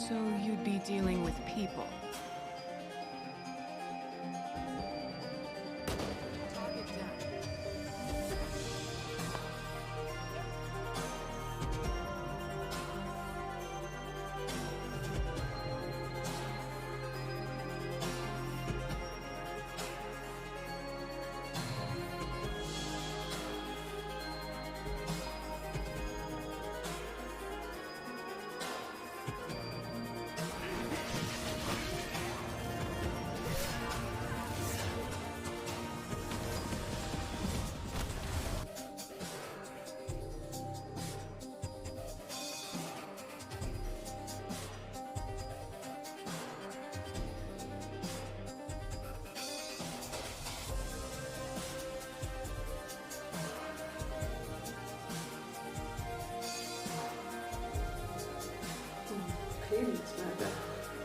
So you'd be dealing with people.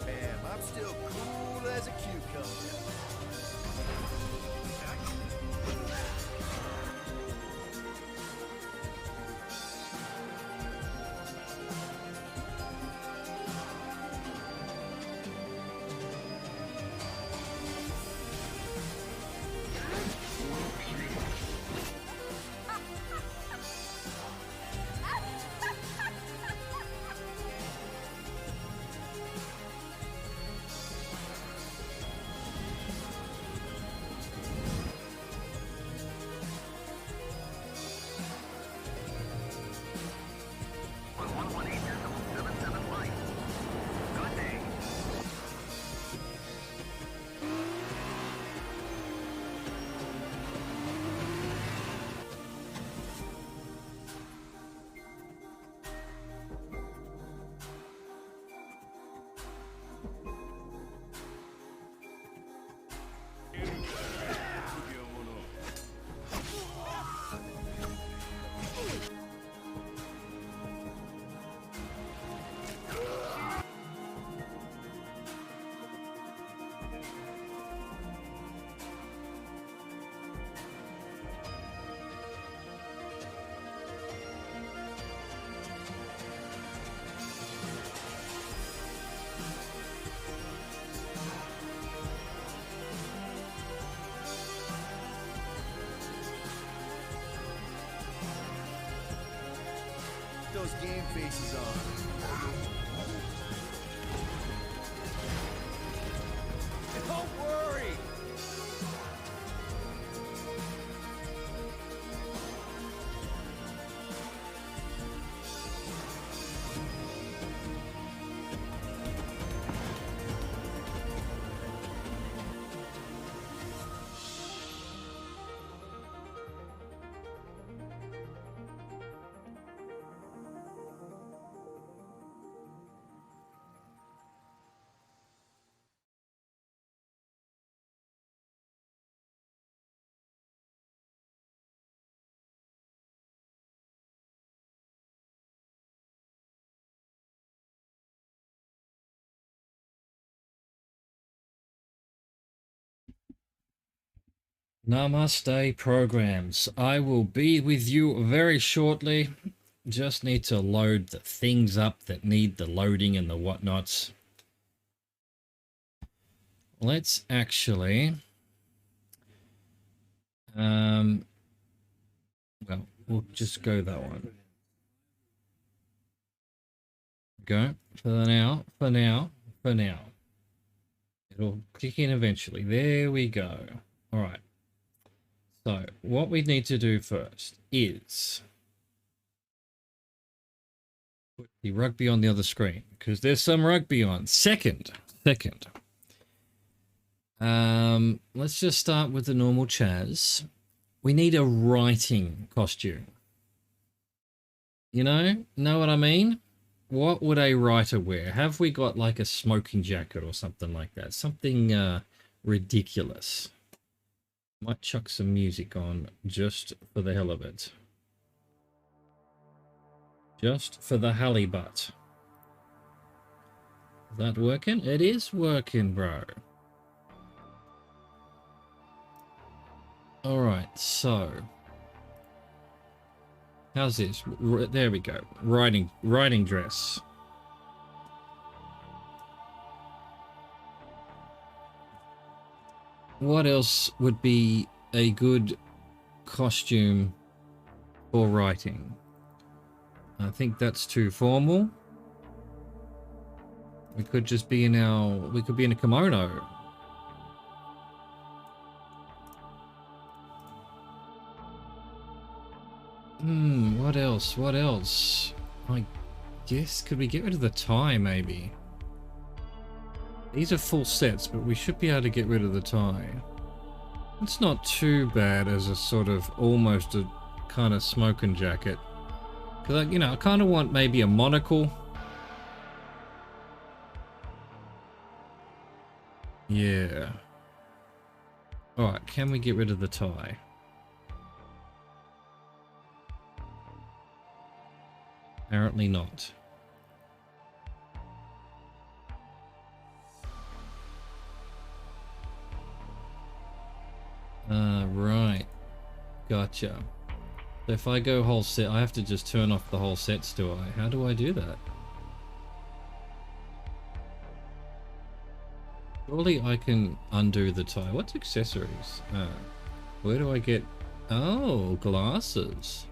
Damn, I'm still cool as a cucumber. Those game faces on. Don't worry! Namaste programs. I will be with you very shortly. Just need to load the things up that need the loading and the whatnots. Let's actually well, we'll just go that one. Go for now, for now, for now. It'll kick in eventually. There we go. All right. So what we need to do first is put the rugby on the other screen because there's some rugby on. Second. Let's just start with the normal Chaz. We need a writing costume. You know what I mean? What would a writer wear? Have we got like a smoking jacket or something like that? Something ridiculous. Might chuck some music on just for the hell of it. Just for the halibut. Is that working? It is working, bro. Alright, so. How's this? There we go. Riding dress. What else would be a good costume for writing? I think that's too formal. We could just be in we could be in a kimono. What else? What else? I guess, could we get rid of the tie maybe? These are full sets, but we should be able to get rid of the tie. It's not too bad as a sort of almost a kind of smoking jacket. Because, you know, I kind of want maybe a monocle. Yeah. Alright, can we get rid of the tie? Apparently not. Right. Gotcha. So if I go whole set, I have to just turn off the whole sets, do I? How do I do that? Surely I can undo the tie. What's accessories? Where do I get... Oh, glasses.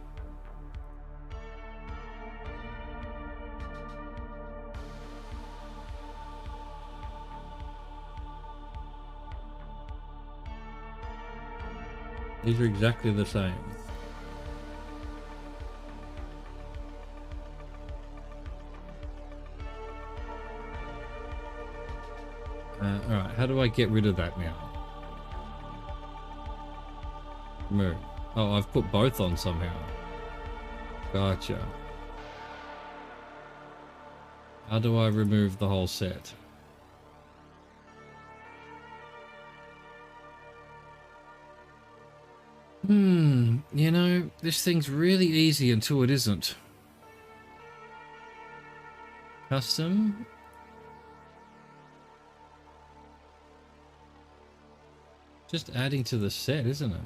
These are exactly the same. Alright, how do I get rid of that now? Move. Oh, I've put both on somehow. Gotcha. How do I remove the whole set? You know, this thing's really easy until it isn't. Custom. Just adding to the set, isn't it?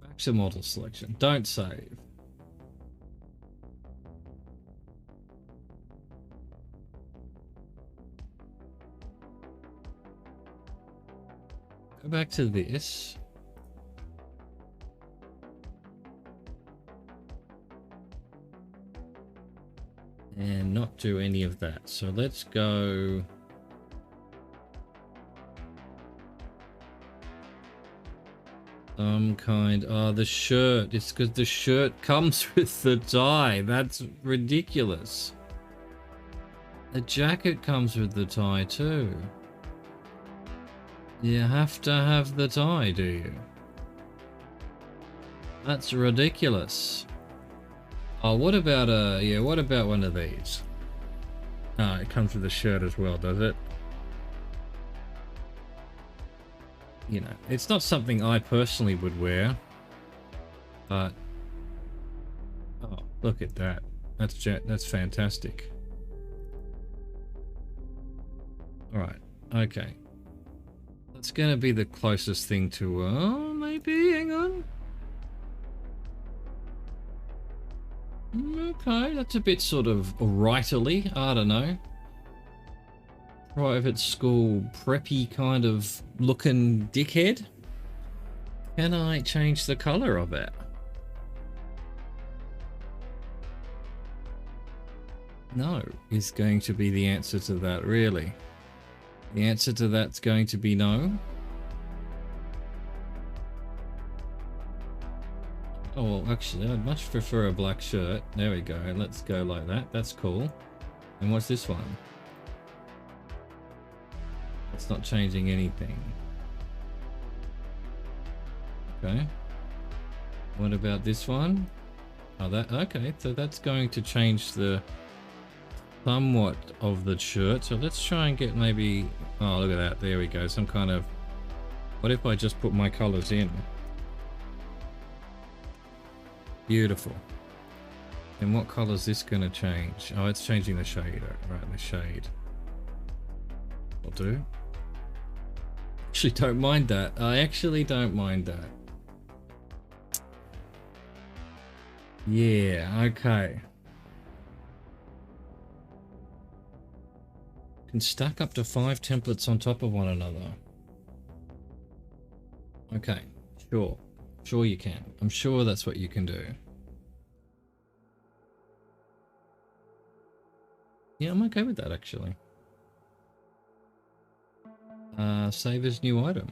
Back to model selection. Don't save. Go back to this. And not do any of that. So let's go... Some kind... Oh, the shirt. It's because the shirt comes with the tie. That's ridiculous. The jacket comes with the tie too. You have to have the tie, do you? That's ridiculous. Oh, what about what about one of these? Oh, it comes with the shirt as well, does it? You know, it's not something I personally would wear, but oh, look at that. That's fantastic. All right. Okay. That's going to be the closest thing to maybe, hang on. Okay, that's a bit sort of writerly, I don't know. Private school preppy kind of looking dickhead. Can I change the color of it? No, is going to be the answer to that, really. The answer to that's going to be no. Oh, well, actually, I'd much prefer a black shirt. There we go. Let's go like that. That's cool. And what's this one? It's not changing anything. Okay. What about this one? Oh, okay. So that's going to change the somewhat of the shirt. So let's try and get maybe... Oh, look at that. There we go. Some kind of... What if I just put my colors in? Beautiful. And what color is this going to change? Oh, it's changing the shade. Right, the shade. Will do. actually don't mind that. I actually don't mind that. Yeah, okay. Can stack up to 5 templates on top of one another. Okay, sure. Sure you can. I'm sure that's what you can do. Yeah, I'm okay with that actually. Save as new item.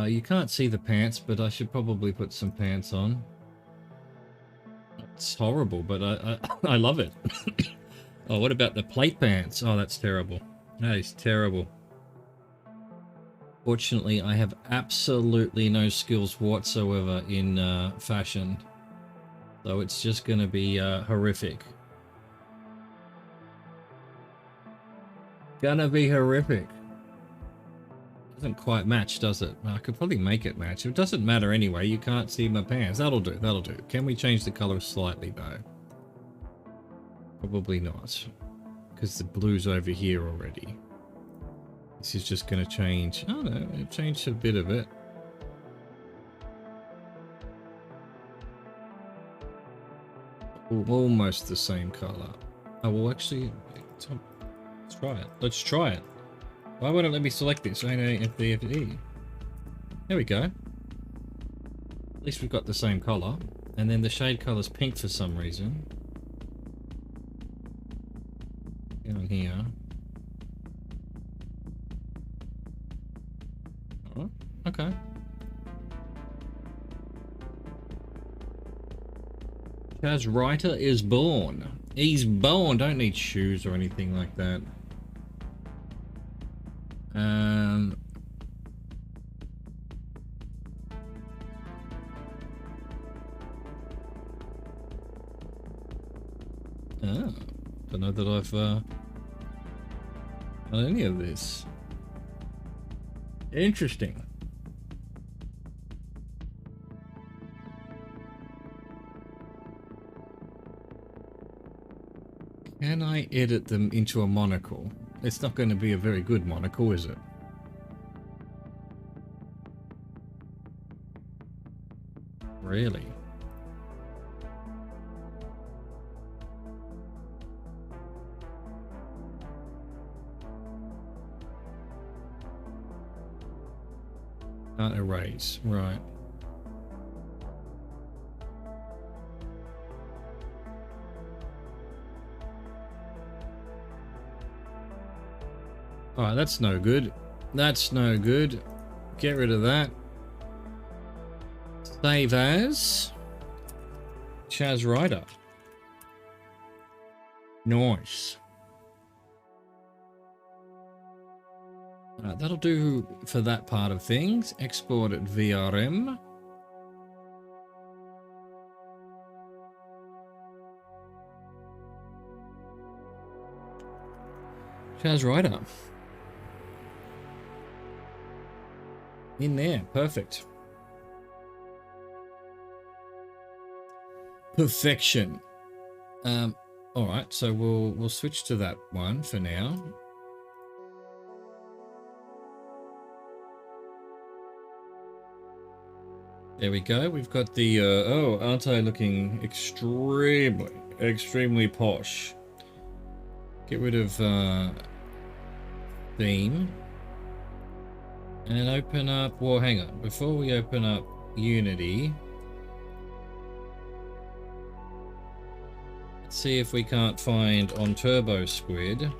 You can't see the pants, but I should probably put some pants on. It's horrible, but I love it. Oh, what about the plate pants? Oh, that's terrible. That is terrible. Fortunately, I have absolutely no skills whatsoever in fashion. So it's just going to be horrific. Gonna be horrific. Doesn't quite match, does it? I could probably make it match. It doesn't matter anyway. You can't see my pants. That'll do. That'll do. Can we change the color slightly though? Probably not. Because the blue's over here already. This is just going to change. Oh no, it changed a bit of it. Almost the same color. Oh, well actually, let's try it. Let's try it. Why won't it let me select this? FDFE. There we go. At least we've got the same color. And then the shade color's pink for some reason. Down here. Oh, okay. Chaz Writer is born. He's born. Don't need shoes or anything like that. Don't know that I've done any of this. Interesting. Can I edit them into a monocle? It's not going to be a very good monocle, is it? Really? Can't erase, right. Alright, that's no good. That's no good. Get rid of that. Save as Chaz Rider. Nice. That'll do for that part of things. Export at VRM. Chaz Rider. In there, perfect. Perfection. All right, so we'll switch to that one for now. There we go. We've got the oh, aren't I looking extremely posh? Get rid of theme. And open up, well, hang on. Before we open up Unity, let's see if we can't find on Turbo Squid.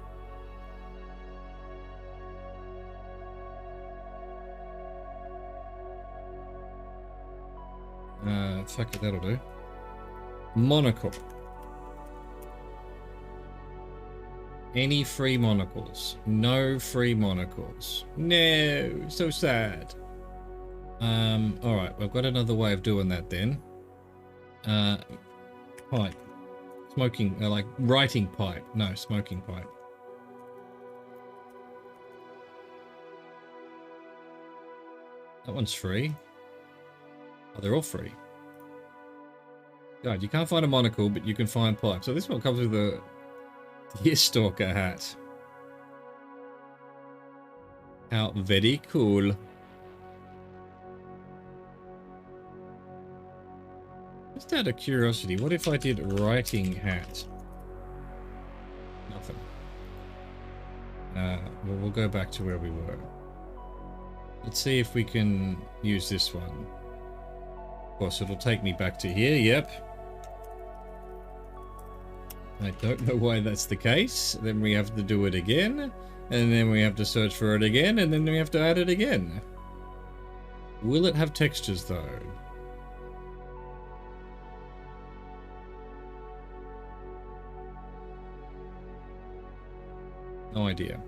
Fuck it, that'll do. Monocle. Any free monocles? No free monocles. No, so sad. Alright, I've got another way of doing that then. Pipe. Smoking, like writing pipe. No, smoking pipe. That one's free. Oh, they're all free. God, you can't find a monocle, but you can find pipe. So this one comes with a Deerstalker hat. How very cool. Just out of curiosity, what if I did writing hat? Nothing. Well, we'll go back to where we were. Let's see if we can use this one. Of course, it'll take me back to here. Yep. I don't know why that's the case. Then we have to do it again. And then we have to search for it again. And then we have to add it again. Will it have textures, though? No idea.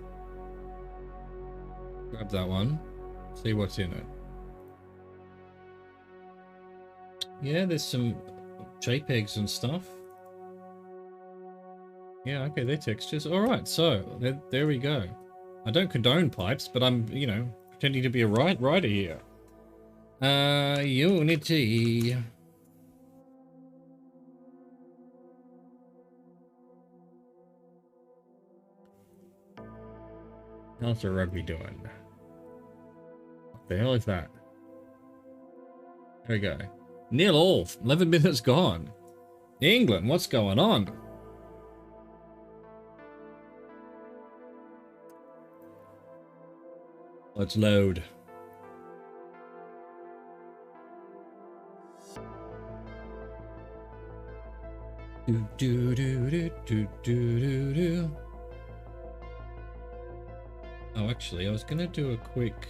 Grab that one. See what's in it. Yeah, there's some JPEGs and stuff. Yeah, okay, they're textures. Alright, so, there we go. I don't condone pipes, but I'm, you know, pretending to be a writer here. Unity. How's the rugby doing? What the hell is that? There we go. 0-0. 11 minutes gone. England, what's going on? Let's load. Do do do do do do do. Oh, actually, I was gonna do a quick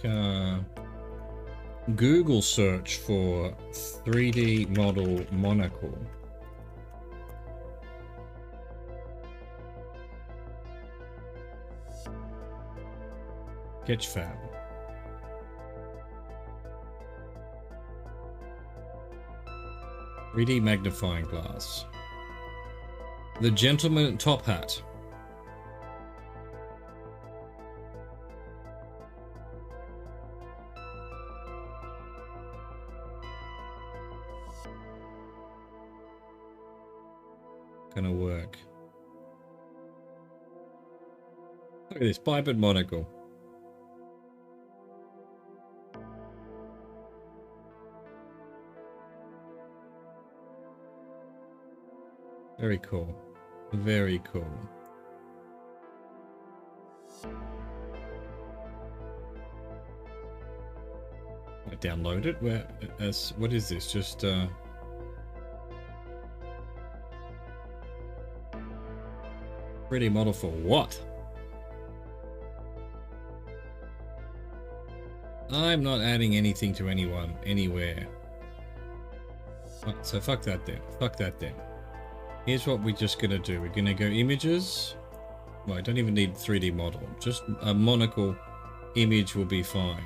Google search for 3D model monocle. Sketchfab. .3D magnifying glass. The gentleman top hat. Gonna work. Look at this piped monocle. Very cool. Very cool. I download it. Where? What is this? Just 3D model for what? I'm not adding anything to anyone, anywhere. So fuck that then. Fuck that then. Here's what we're just gonna do. We're gonna go images. Well, I don't even need 3D model. Just a monocle image will be fine.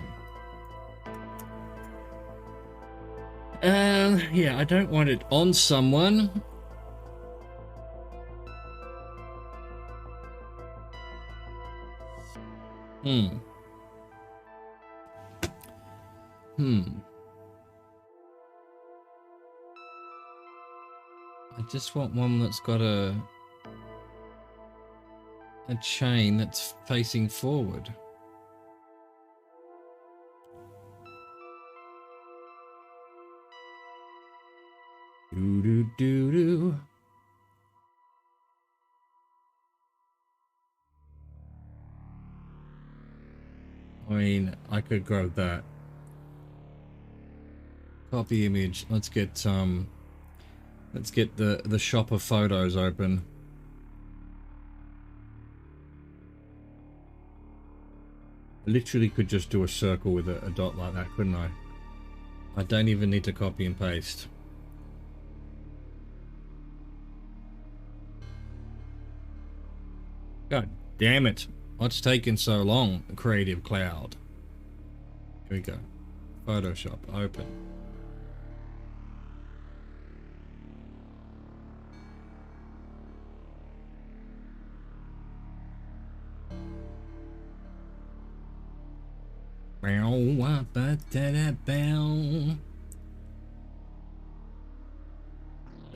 Yeah, I don't want it on someone. I just want one that's got a chain that's facing forward. Do do do do. I mean, I could grab that. Copy image. Let's get the shop of photos open. I literally could just do a circle with a dot like that, couldn't I? I don't even need to copy and paste. God damn it. What's taking so long? Creative Cloud. Here we go. Photoshop, open.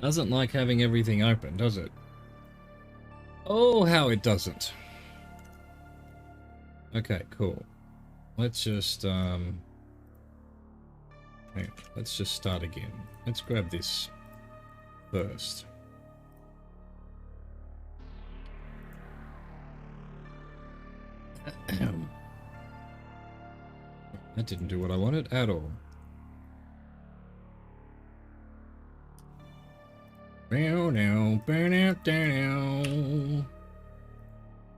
Doesn't like having everything open, does it? Oh, how it doesn't. Okay, cool. let's just hang on, let's just start again. Let's grab this first. That didn't do what I wanted at all. Burn out down.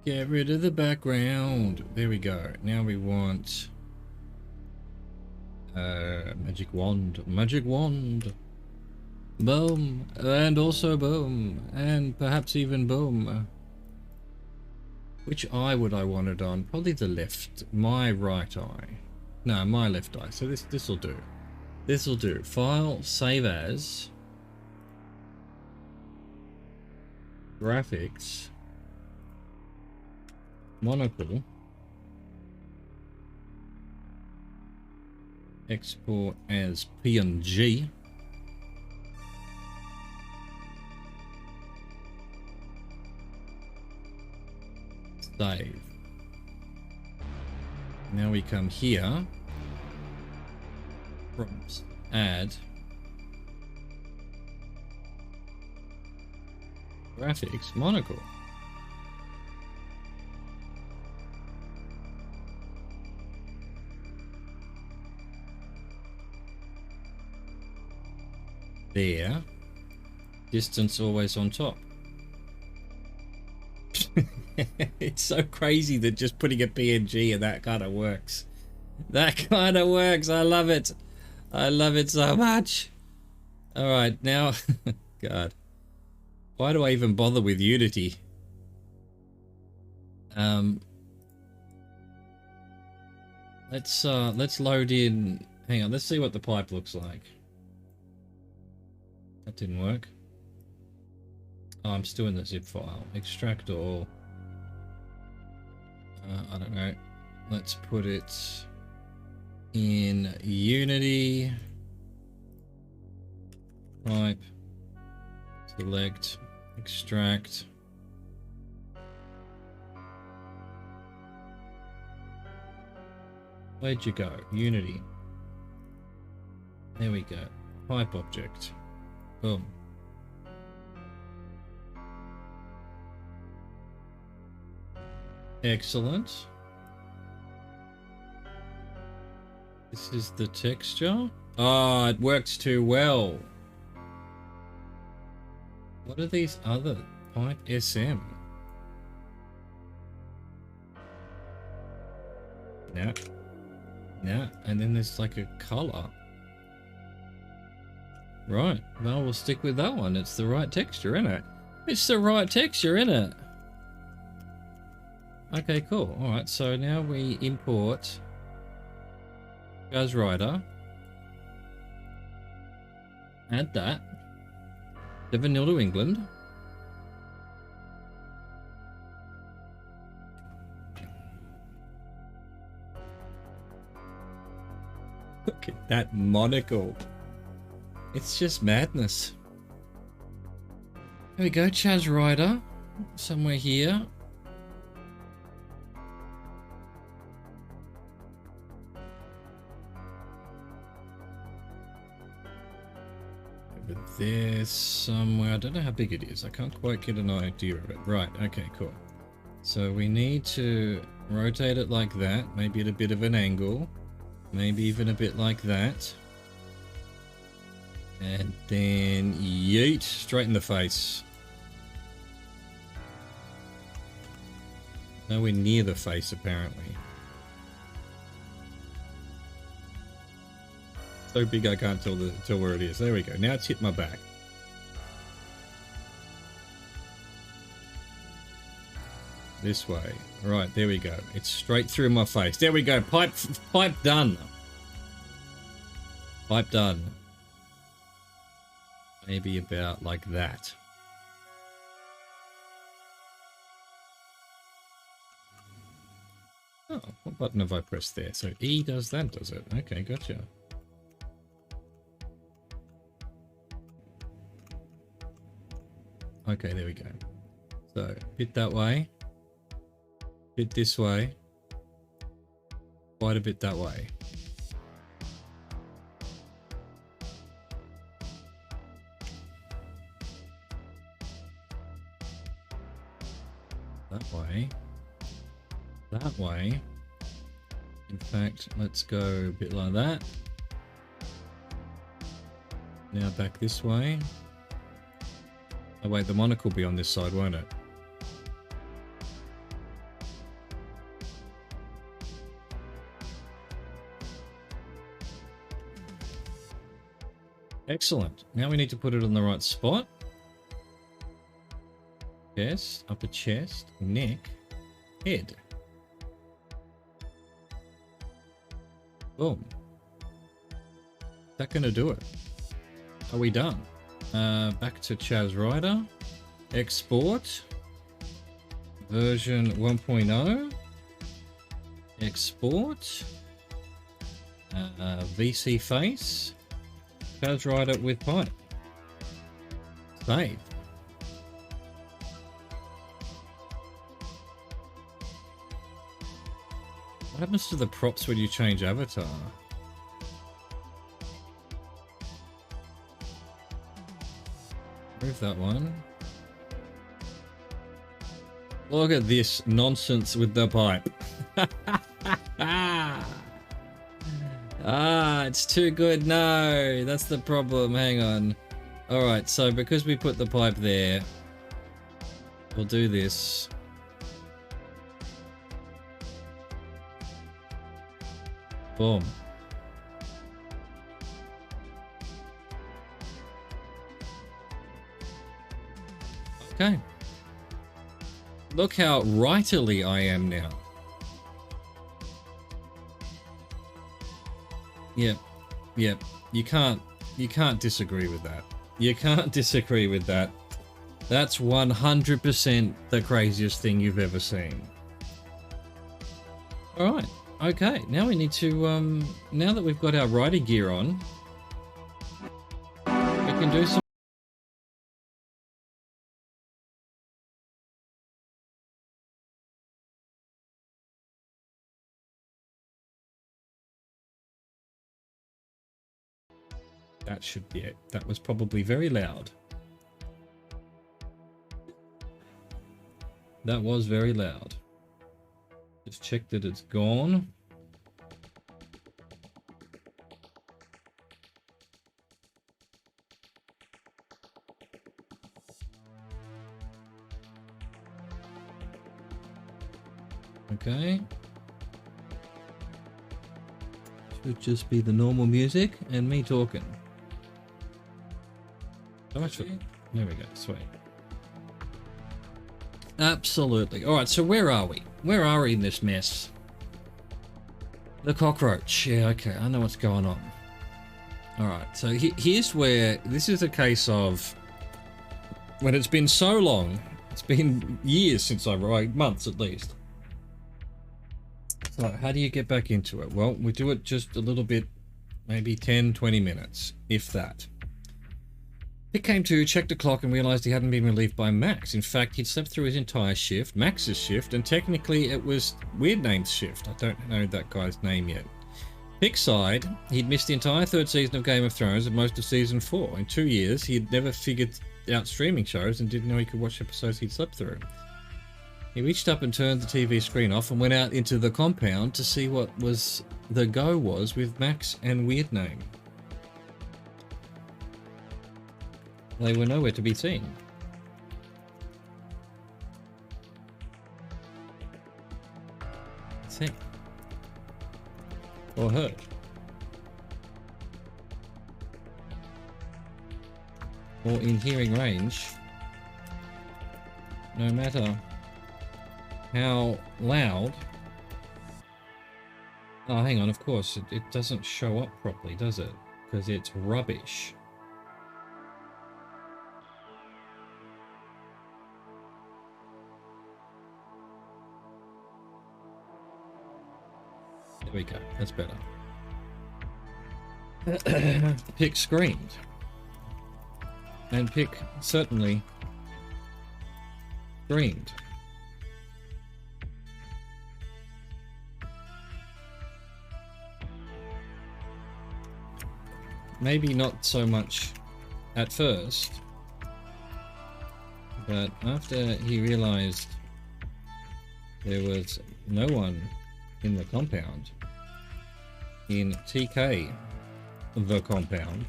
Get rid of the background. There we go. Now we want magic wand. Magic wand. Boom. And also boom. And perhaps even boom. Which eye would I want it on? Probably the left. My right eye. No, my left eye. So this'll do. This'll do. File, save as. Graphics. Monocle. Export as PNG. Save. Now we come here. Prompts. Add. Graphics. Monocle. There. Distance always on top. It's so crazy that just putting a PNG and that kind of works. That kind of works. I love it. I love it so much. All right, now, God, why do I even bother with Unity? Let's load in. Hang on, let's see what the pipe looks like. That didn't work. Oh, I'm still in the zip file. Extract all. I don't know. Let's put it in Unity. Pipe. Select. Extract. Where'd you go? Unity. There we go. Pipe object. Boom. Excellent. This is the texture. Oh, it works too well. What are these other pipe SM? Yeah. Yeah, and then there's like a color. Right, well, we'll stick with that one. It's the right texture, isn't it? It's the right texture, isn't it? Okay, cool. All right, so now we import Ghost Rider. Add that. 7-0 to England. Look at that monocle. It's just madness. There we go, Chaz Rider. Somewhere here. Over there somewhere. I don't know how big it is. I can't quite get an idea of it. Right, okay, cool. So we need to rotate it like that. Maybe at a bit of an angle. Maybe even a bit like that. And then yeet, straight in the face. Nowhere near the face, apparently. So big I can't tell where it is. There we go. Now it's hit my back. This way. Right, there we go. It's straight through my face. There we go. Pipe done. Pipe done. Maybe about like that. Oh, what button have I pressed there? So E does that, does it? Okay, gotcha. Okay, there we go. So, bit that way. Bit this way. quite a bit that way. That way. That way. In fact, let's go a bit like that. Now back this way. Oh wait, the monocle will be on this side, won't it? Excellent. Now we need to put it on the right spot. Chest, upper chest, neck, head. Boom. Is that going to do it? Are we done? Back to Chaz Rider. Export. Version 1.0. Export. VC face. Chaz Rider with pipe. Save. What happens to the props when you change avatar? Move that one. Look at this nonsense with the pipe. It's too good. No, that's the problem. Hang on. Alright, so because we put the pipe there, we'll do this. Boom. Okay. Look how writerly I am now. Yep. Yep. You can't disagree with that. You can't disagree with that. That's 100% the craziest thing you've ever seen. All right. Okay. Now we need to now that we've got our rider gear on, we can do some That should be it. That was probably very loud. That was very loud. Just check that it's gone. Okay. Should just be the normal music and me talking. So much for... There we go. Sweet. Absolutely. All right, so where are we? Where are we in this mess? The cockroach. Yeah, okay. I know what's going on. All right, so here's where... This is a case of... When it's been so long, it's been years since I wrote, months at least. So how do you get back into it? Well, we do it just a little bit, maybe 10, 20 minutes, if that. Pick came to, checked the clock, and realized he hadn't been relieved by Max. In fact, he'd slept through his entire shift, Max's shift, and technically it was Weird Name's shift. I don't know that guy's name yet. Pick sighed. He'd missed the entire third season of Game of Thrones and most of season 4. In 2 years, he had never figured out streaming shows and didn't know he could watch episodes he'd slept through. He reached up and turned the TV screen off and went out into the compound to see what was the go was with Max and Weird Name. They were nowhere to be seen. Let's see. Or heard. Or in hearing range. No matter how loud. Oh, hang on, of course, it doesn't show up properly, does it? Because it's rubbish. There we go, that's better. Pick screamed. And Pick certainly screamed. maybe not so much at first, but after he realized there was no one in the compound, in TK, the compound,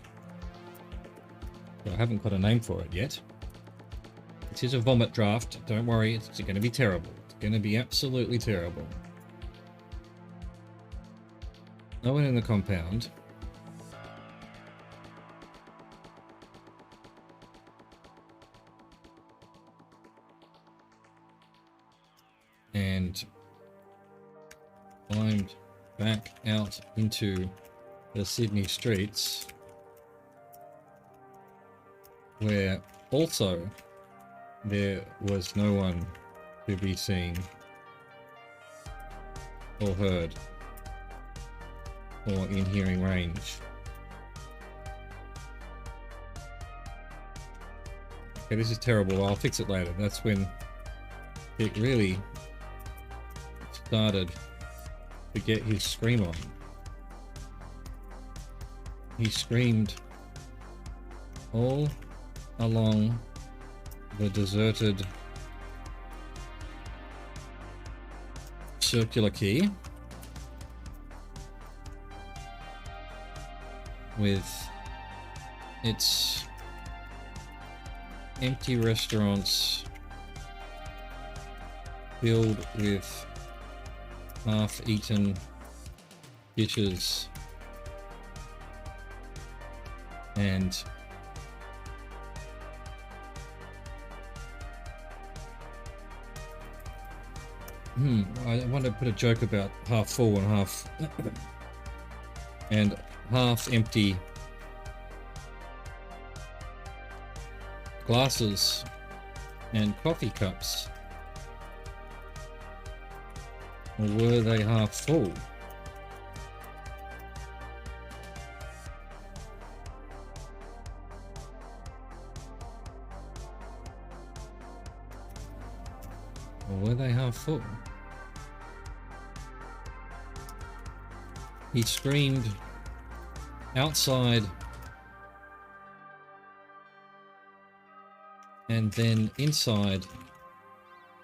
I haven't got a name for it yet. It is a vomit draft, don't worry, it's going to be terrible. It's going to be absolutely terrible. No one in the compound. And climbed back out into the Sydney streets, where also there was no one to be seen or heard or in hearing range. Okay, this is terrible. I'll fix it later. That's when it really started to get his scream on. He screamed all along the deserted circular quay with its empty restaurants filled with half-eaten dishes and I want to put a joke about half full and half empty glasses and coffee cups. Or were they half full? Or were they half full? He screamed outside and then inside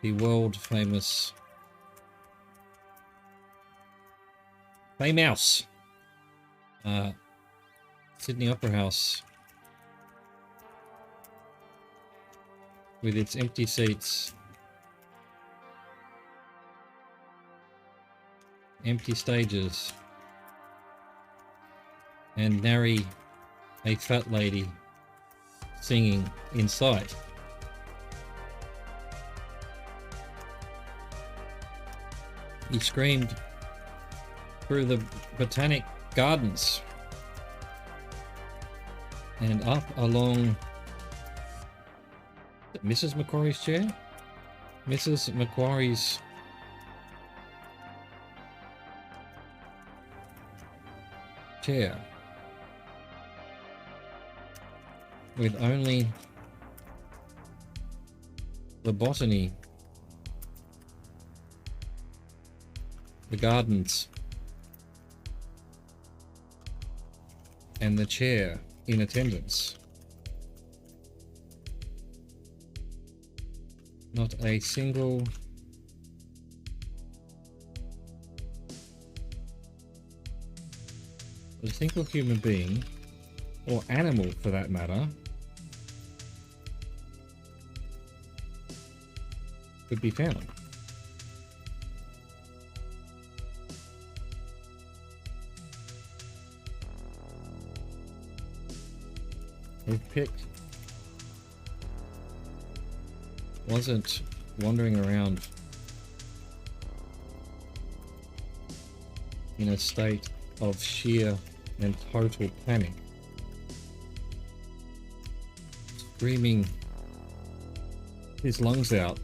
the world famous Mouse, Sydney Opera House, with its empty seats, empty stages, and nary a fat lady singing in sight. He screamed through the Botanic Gardens and up along Mrs. Macquarie's chair? Mrs. Macquarie's chair, with only the botany, the gardens, and the chair in attendance. Not a single human being, or animal for that matter, could be found. We've picked wasn't wandering around in a state of sheer and total panic, screaming his lungs out,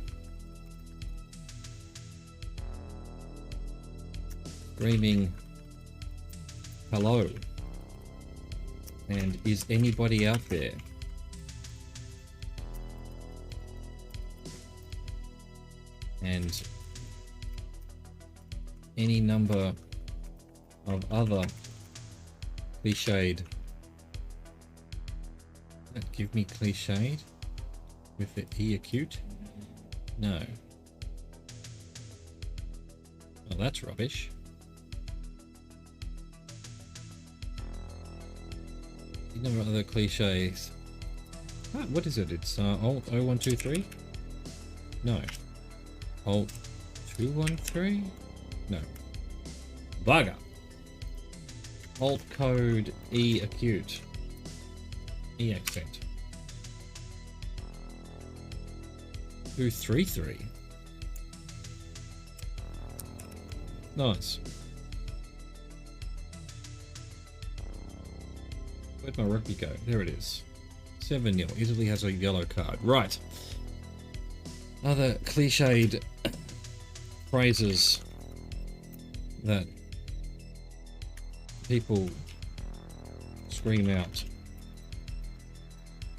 screaming hello, and is anybody out there? And any number of other cliched Give me cliched with the E acute? No. Oh, that's rubbish. You know what other cliches? Ah, what is it? It's Alt 0123? No. Alt 213? No. Bugger. Alt code E acute. E accent. 233. Nice. Where'd my rugby go? There it is. 7-0. Italy has a yellow card. Right. Other cliched phrases that people scream out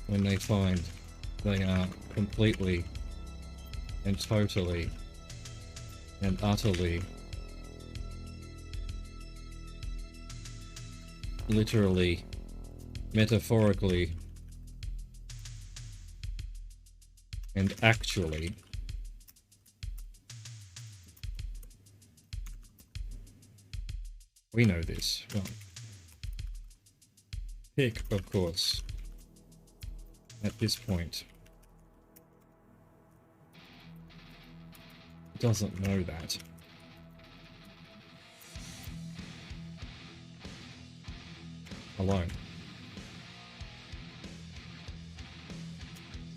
when they find they are completely and totally and utterly, literally, metaphorically, and actually we know this. Well, Pick, of course, at this point doesn't know that. Alone.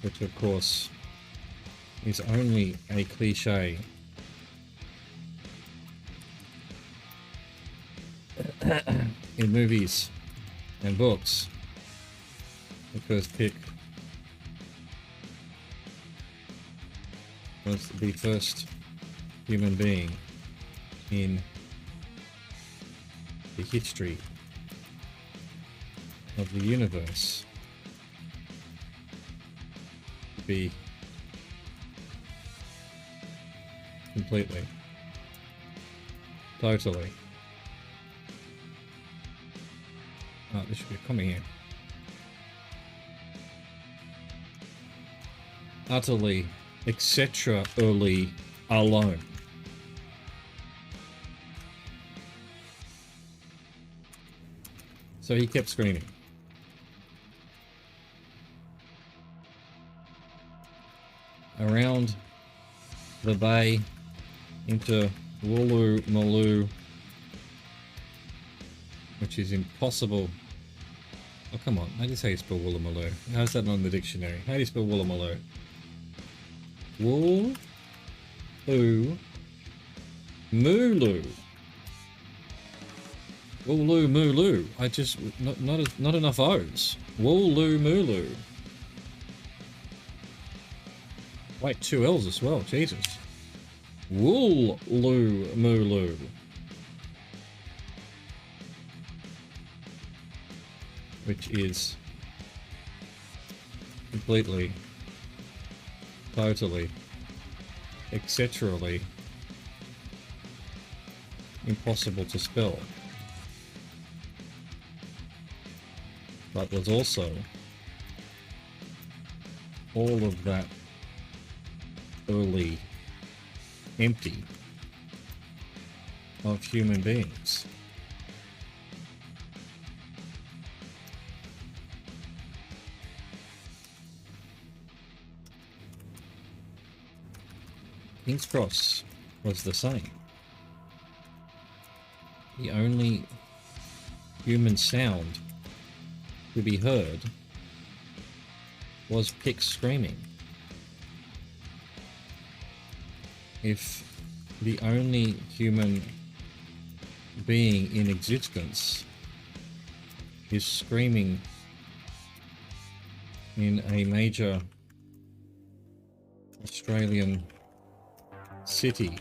Which, of course, is only a cliche in movies and books, because Pick was the first human being in the history of the universe to be completely, totally. Oh, there should be a comma here. Utterly, etc. early, alone. So he kept screaming. Around the bay into Woolloomooloo, which is impossible. Oh, come on. How do you say you spell Woolloomooloo? How's that not in the dictionary? How do you spell Woolloomooloo? Wool-oo-mooloo. Wooloo-mooloo. I just... Not enough O's. Wooloo-mooloo. Wait, 2 L's as well. Jesus. Wool-loo-mooloo. Which is completely, totally, etc.ly impossible to spell. But was also all of that early empty of human beings. King's Cross was the same. The only human sound to be heard was Pick screaming. If the only human being in existence is screaming in a major Australian city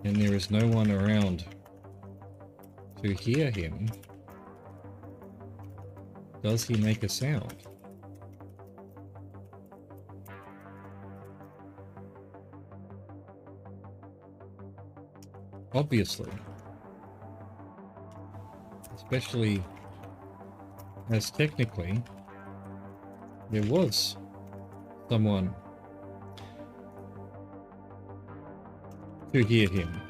and there is no one around to hear him, does he make a sound? Obviously. Especially as technically There was someone to hear him.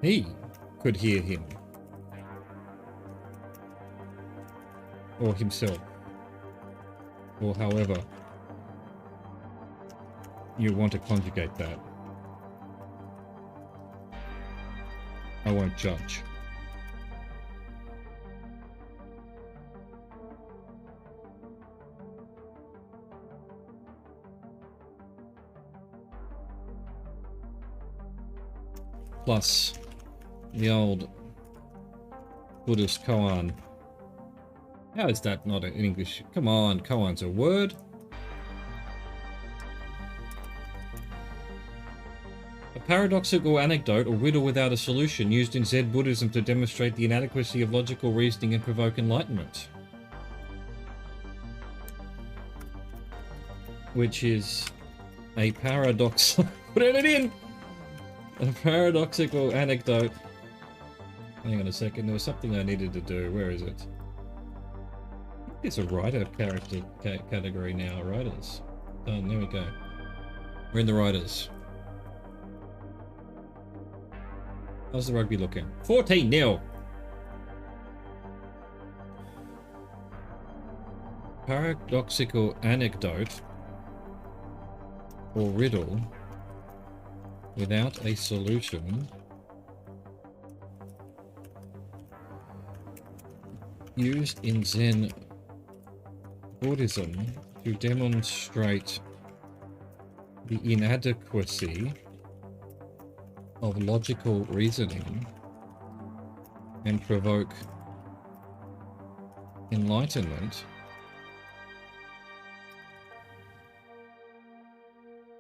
He could hear him. Or himself. Or however you want to conjugate that. I won't judge. Plus, the old Buddhist koan. How is that not in English? Come on, koan's a word. A paradoxical anecdote or riddle without a solution used in Zen Buddhism to demonstrate the inadequacy of logical reasoning and provoke enlightenment. Which is a paradox. Put it in! A paradoxical anecdote. Hang on a second, there was something I needed to do. Where is it? It's a writer character category now. Writers. Done. There we go. We're in the writers. How's the rugby looking? 14-0. Paradoxical anecdote or riddle without a solution used in Zen Buddhism to demonstrate the inadequacy of logical reasoning and provoke enlightenment.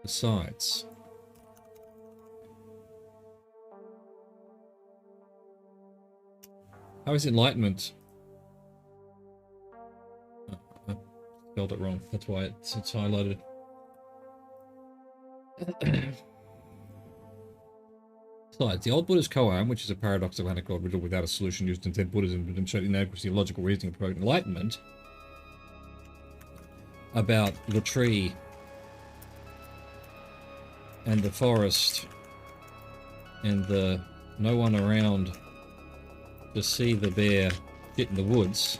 Besides, how is enlightenment? I spelled it wrong. That's why it's highlighted. Besides, the old Buddhist koan, which is a paradoxical anecdote riddle without a solution used in Zen Buddhism to demonstrate the inadequacy of logical reasoning and provoke enlightenment, about the tree and the forest and the no one around to see the bear get in the woods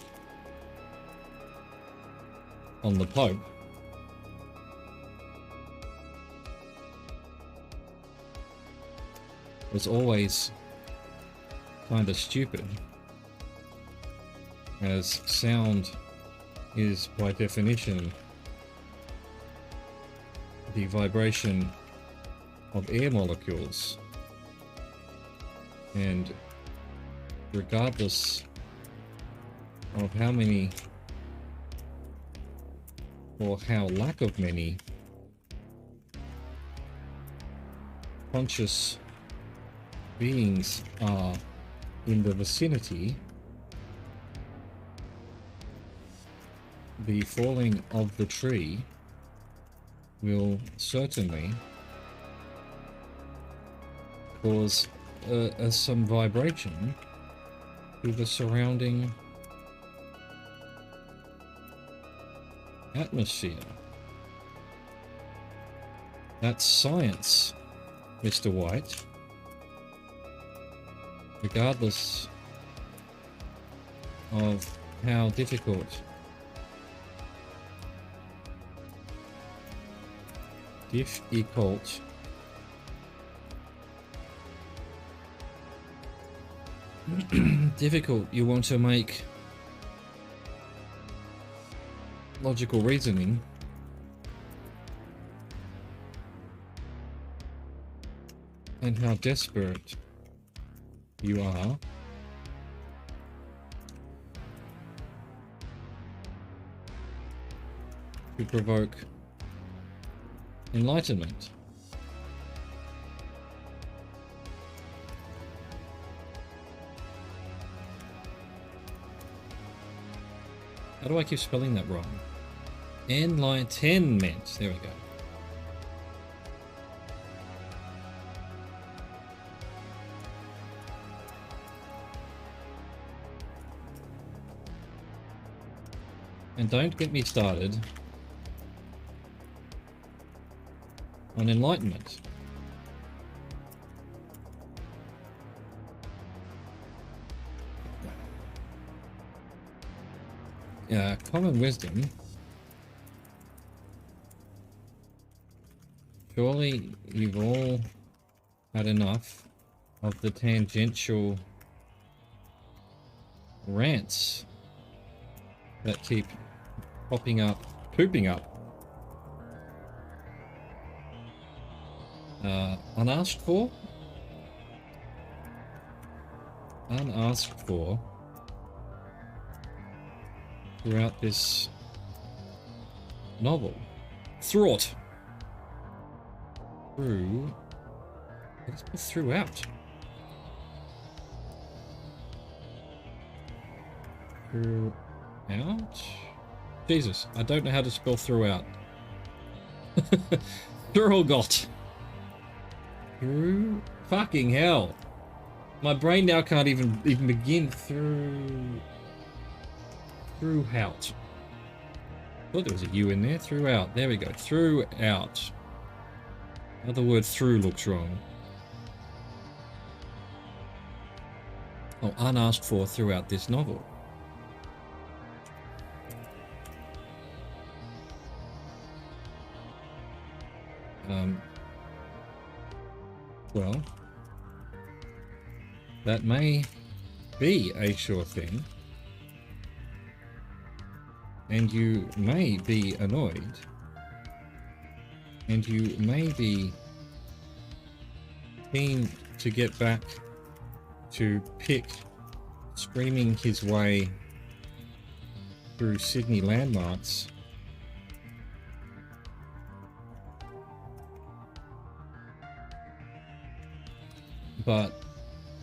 on the Pope. Was always kind of stupid, as sound is by definition the vibration of air molecules, and regardless of how many or how lack of many conscious beings are in the vicinity, the falling of the tree will certainly cause some vibration to the surrounding atmosphere. That's science, Mr. White. Regardless of how difficult you want to make logical reasoning, and how desperate you are to provoke enlightenment. How do I keep spelling that wrong? Enlightenment. There we go. And don't get me started on enlightenment. Common wisdom. Surely you've all had enough of the tangential rants that keep popping up, pooping up. Unasked for? Unasked for throughout this novel. Throughout. Through. Let's put throughout. Throughout? Jesus, I don't know how to spell throughout. Throughout. Through fucking hell. My brain now can't even begin throughout. I thought there was a U in there. Throughout. There we go. Throughout. Now the word through looks wrong. Oh, unasked for throughout this novel. Well, that may be a sure thing, and you may be annoyed, and you may be keen to get back to Pick screaming his way through Sydney landmarks. But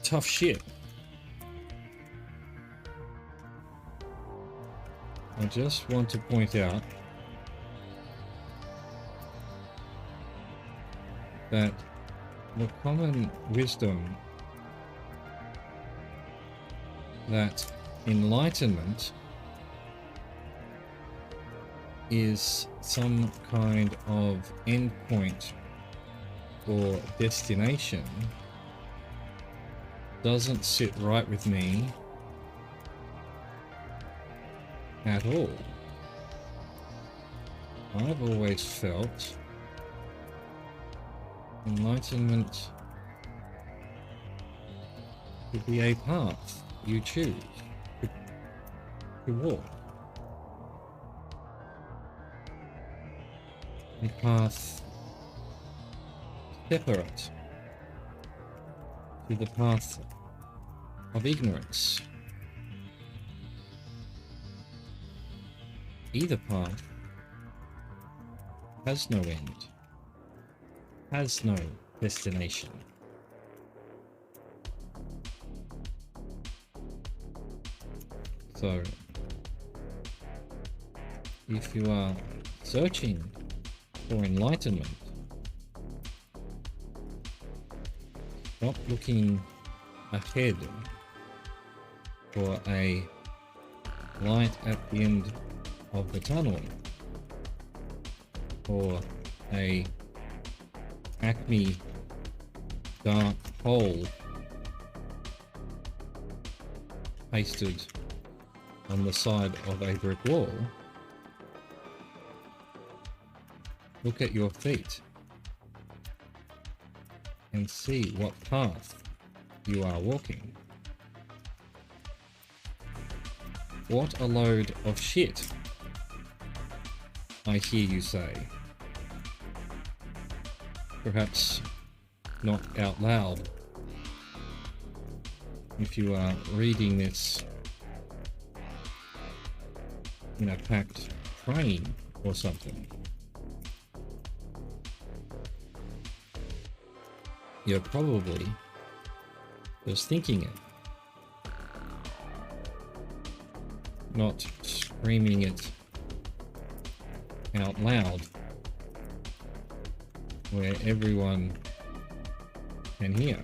tough shit. I just want to point out that the common wisdom that enlightenment is some kind of endpoint or destination doesn't sit right with me at all. I've always felt enlightenment could be a path you choose to walk. A path separate to the path of ignorance. Either path has no end, has no destination. So, if you are searching for enlightenment, stop looking ahead for a light at the end of the tunnel, or a acme dark hole pasted on the side of a brick wall. Look at your feet and see what path you are walking. What a load of shit, I hear you say. Perhaps not out loud if you are reading this in a packed train or something. You're probably just thinking it, not screaming it out loud where everyone can hear.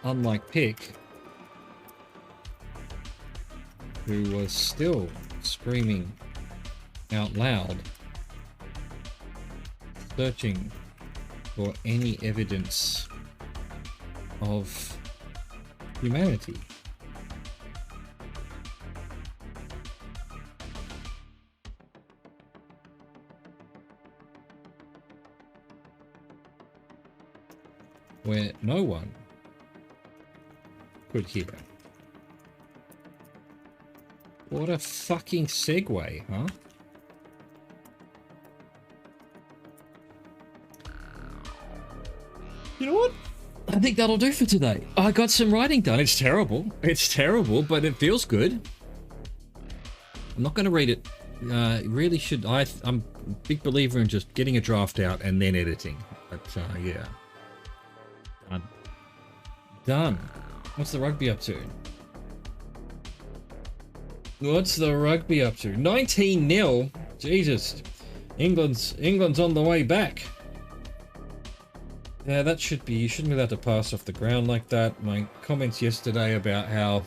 Unlike Pick, who was still screaming out loud, searching for any evidence of humanity. Where no one could hear. What a fucking segue, huh? You know what? I think that'll do for today. I got some writing done. It's terrible. It's terrible, but it feels good. I'm not going to read it. Really should. I'm a big believer in just getting a draft out and then editing. But yeah. Done. What's the rugby up to? What's the rugby up to? 19-0. Jesus. England's on the way back. Yeah, that should be. You shouldn't be allowed to pass off the ground like that. My comments yesterday about how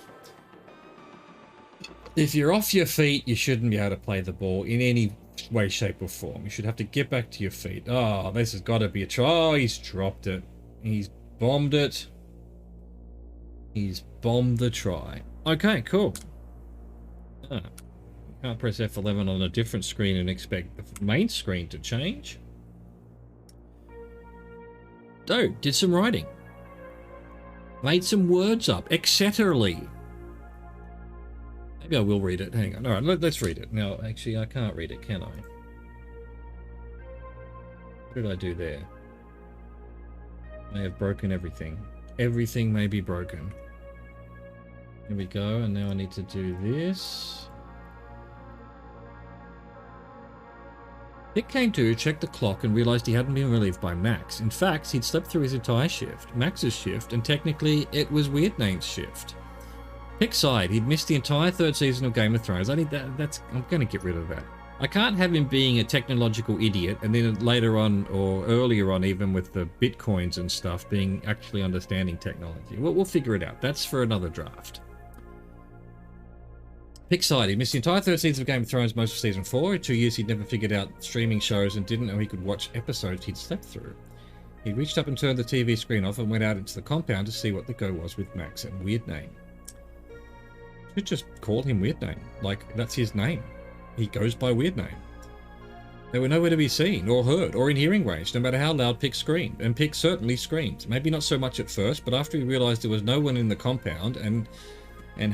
if you're off your feet, you shouldn't be able to play the ball in any way, shape, or form. You should have to get back to your feet. Oh, this has got to be a try. Oh, he's dropped it. He's bombed it. He's bombed the try. Okay, cool. Ah, can't press F11 on a different screen and expect the main screen to change. Oh, did some writing. Made some words up, etc.ly. Maybe I will read it. Hang on. All right, let's read it. Now, actually, I can't read it, can I? What did I do there? I have broken everything. Everything may be broken. Here we go, and now I need to do this. Nick came to, checked the clock, and realized he hadn't been relieved by Max. In fact, he'd slept through his entire shift, Max's shift, and technically it was Weird Name's shift. Pick sighed. He'd missed the entire third season of Game of Thrones. I'm going to get rid of that. I can't have him being a technological idiot, and then later on, or earlier on even with the bitcoins and stuff, being actually understanding technology. We'll figure it out. That's for another draft. Pick side. He missed the entire third season of Game of Thrones, most of season 4. In 2 years, he'd never figured out streaming shows and didn't know he could watch episodes he'd slept through. He reached up and turned the TV screen off and went out into the compound to see what the go was with Max and Weird Name. Should just call him Weird Name. Like, that's his name. He goes by Weird Name. They were nowhere to be seen, or heard, or in hearing range, no matter how loud Pick screamed. And Pick certainly screamed. Maybe not so much at first, but after he realized there was no one in the compound and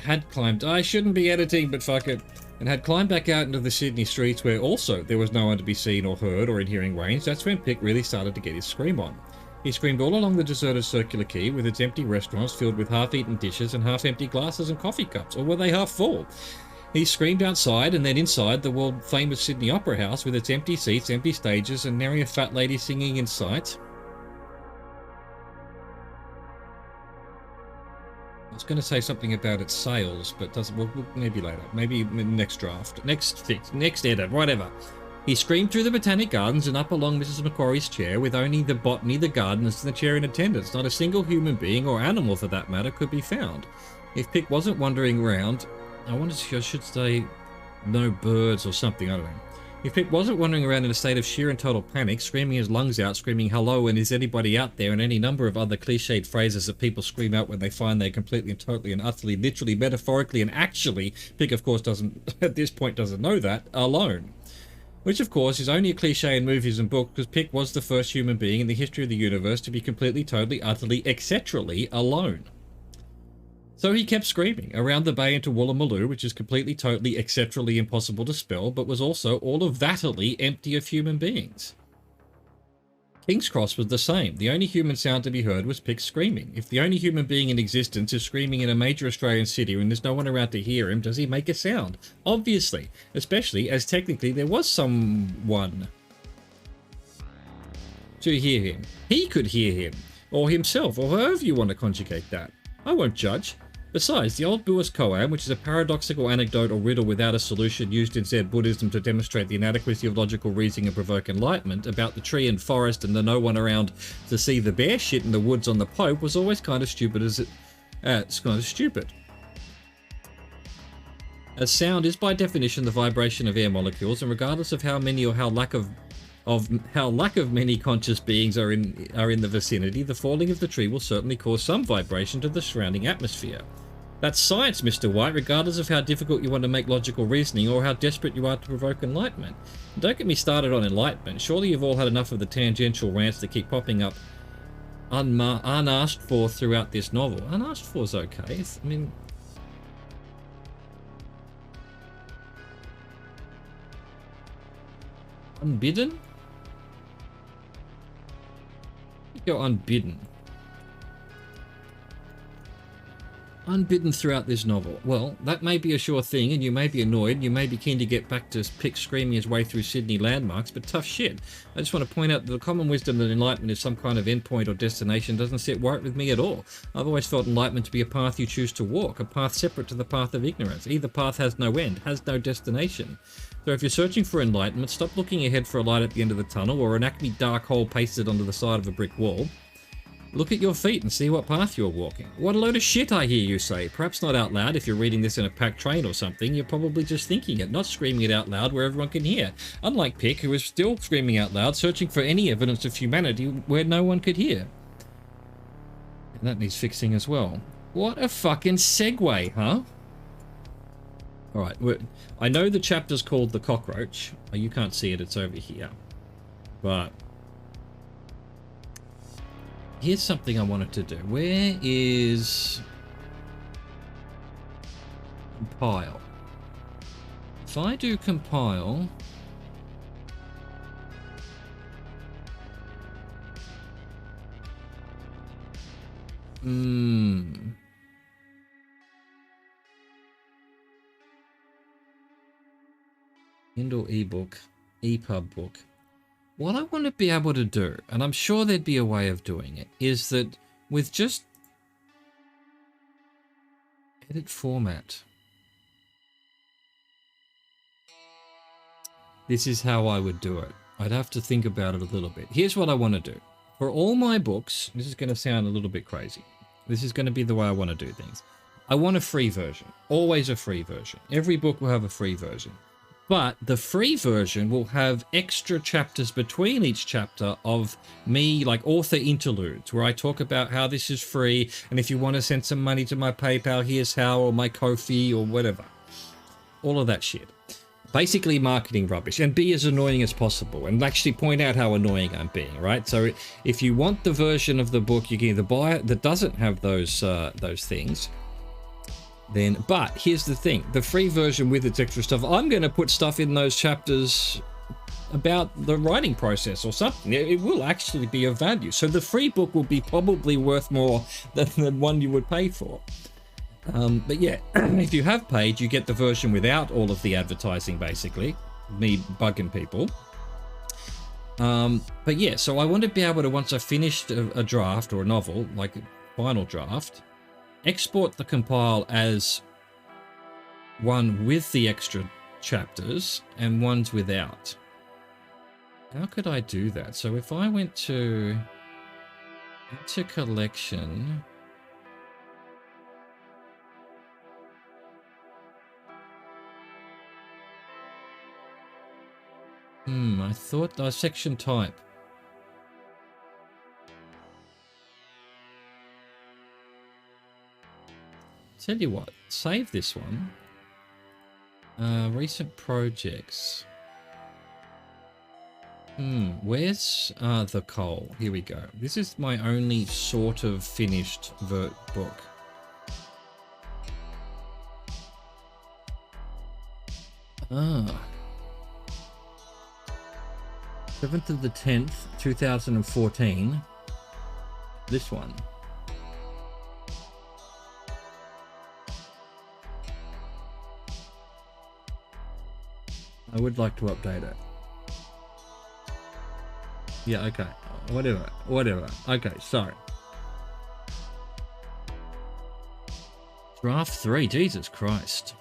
had climbed, I shouldn't be editing, but fuck it, and had climbed back out into the Sydney streets where also there was no one to be seen or heard or in hearing range, that's when Pick really started to get his scream on. He screamed all along the deserted Circular Quay with its empty restaurants filled with half-eaten dishes and half-empty glasses and coffee cups, or were they half full? He screamed outside and then inside the world-famous Sydney Opera House with its empty seats, empty stages, and nary a fat lady singing in sight. I was going to say something about its sales, but doesn't. Well, maybe later. Maybe next draft. Next edit. Whatever. He screamed through the Botanic Gardens and up along Mrs. Macquarie's chair with only the botany, the gardeners, and the chair in attendance. Not a single human being, or animal for that matter, could be found. If Pick wasn't wandering around, I should say no birds or something, I don't know. If Pick wasn't wandering around in a state of sheer and total panic, screaming his lungs out, screaming hello and is anybody out there, and any number of other cliched phrases that people scream out when they find they're completely and totally and utterly, literally, metaphorically, and actually, Pick of course doesn't, at this point doesn't know that, alone. Which of course is only a cliche in movies and books, because Pick was the first human being in the history of the universe to be completely, totally, utterly, etc.ly alone. So he kept screaming around the bay into Woolloomooloo, which is completely, totally, etc.ly impossible to spell, but was also all of thatly empty of human beings. King's Cross was the same. The only human sound to be heard was Pick screaming. If the only human being in existence is screaming in a major Australian city and there's no one around to hear him, does he make a sound? Obviously. Especially as technically there was someone to hear him. He could hear him. Or himself, or however you want to conjugate that. I won't judge. Besides, the old Buddhist koan, which is a paradoxical anecdote or riddle without a solution used in Zen Buddhism to demonstrate the inadequacy of logical reasoning and provoke enlightenment, about the tree and forest and the no one around to see the bear shit in the woods on the Pope, was always kind of stupid it's kind of stupid. as sound is by definition the vibration of air molecules, and regardless of how many or how lack of many conscious beings are in the vicinity, the falling of the tree will certainly cause some vibration to the surrounding atmosphere. That's science, Mr. White, regardless of how difficult you want to make logical reasoning or how desperate you are to provoke enlightenment. And don't get me started on enlightenment. Surely you've all had enough of the tangential rants that keep popping up unasked for throughout this novel. Unasked for is okay. I mean... Unbidden? You go unbidden. Unbidden throughout this novel. Well, that may be a sure thing, and you may be annoyed, you may be keen to get back to Pick screaming his way through Sydney landmarks, but tough shit. I just want to point out that the common wisdom that enlightenment is some kind of endpoint or destination doesn't sit right with me at all. I've always felt enlightenment to be a path you choose to walk, a path separate to the path of ignorance. Either path has no end, has no destination. So if you're searching for enlightenment, stop looking ahead for a light at the end of the tunnel or an acme dark hole pasted onto the side of a brick wall. Look at your feet and see what path you're walking. What a load of shit, I hear you say. Perhaps not out loud. If you're reading this in a packed train or something, you're probably just thinking it, not screaming it out loud where everyone can hear. Unlike Pick, who is still screaming out loud, searching for any evidence of humanity where no one could hear. And that needs fixing as well. What a fucking segue, huh? Alright, I know the chapter's called The Cockroach. Oh, you can't see it, it's over here. But... here's something I wanted to do. Where is... compile? If I do compile... Kindle ebook, EPUB book. What I want to be able to do, and I'm sure there'd be a way of doing it, is that with just edit format. This is how I would do it. I'd have to think about it a little bit. Here's what I want to do. For all my books, this is going to sound a little bit crazy. This is going to be the way I want to do things. I want a free version. Always a free version. Every book will have a free version. But the free version will have extra chapters between each chapter of me, like author interludes, where I talk about how this is free, and if you want to send some money to my PayPal, here's how, or my Ko-fi, or whatever. All of that shit. Basically marketing rubbish, and be as annoying as possible, and actually point out how annoying I'm being, right? So if you want the version of the book, you can either buy it that doesn't have those things, then, but here's the thing, the free version with its extra stuff, I'm going to put stuff in those chapters about the writing process or something. It will actually be of value. So the free book will be probably worth more than the one you would pay for. But yeah, if you have paid, you get the version without all of the advertising, basically, me bugging people. But yeah, so I want to be able to, once I finished a draft or a novel, like a final draft, export the compile as one with the extra chapters and ones without. How could I do that? So if I went to into collection, I thought section type. Tell you what, save this one. Recent projects. Where's the coal? Here we go. This is my only sort of finished book. Ah. 7th of the 10th, 2014. This one. I would like to update it. Yeah, okay. Whatever. Okay, sorry. Draft 3, Jesus Christ.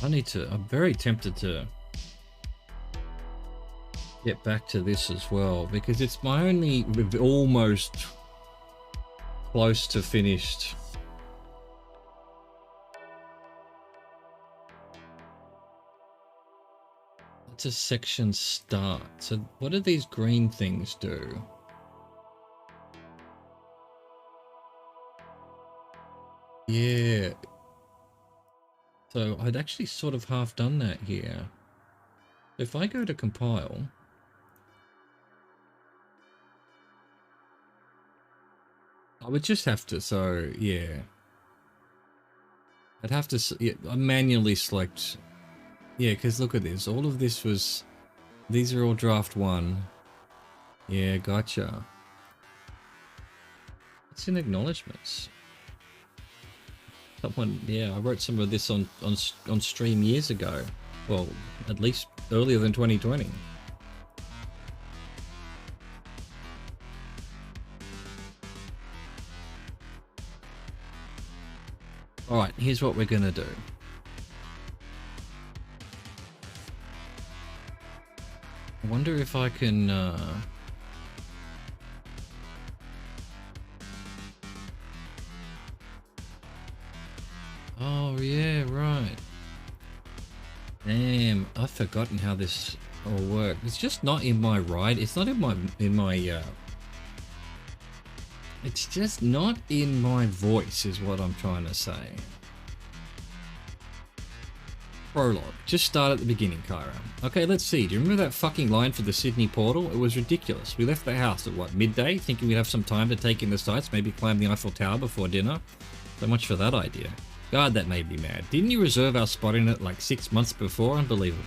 I'm very tempted to get back to this as well, because it's my only almost close to finished to section start. So what do these green things do? Yeah. So I'd actually sort of half done that here. If I go to compile, I would just have to, so yeah. I'd have to manually select, yeah, because look at this. All of this was, these are all draft one. Yeah, gotcha. It's in acknowledgements. Someone, yeah, I wrote some of this on stream years ago. Well, at least earlier than 2020. Alright, here's what we're gonna do. I wonder if I can, oh, yeah, right. Damn, I've forgotten how this all works. It's just not in my right. It's not in my, it's just not in my voice is what I'm trying to say. Prologue. Just start at the beginning, Kyra. Okay, let's see. Do you remember that fucking line for the Sydney portal? It was ridiculous. We left the house at what, midday? Thinking we'd have some time to take in the sights, maybe climb the Eiffel Tower before dinner? So much for that idea. God, that made me mad. Didn't you reserve our spot in it like 6 months before? Unbelievable.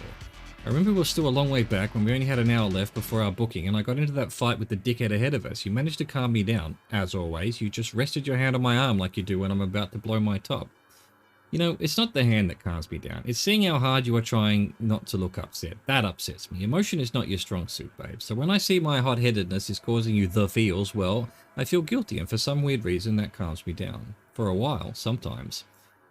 I remember we were still a long way back when we only had an hour left before our booking, and I got into that fight with the dickhead ahead of us. You managed to calm me down. As always, you just rested your hand on my arm like you do when I'm about to blow my top. You know, it's not the hand that calms me down. It's seeing how hard you are trying not to look upset. That upsets me. Emotion is not your strong suit, babe. So when I see my hot-headedness is causing you the feels, well, I feel guilty, and for some weird reason, that calms me down. For a while, sometimes.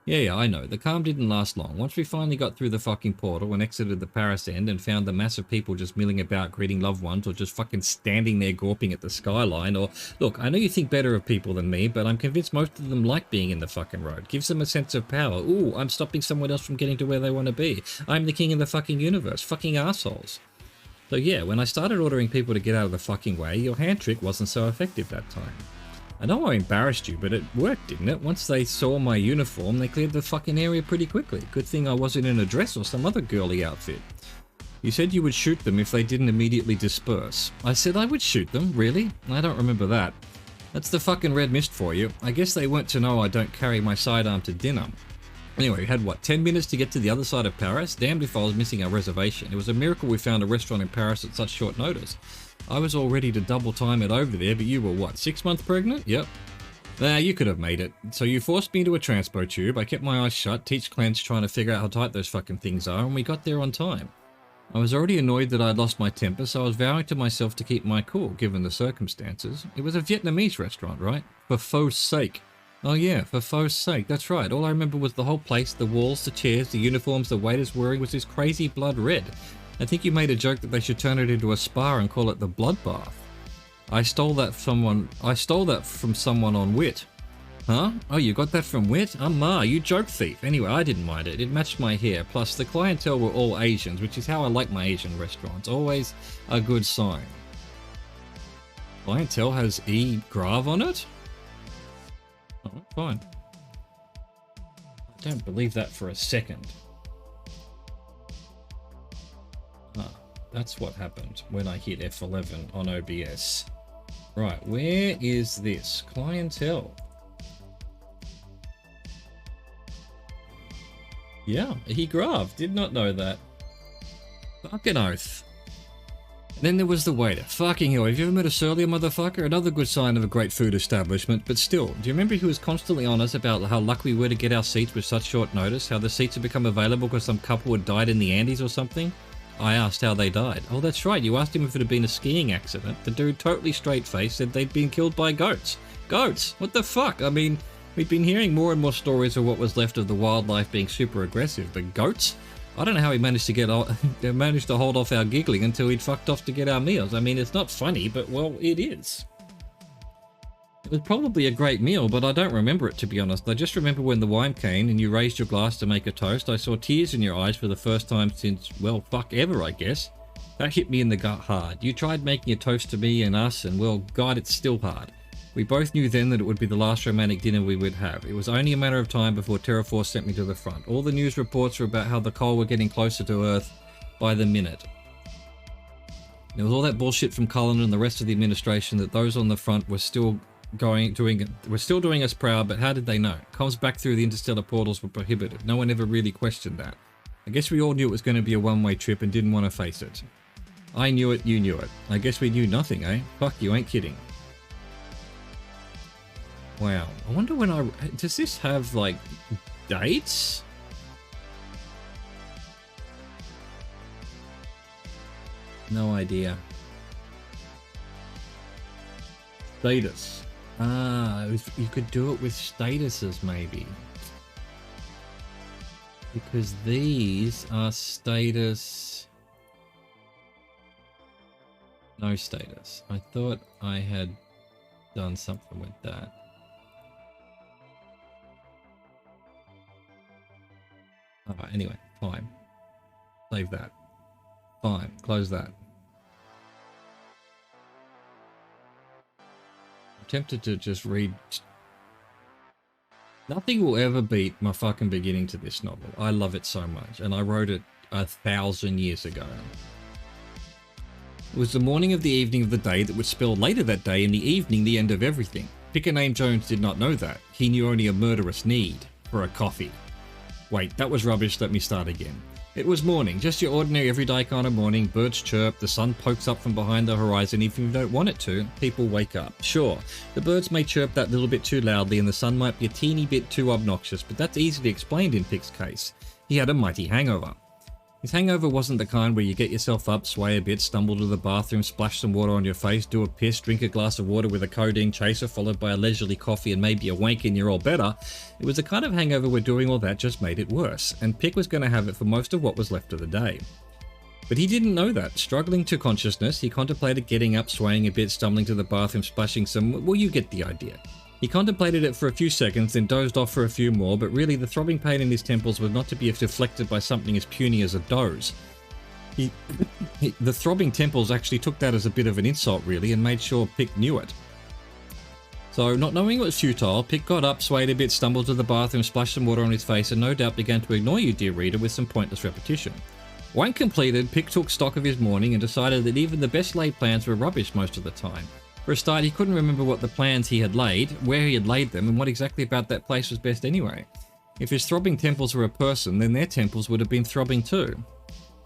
Yeah, I know. The calm didn't last long. Once we finally got through the fucking portal and exited the Paris end and found the mass of people just milling about greeting loved ones or just fucking standing there gawping at the skyline or... Look, I know you think better of people than me, but I'm convinced most of them like being in the fucking road. Gives them a sense of power. Ooh, I'm stopping someone else from getting to where they want to be. I'm the king of the fucking universe. Fucking assholes. So yeah, when I started ordering people to get out of the fucking way, your hand trick wasn't so effective that time. I know I embarrassed you, but it worked, didn't it? Once they saw my uniform, they cleared the fucking area pretty quickly. Good thing I wasn't in a dress or some other girly outfit. You said you would shoot them if they didn't immediately disperse. I said I would shoot them? Really? I don't remember that. That's the fucking red mist for you. I guess they weren't to know I don't carry my sidearm to dinner. Anyway, we had what, 10 minutes to get to the other side of Paris? Damned if I was missing our reservation. It was a miracle we found a restaurant in Paris at such short notice. I was all ready to double time it over there, but you were what, 6 months pregnant? Yep. Nah, you could have made it. So you forced me into a transpo tube, I kept my eyes shut, teach clenched trying to figure out how tight those fucking things are, and we got there on time. I was already annoyed that I'd lost my temper, so I was vowing to myself to keep my cool, given the circumstances. It was a Vietnamese restaurant, right? For faux sake. Oh yeah, for faux sake, that's right. All I remember was the whole place, the walls, the chairs, the uniforms the waiters wearing was this crazy blood red. I think you made a joke that they should turn it into a spa and call it the bloodbath. I stole that from someone on Wit. Huh? Oh, you got that from Wit? Ma, you joke thief. Anyway, I didn't mind it. It matched my hair. Plus, the clientele were all Asians, which is how I like my Asian restaurants. Always a good sign. Clientele has E. Grav on it? Oh, fine. I don't believe that for a second. That's what happened when I hit F11 on OBS. Right, where is this? Clientele. Yeah, he graved. Did not know that. Fucking oath. Then there was the waiter. Fucking hell, have you ever met a surly motherfucker? Another good sign of a great food establishment, but still, do you remember he was constantly on us about how lucky we were to get our seats with such short notice? How the seats had become available because some couple had died in the Andes or something? I asked how they died. Oh, that's right, you asked him if it had been a skiing accident. The dude, totally straight-faced, said they'd been killed by goats. Goats? What the fuck? I mean, we'd been hearing more and more stories of what was left of the wildlife being super aggressive, but goats? I don't know how he managed to hold off our giggling until he'd fucked off to get our meals. I mean, it's not funny, but, well, it is. was probably a great meal, but I don't remember it, to be honest. I just remember when the wine came and you raised your glass to make a toast. I saw tears in your eyes for the first time since, well, fuck ever, I guess. That hit me in the gut hard. You tried making a toast to me and us, and well, God, it's still hard. We both knew then that it would be the last romantic dinner we would have. It was only a matter of time before Terraforce sent me to the front. All the news reports were about how the coal were getting closer to Earth by the minute. There was all that bullshit from Cullen and the rest of the administration that those on the front were still doing us proud, but how did they know? Comms back through the interstellar portals were prohibited. No one ever really questioned that. I guess we all knew it was going to be a one-way trip and didn't want to face it. I knew it, you knew it. I guess we knew nothing, eh? Fuck, you ain't kidding. Wow. I wonder when does this have, like, dates? No idea. Status. Ah, you could do it with statuses, maybe. Because these are status... No status. I thought I had done something with that. Alright, anyway, fine. Save that. Fine, close that. I'm tempted to just read... Nothing will ever beat my fucking beginning to this novel. I love it so much, and I wrote it 1,000 years ago. It was the morning of the evening of the day that would spell later that day in the evening the end of everything. Picker named Jones did not know that. He knew only a murderous need for a coffee. Wait, that was rubbish, let me start again. It was morning, just your ordinary everyday kind of morning. Birds chirp, the sun pokes up from behind the horizon. Even if you don't want it to, people wake up. Sure, the birds may chirp that little bit too loudly and the sun might be a teeny bit too obnoxious, but that's easily explained in Pick's case. He had a mighty hangover. His hangover wasn't the kind where you get yourself up, sway a bit, stumble to the bathroom, splash some water on your face, do a piss, drink a glass of water with a codeine chaser followed by a leisurely coffee and maybe a wank and you're all better. It was the kind of hangover where doing all that just made it worse, and Pick was going to have it for most of what was left of the day. But he didn't know that. Struggling to consciousness, he contemplated getting up, swaying a bit, stumbling to the bathroom, splashing some... well, you get the idea. He contemplated it for a few seconds, then dozed off for a few more, but really the throbbing pain in his temples was not to be deflected by something as puny as a doze. The throbbing temples actually took that as a bit of an insult, really, and made sure Pick knew it. So, not knowing it was futile, Pick got up, swayed a bit, stumbled to the bathroom, splashed some water on his face, and no doubt began to ignore you, dear reader, with some pointless repetition. Wank completed, Pick took stock of his morning and decided that even the best laid plans were rubbish most of the time. For a start, he couldn't remember what the plans he had laid, where he had laid them, and what exactly about that place was best anyway. If his throbbing temples were a person, then their temples would have been throbbing too.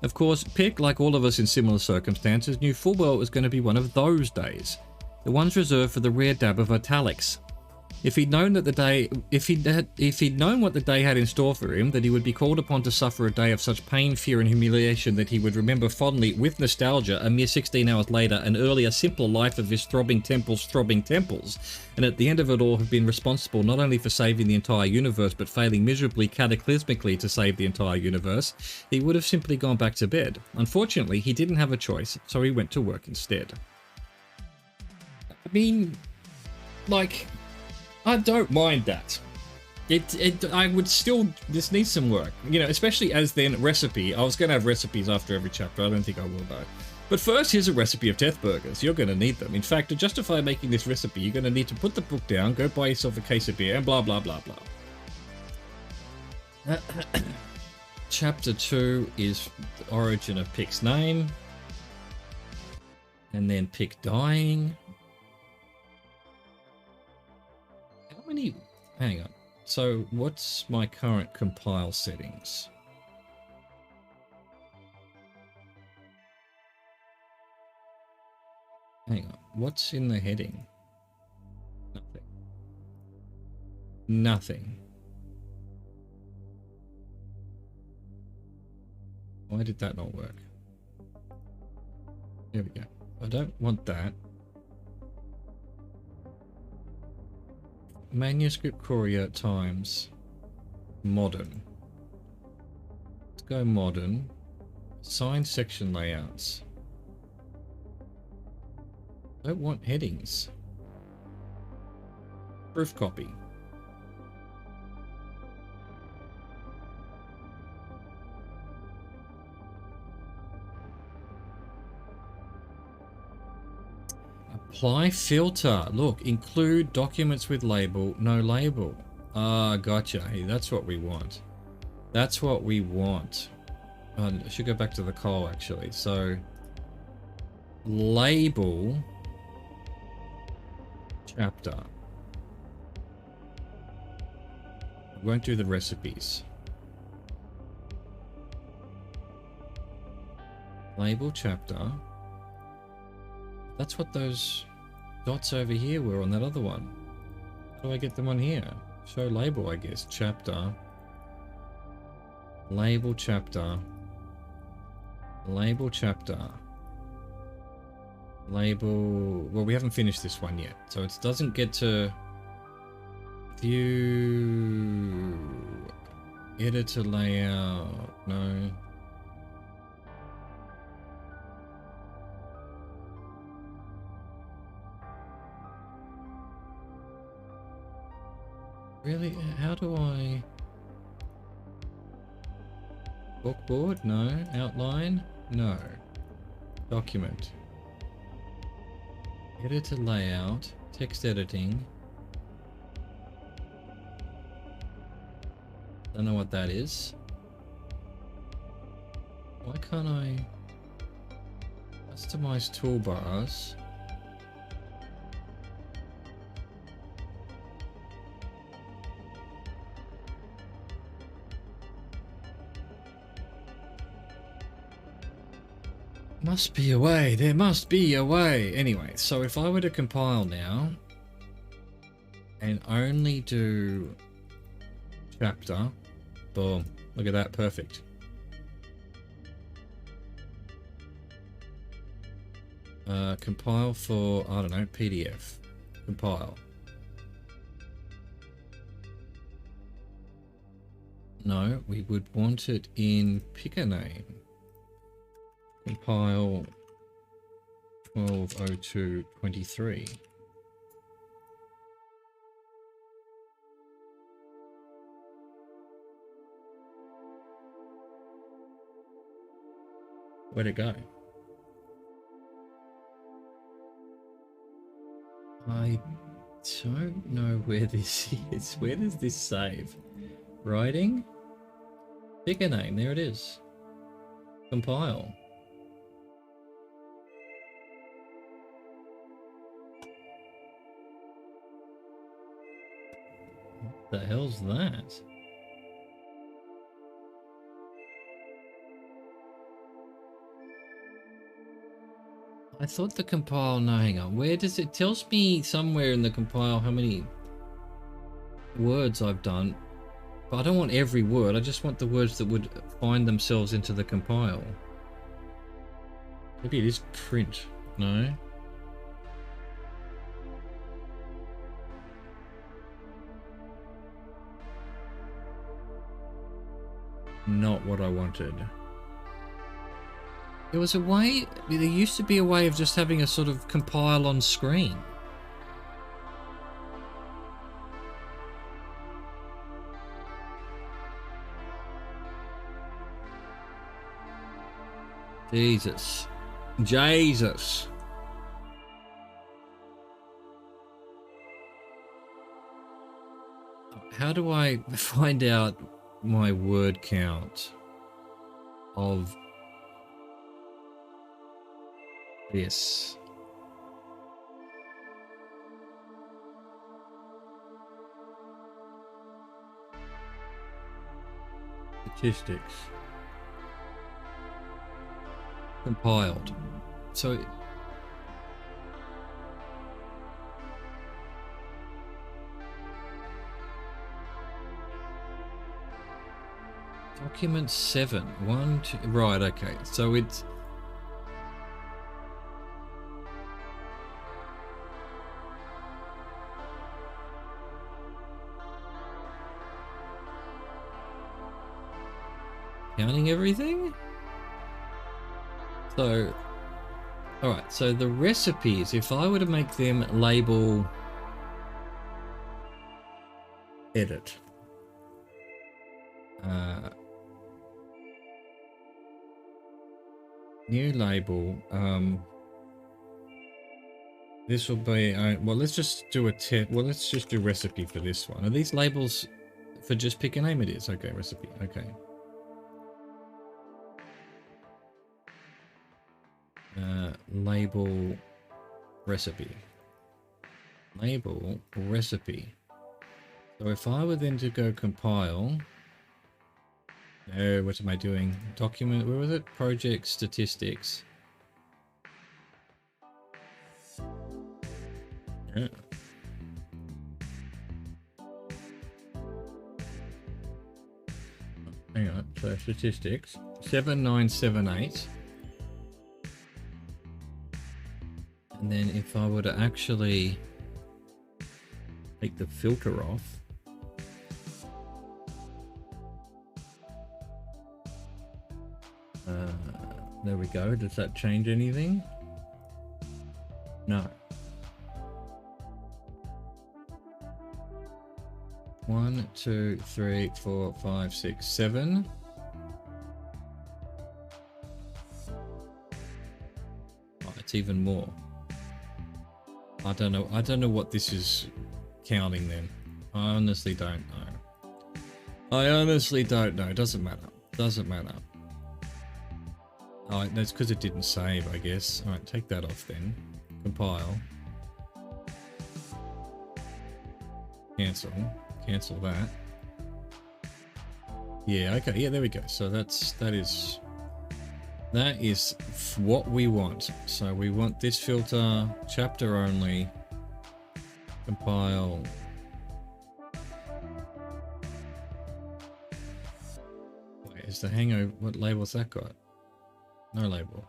Of course, Pick, like all of us in similar circumstances, knew full well it was going to be one of those days. The ones reserved for the rare dab of italics. If he'd known what the day had in store for him, that he would be called upon to suffer a day of such pain, fear and humiliation that he would remember fondly with nostalgia a mere 16 hours later an earlier, simpler life of his throbbing temples, and at the end of it all have been responsible not only for saving the entire universe but failing miserably, cataclysmically to save the entire universe, he would have simply gone back to bed. Unfortunately, he didn't have a choice, so he went to work instead. I mean, like... I don't mind that. I would still, this needs some work. You know, especially as then recipe. I was going to have recipes after every chapter. I don't think I will though. But first, here's a recipe of death burgers. You're going to need them. In fact, to justify making this recipe, you're going to need to put the book down, go buy yourself a case of beer, and blah, blah, blah, blah. Chapter 2 is the origin of Pick's name. And then Pick dying. Hang on. So what's my current compile settings? Hang on. What's in the heading? Nothing. Nothing. Why did that not work? There we go. I don't want that. Manuscript Courier times modern. Let's go modern. Signed section layouts. I don't want headings. Proof copy. Apply filter. Look, include documents with label, no label. Ah, gotcha. Hey, that's what we want. That's what we want. I should go back to the call actually. So, label chapter. We won't do the recipes. Label chapter. That's what those dots over here were on that other one. How do I get them on here? Show label, I guess. Chapter. Label chapter. Label chapter. Label... Well, we haven't finished this one yet. So it doesn't get to... View... Editor layout. No. Really? How do I... Bookboard? No. Outline? No. Document. Editor layout. Text editing. Don't know what that is. Why can't I... Customize toolbars. Must be a way. There must be a way. Anyway, so if I were to compile now and only do chapter, boom, look at that, perfect. Compile for, I don't know, PDF. Compile. No, we would want it in picker name. Compile 120223. Where'd it go? I don't know where this is. Where does this save? Writing? Picker name, there it is. Compile. The hell's that? I thought the compile, no, hang on, where does it, tells me somewhere in the compile how many words I've done, but I don't want every word, I just want the words that would find themselves into the compile. Maybe it is print, no? Not what I wanted. There was a way, there used to be a way of just having a sort of compile on screen. Jesus. Jesus. How do I find out my word count of this? Statistics. Compiled. So document 7. 1, 2, right, okay. So it's counting everything? So, alright, so the recipes, if I were to make them label edit. New label. This will be, well, let's just do let's just do recipe for this one. Are these labels for just pick a name? It is. Okay, recipe. Okay. Label recipe. Label recipe. So if I were then to go compile, no, what am I doing? Document, where was it? Project statistics. Yeah. Hang on, so statistics, 7978. And then if I were to actually take the filter off, there we go. Does that change anything? No. 1, 2, 3, 4, 5, 6, 7. Oh, it's even more. I don't know what this is counting then. I honestly don't know. I honestly don't know. Doesn't matter. Doesn't matter. Oh, that's because it didn't save, I guess. Alright, take that off then. Compile. Cancel. Cancel that. Yeah, okay, yeah, there we go. So that is what we want. So we want this filter, chapter only, compile. Wait, is the hangover, what label's that got? No label.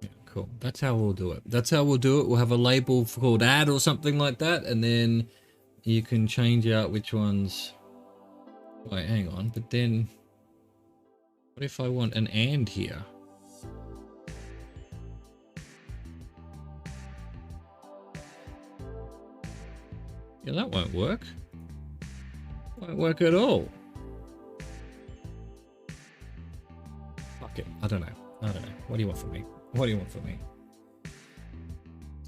Yeah, cool. That's how we'll do it. That's how we'll do it. We'll have a label called add or something like that, and then you can change out which ones. Wait, hang on, but then what if I want an and here? Yeah, that won't work. Won't work at all. Fuck it. I don't know. What do you want from me? What do you want from me?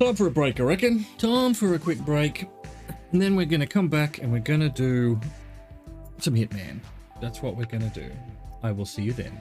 Time for a break, I reckon. Time for a quick break. And then we're going to come back and we're going to do some Hitman. That's what we're going to do. I will see you then.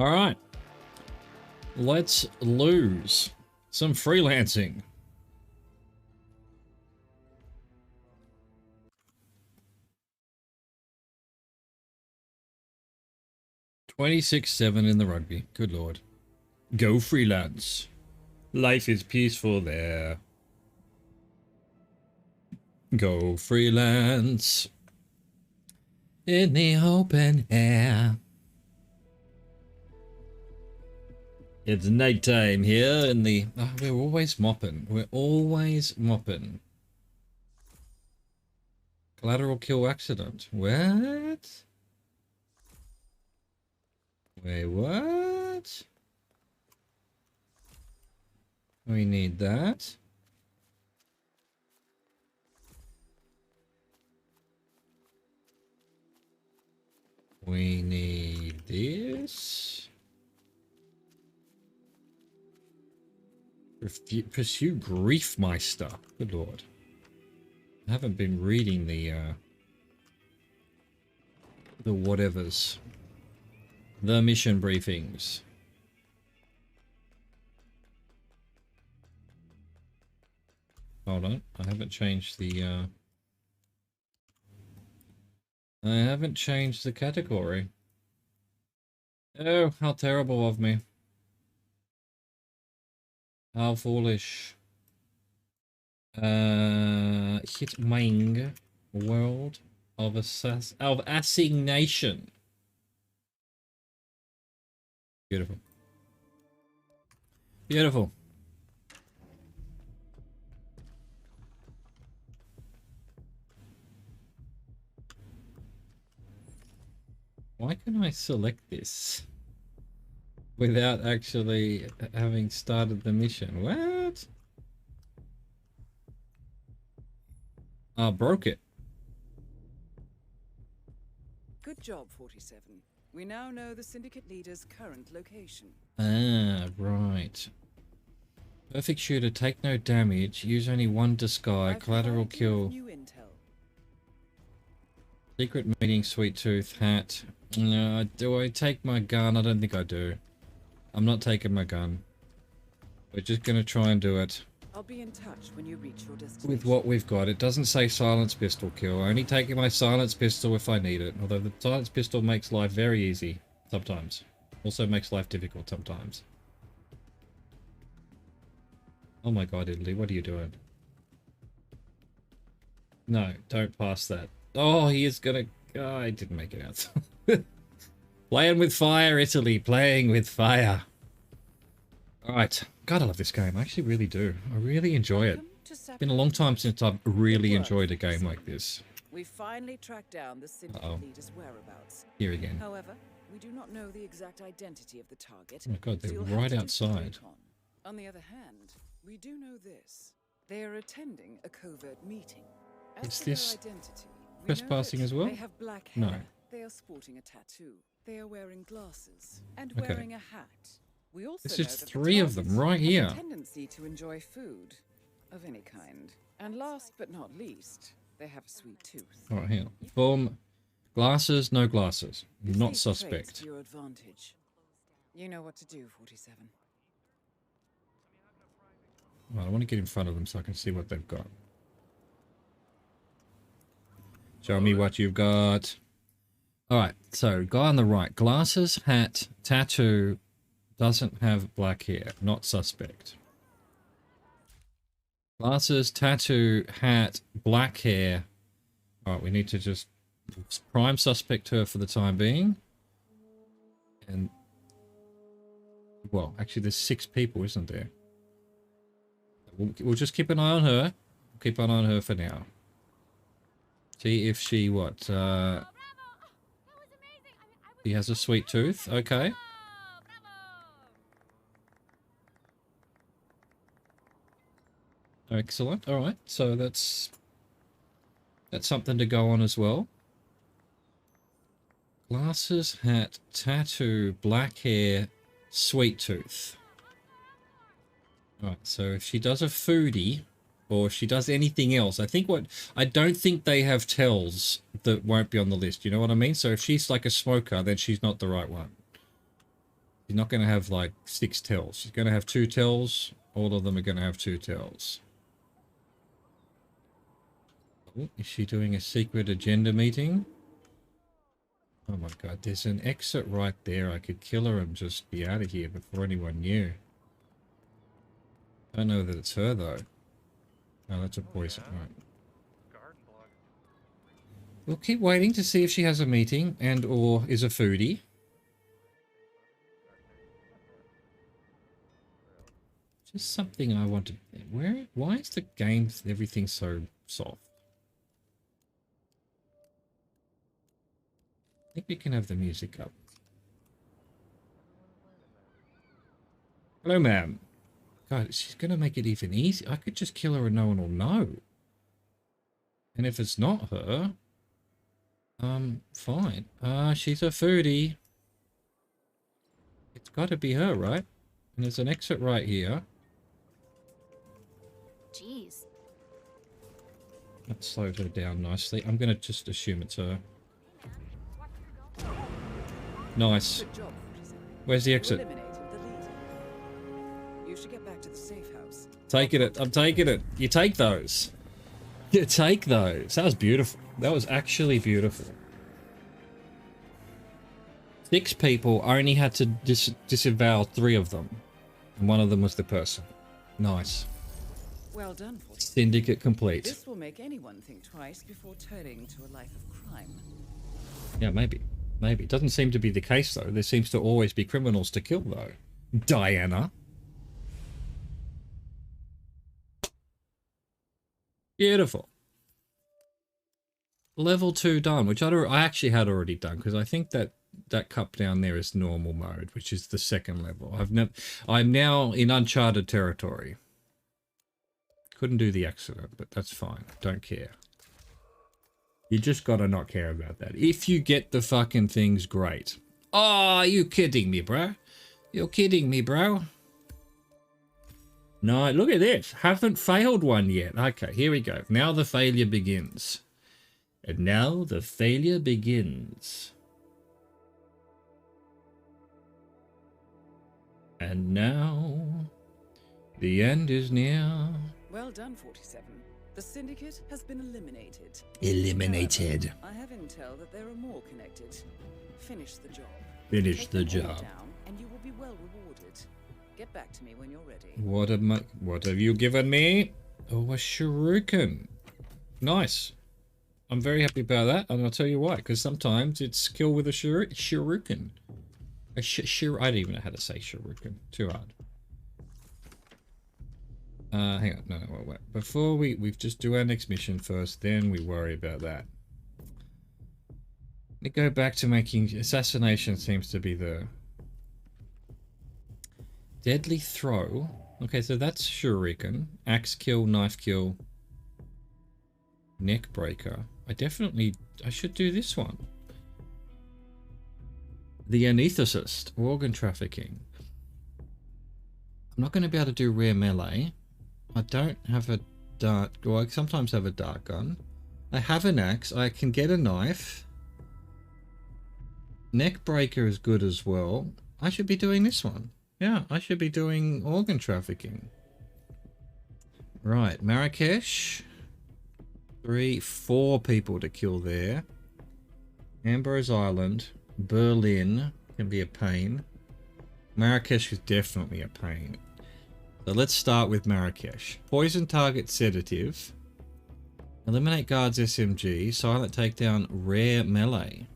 All right. Let's lose some freelancing. $26-7 in the rugby. Good lord. Go freelance. Life is peaceful there. Go freelance. In the open air. It's nighttime here in the... Oh, we're always mopping. We're always mopping. Collateral kill accident. What? Wait, what? We need that. We need this. Pursue Griefmeister. Good lord. I haven't been reading the whatevers. The mission briefings. Hold on. I haven't changed the I haven't changed the category. Oh, how terrible of me. How foolish. Hitman World of Assignation. Beautiful. Beautiful. Why can I select this without actually having started the mission? What? I broke it. Good job, 47. We now know the Syndicate leader's current location. Ah, right. Perfect shooter, take no damage, use only one disguise, collateral kill. New intel. Secret meeting, sweet tooth, hat. No, do I take my gun? I don't think I do. I'm not taking my gun. We're just gonna try and do it. I'll be in touch when you reach your destination. With what we've got. It doesn't say silence pistol kill. Only taking my silence pistol if I need it. Although the silence pistol makes life very easy. Sometimes. Also makes life difficult sometimes. Oh my god, Italy, what are you doing? No, don't pass that. Oh, he is gonna... Oh, I didn't make it out. Playing with fire, Italy. Playing with fire. Alright. God, I love this game. I actually really do. I really enjoy it. It's been a long time since I've really enjoyed a game like this. We finally tracked down the Syndicate leader's whereabouts. Here again. However, we do not know the exact identity of the target. Oh my god, so they're you'll have right to do outside. recon. On the other hand, we do know this. They are attending a covert meeting. As Is for their this identity, we know trespassing that as well? They have black hair. No. They are sporting a tattoo. They are wearing glasses and Okay. wearing a hat. We also There's know just that the 3 of them target right has here. a tendency to enjoy food of any kind. And last but not least, they have a sweet tooth. Alright, here. Boom. Glasses, no glasses. Use Not these traits suspect. to your advantage. You know what to do, 47. Right, I want to get in front of them so I can see what they've got. Show me what you've got. Alright, so guy on the right. Glasses, hat, tattoo, doesn't have black hair. Not suspect. Glasses, tattoo, hat, black hair. Alright, we need to just prime suspect her for the time being. And, well, actually there's 6 people, isn't there? We'll just keep an eye on her. Keep an eye on her for now. See if she, what, he has a sweet tooth. Okay. Excellent. All right. So that's something to go on as well. Glasses, hat, tattoo, black hair, sweet tooth. All right. So if she does a foodie, or if she does anything else, I don't think they have tells that won't be on the list. You know what I mean? So if she's like a smoker, then she's not the right one. She's not going to have like 6 tells. She's going to have 2 tells. All of them are going to have 2 tells. Oh, is she doing a secret agenda meeting? Oh my god, there's an exit right there. I could kill her and just be out of here before anyone knew. I don't know that it's her though. Oh, that's a poison, right. We'll keep waiting to see if she has a meeting and or is a foodie. Just something I want to... Why is the game, everything so soft? I think we can have the music up. Hello, ma'am. God, she's going to make it even easier. I could just kill her and no one will know. And if it's not her, fine. She's a foodie. It's got to be her, right? And there's an exit right here. Jeez. That slowed her down nicely. I'm going to just assume it's her. Nice. Good job, 47. Where's the You exit? eliminated the leader. You should get back to the safe house. Taking it. I'm taking it. You take those. You take those. That was beautiful. That was actually beautiful. 6 people only had to disavow 3 of them. And one of them was the person. Nice. Well done, 47. Syndicate complete. This will make anyone think twice before turning to a life of crime. Yeah, maybe. Maybe. Doesn't seem to be the case, though. There seems to always be criminals to kill, though. Diana. Beautiful. Level 2 done, which I actually had already done, because I think that cup down there is normal mode, which is the 2nd level. I'm now in uncharted territory. Couldn't do the accident, but that's fine. Don't care. You just gotta not care about that. If you get the fucking things, great. Oh, are you kidding me, bro? You're kidding me, bro. No, look at this. Haven't failed one yet. Okay, here we go. Now the failure begins. And now the failure begins. And now the end is near. Well done, 47. The syndicate has been eliminated. Eliminated. However, I have intel that there are more connected. Finish the job. Finish Take the them all job. down, and you will be well rewarded. Get back to me when you're ready. What have you given me? Oh, a shuriken. Nice. I'm very happy about that, and I'll tell you why. Because sometimes it's kill with a shuriken. I don't even know how to say shuriken. Too hard. Hang on. No, wait. Before we just do our next mission first, then we worry about that. Let me go back to making... Assassination seems to be the... Deadly throw. Okay, so that's shuriken. Axe kill, knife kill. Neck breaker. I should do this one. The anesthetist. Organ trafficking. I'm not going to be able to do rare melee. I don't have a dart. Well, I sometimes have a dart gun. I have an axe. I can get a knife. Neck breaker is good as well. I should be doing this one. Yeah, I should be doing organ trafficking. Right, Marrakesh. 4 people to kill there. Ambrose Island. Berlin can be a pain. Marrakesh is definitely a pain. So let's start with Marrakesh. Poison target sedative. Eliminate guards SMG. Silent takedown rare melee.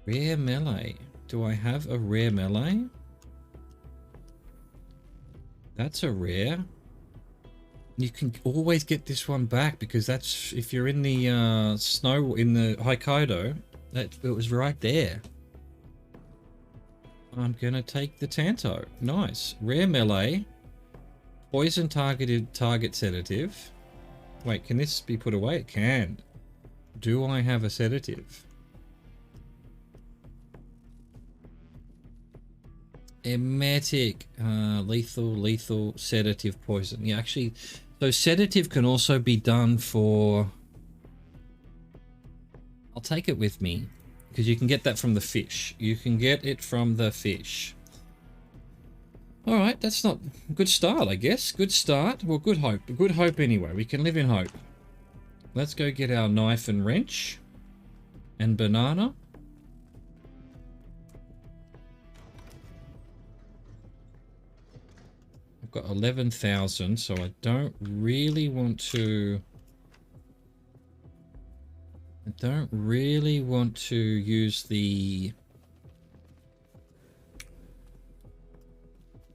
Rare melee. Do I have a rare melee? That's a rare. You can always get this one back because that's if you're in the snow in the Hokkaido, it was right there. I'm gonna take the Tanto. Nice. Rare melee. Poison targeted target sedative. Wait, can this be put away? It can. Do I have a sedative? Emetic. Lethal, sedative, poison. Yeah, actually, so sedative can also be done for... I'll take it with me. Because you can get that from the fish. You can get it from the fish. Alright, that's not... Good start, I guess. Good start. Well, good hope. Good hope anyway. We can live in hope. Let's go get our knife and wrench. And banana. I've got 11,000, so I don't really want to... I don't really want to use the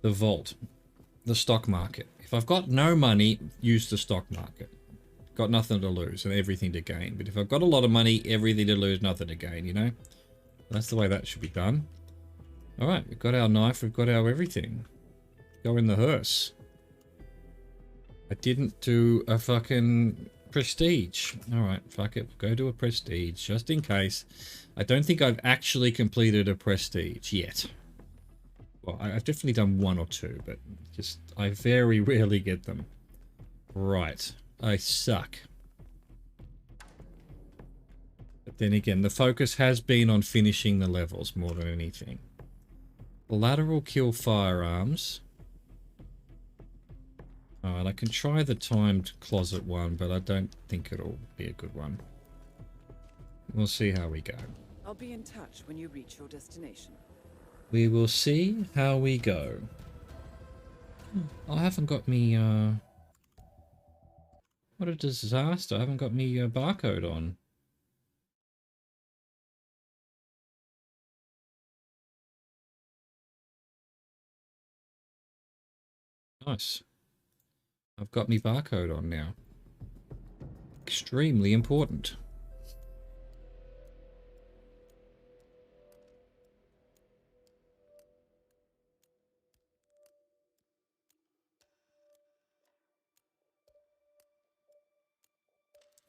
vault, the stock market. If I've got no money, use the stock market. Got nothing to lose and everything to gain. But if I've got a lot of money, everything to lose, nothing to gain, you know? That's the way that should be done. Alright, we've got our knife, we've got our everything. Go in the hearse. I didn't do a fucking prestige. Alright, fuck it. Go to a prestige, just in case. I don't think I've actually completed a prestige yet. Well, I've definitely done one or two, but just, I very rarely get them. Right. I suck. But then again, the focus has been on finishing the levels more than anything. Lateral kill firearms. Alright, I can try the timed closet one, but I don't think it'll be a good one. We'll see how we go. I'll be in touch when you reach your destination. We will see how we go. I haven't got me, what a disaster. I haven't got me barcode on. Nice. I've got me barcode on now. Extremely important.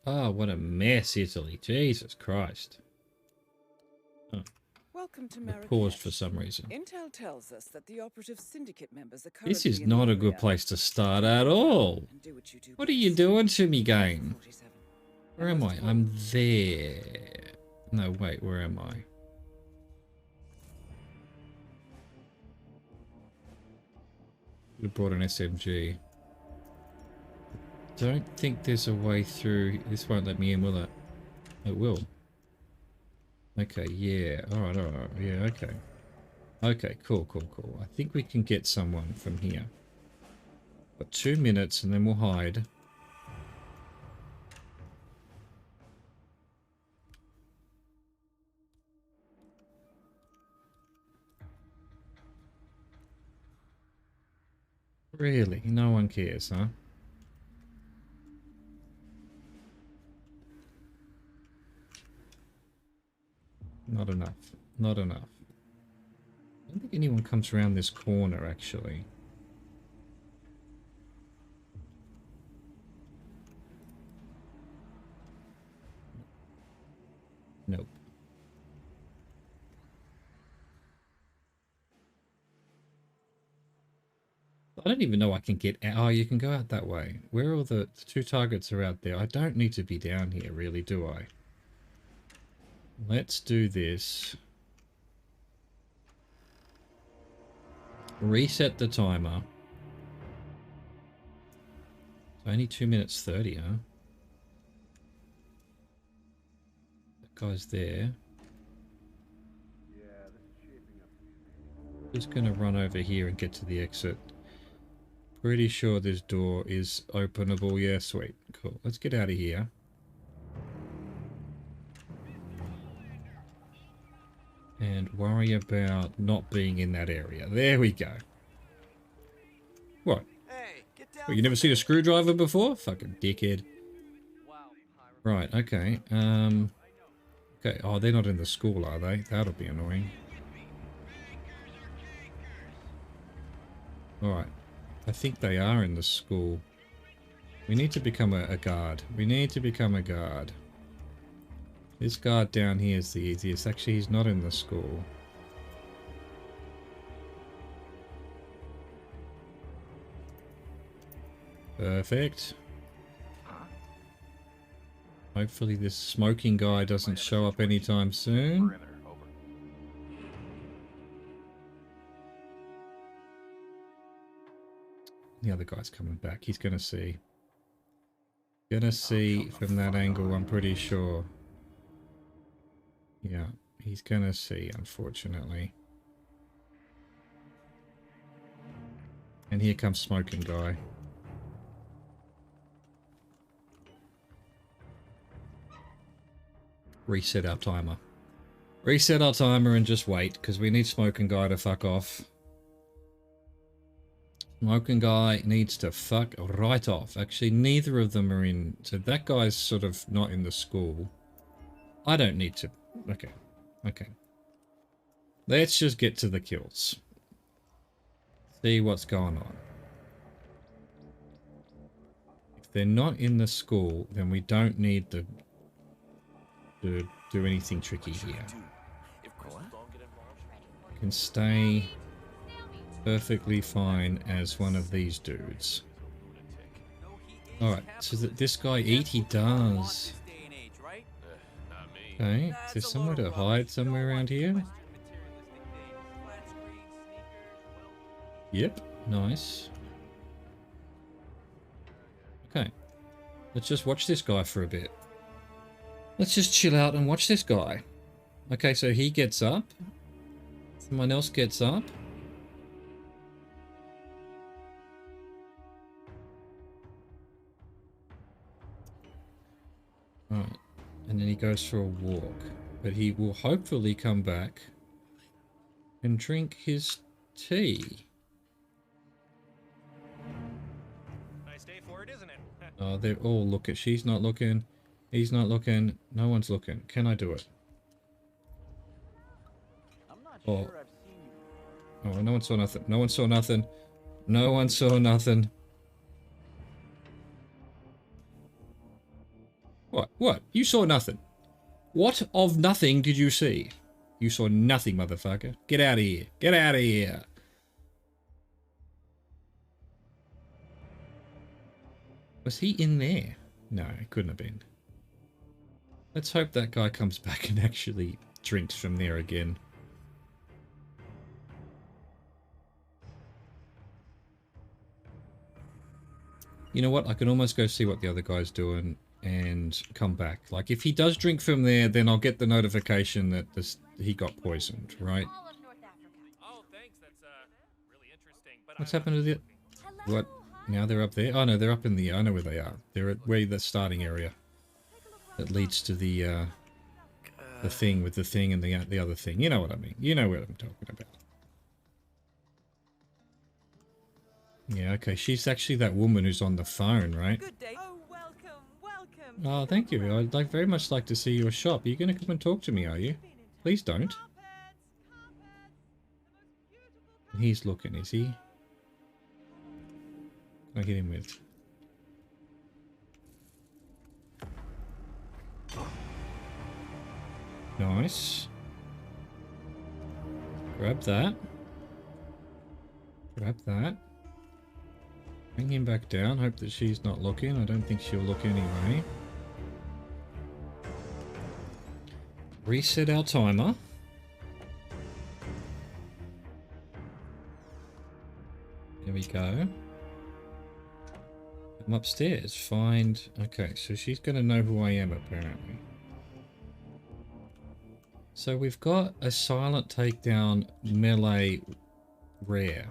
Oh, what a mess, Italy. Jesus Christ. Oh, Welcome to I Marrakesh. paused for some reason. Intel tells us that the operative syndicate members are currently This is in the not a good area. place to start at all. And do what you do What are you best. doing to me, game? 47. Where am I? I'm there. No, wait, where am I? Could have brought an SMG. Don't think there's a way through. This won't let me in, will it? It will. Okay, yeah. Alright, alright. Yeah, okay. Okay, cool, cool, cool. I think we can get someone from here. Got 2 minutes and then we'll hide. Really? No one cares, huh? Not enough. Not enough. I don't think anyone comes around this corner, actually. Nope. I don't even know I can get out. Oh, you can go out that way. Where are the two targets are out there? I don't need to be down here, really, do I? Let's do this. Reset the timer. It's only 2 minutes 30, huh? That guy's there. Just gonna run over here and get to the exit. Pretty sure this door is openable. Yeah, sweet. Cool. Let's get out of here. And worry about not being in that area. There we go. What? Hey, get down. Well, you never seen a screwdriver before? Fucking dickhead. Right, okay. Okay. Oh, they're not in the school, are they? That'll be annoying. Alright. I think they are in the school. We need to become a guard. We need to become a guard. This guard down here is the easiest. Actually, he's not in the school. Perfect. Hopefully this smoking guy doesn't show up anytime soon. The other guy's coming back. He's gonna see. Gonna see from that angle, I'm pretty sure. Yeah, he's gonna see, unfortunately. And here comes smoking guy. Reset our timer. Reset our timer and just wait, because we need smoking guy to fuck off. Smoking guy needs to fuck right off. Actually, neither of them are in. So that guy's sort of not in the school. I don't need to. Okay. Okay. Let's just get to the kills. See what's going on. If they're not in the school, then we don't need to do anything tricky here. Can stay perfectly fine as one of these dudes. Alright, so that this guy eat? He does. Okay, is there somewhere to hide somewhere around here? Yep, nice. Okay, let's just watch this guy for a bit. Let's just chill out and watch this guy. Okay, so he gets up. Someone else gets up. Alright, and then he goes for a walk. But he will hopefully come back and drink his tea. Nice day for it, isn't it? Oh, they're all looking. She's not looking. He's not looking. No one's looking. Can I do it? Oh. Oh, no one saw nothing. No one saw nothing. No one saw nothing. What? What? You saw nothing. What of nothing did you see? You saw nothing, motherfucker. Get out of here. Get out of here. Was he in there? No, it couldn't have been. Let's hope that guy comes back and actually drinks from there again. You know what? I can almost go see what the other guy's doing and come back. Like, if he does drink from there, then I'll get the notification that he got poisoned, right? Oh, thanks. That's really interesting. But What's happened to the... What? Now they're up there? Oh, no, they're up in the... I know where they are. They're at where the starting area. That leads to the thing with the thing and the other thing. You know what I mean. You know what I'm talking about. Yeah, okay. She's actually that woman who's on the phone, right? Good day. Oh, welcome, welcome. Oh, thank you. I'd very much like to see your shop. Are you going to come and talk to me, are you? Please don't. He's looking, is he? What can I hit him with? Nice. Grab that. Grab that. Bring him back down. Hope that she's not looking. I don't think she'll look anyway. Reset our timer. There we go. I'm upstairs. Find... Okay, so she's going to know who I am, apparently. So we've got a silent takedown melee rare.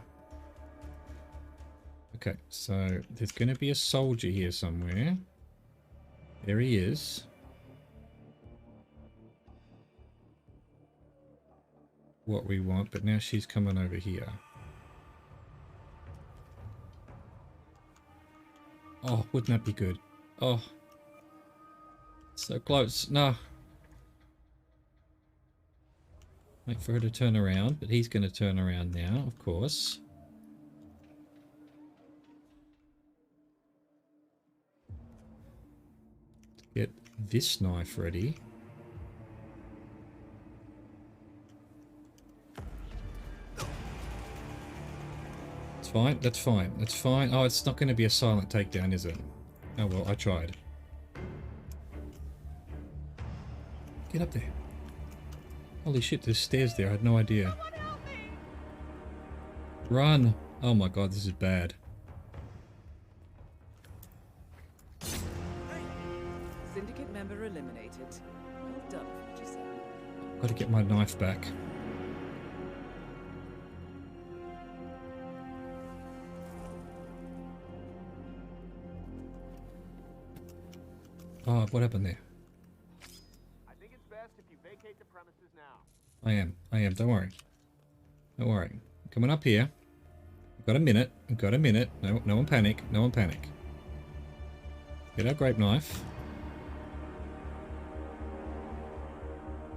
Okay, so there's going to be a soldier here somewhere. There he is. What we want, but now she's coming over here. Oh, wouldn't that be good? Oh. So close. No. Wait for her to turn around, but he's going to turn around now, of course. Get this knife ready. It's fine, that's fine, that's fine. Oh, it's not going to be a silent takedown, is it? Oh well, I tried. Get up there. Holy shit, there's stairs there. I had no idea. Run! Oh my god, this is bad. Syndicate member eliminated. Well done, 47. Gotta get my knife back. Oh, what happened there? I think it's best if you vacate the premises now. I am. Don't worry. Don't worry. I'm coming up here. I've got a minute. I've got a minute. No one panic. No one panic. Get our grape knife.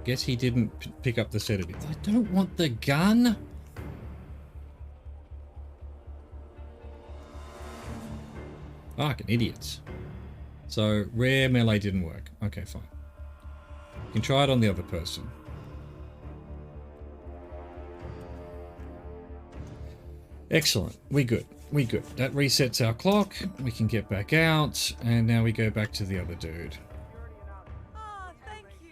Guess he didn't pick up the sedative. I don't want the gun. Fucking idiots. So, rare melee didn't work. Okay, fine. You can try it on the other person. Excellent. We good. We good. That resets our clock. We can get back out. And now we go back to the other dude. Ah, thank you.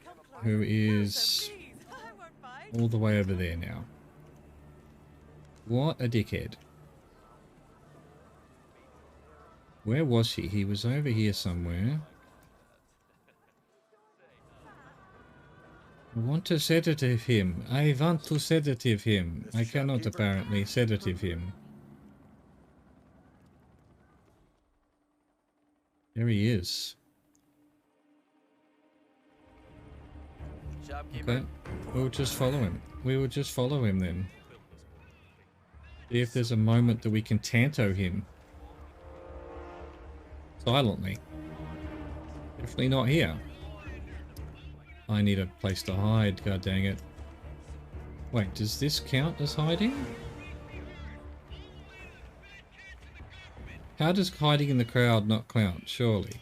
Come close. Who No, is sir, please. I won't bite. all the way over there now. What a dickhead. Where was he? He was over here somewhere. I want to sedative him. I want to sedative him. I cannot apparently sedative him. There he is. Okay. We'll just follow him. We will just follow him then. See if there's a moment that we can tanto him. Silently. Definitely not here. I need a place to hide, god dang it. Wait, does this count as hiding? How does hiding in the crowd not count, surely?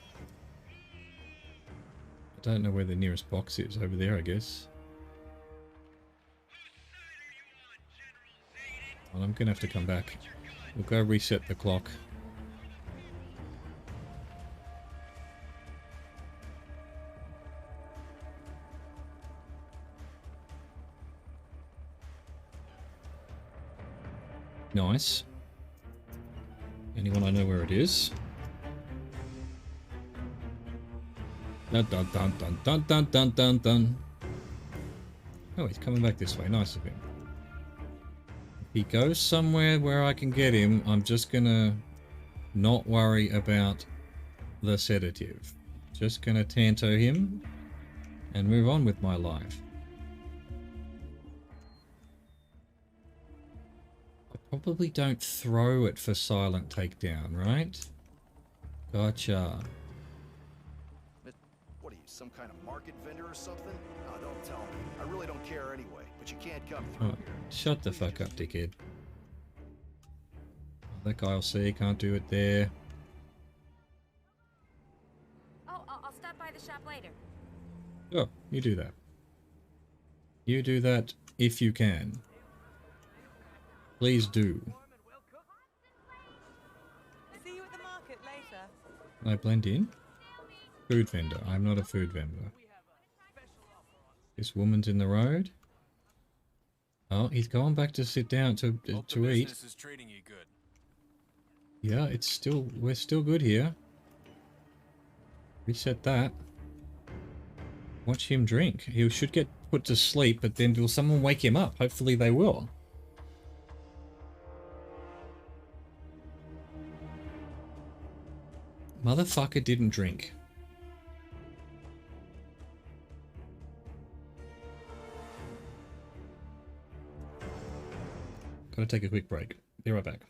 I don't know where the nearest box is. Over there, I guess. Well, I'm gonna have to come back. We'll go reset the clock. Nice. Anyone I know where it is? Dun dun dun dun dun dun dun dun dun. Oh, he's coming back this way. Nice of him. If he goes somewhere where I can get him, I'm just gonna not worry about the sedative. Just gonna tanto him and move on with my life. Probably don't throw it for silent takedown, right? Gotcha. What are you, some kind of market vendor or something? No, don't tell me. I really don't care anyway, but you can't come through Oh, shut the fuck up, dickhead. That guy will see, can't do it there. Oh, I'll stop by the shop later. Oh, you do that. You do that if you can. Please do. See you at the market later. Can I blend in? Food vendor. I'm not a food vendor. This woman's in the road. Oh, he's going back to sit down to eat. Is treating you good. Yeah, it's still, we're still good here. Reset that. Watch him drink. He should get put to sleep, but then will someone wake him up? Hopefully they will. Motherfucker didn't drink. Gotta take a quick break. Be right back.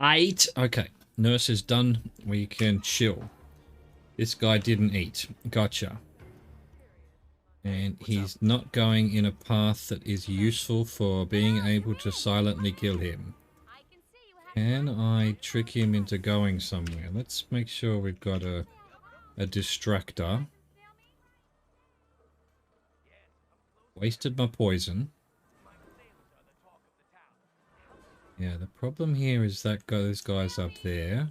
8. Okay. Nurse is done. We can chill. This guy didn't eat. Gotcha. And he's not going in a path that is useful for being able to silently kill him. Can I trick him into going somewhere? Let's make sure we've got a distractor. Wasted my poison. Yeah, the problem here is that those guys up there.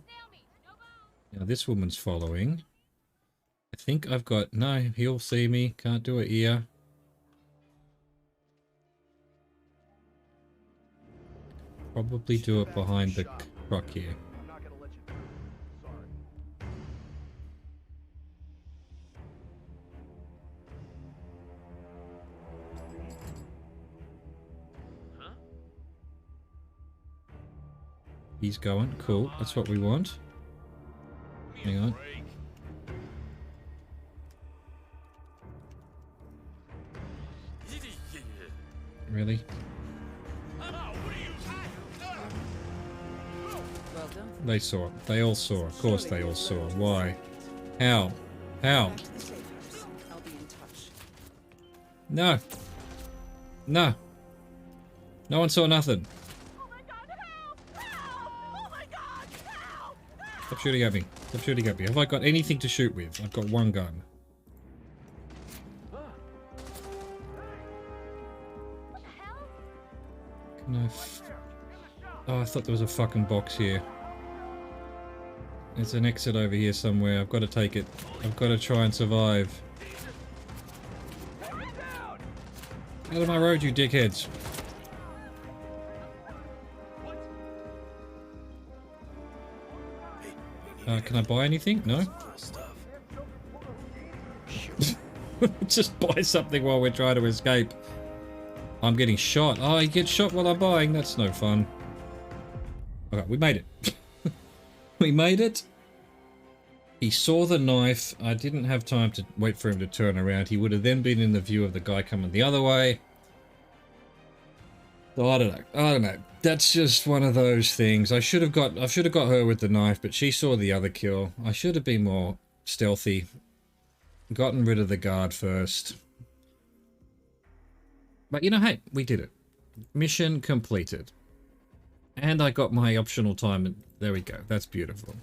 Now this woman's following. I think I've got... No, he'll see me. Can't do it here. Probably do it behind the truck here. I'm not gonna let you do it. Sorry. He's going. Cool. That's what we want. Hang on. Really? Well done. They saw it. They all saw. Of course they all saw. Why? How? How? Back to the safe house. I'll be in touch. No. No. No one saw nothing. Oh my god, help! Help! Oh my god, help! Help! Stop shooting at me. Stop shooting at me. Have I got anything to shoot with? I've got one gun. What the hell? Can I... Oh, I thought there was a fucking box here. There's an exit over here somewhere. I've got to take it. I've got to try and survive. Out of my road, you dickheads. Can I buy anything? No? Just buy something while we're trying to escape. I'm getting shot. Oh, you get shot while I'm buying. That's no fun. Okay, we made it. We made it. He saw the knife. I didn't have time to wait for him to turn around. He would have then been in the view of the guy coming the other way. So I don't know. I don't know. That's just one of those things. I should have got her with the knife, but she saw the other kill. I should have been more stealthy. Gotten rid of the guard first. But you know, hey, we did it. Mission completed. And I got my optional time. And there we go. That's beautiful.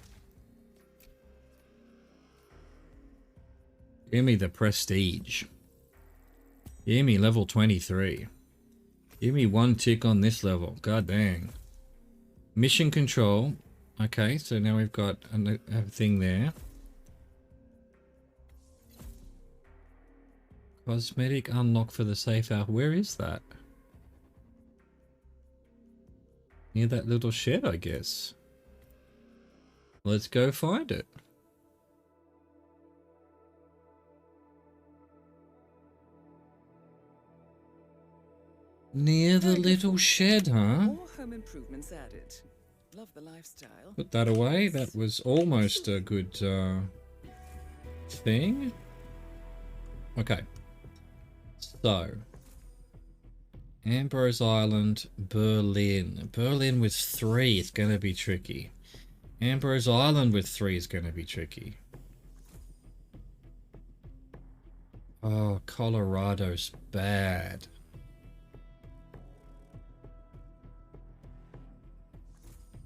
Give me the prestige. Give me level 23. Give me one tick on this level. God dang. Mission control. Okay, so now we've got a thing there. Cosmetic unlock for the safe house. Where is that? Near that little shed, I guess. Let's go find it. Near the little shed, huh? More home improvements added. Love the lifestyle. Put that away. That was almost a good thing. Okay. So. Ambrose Island, Berlin. Berlin with 3 is going to be tricky. Ambrose Island with 3 is going to be tricky. Oh, Colorado's bad.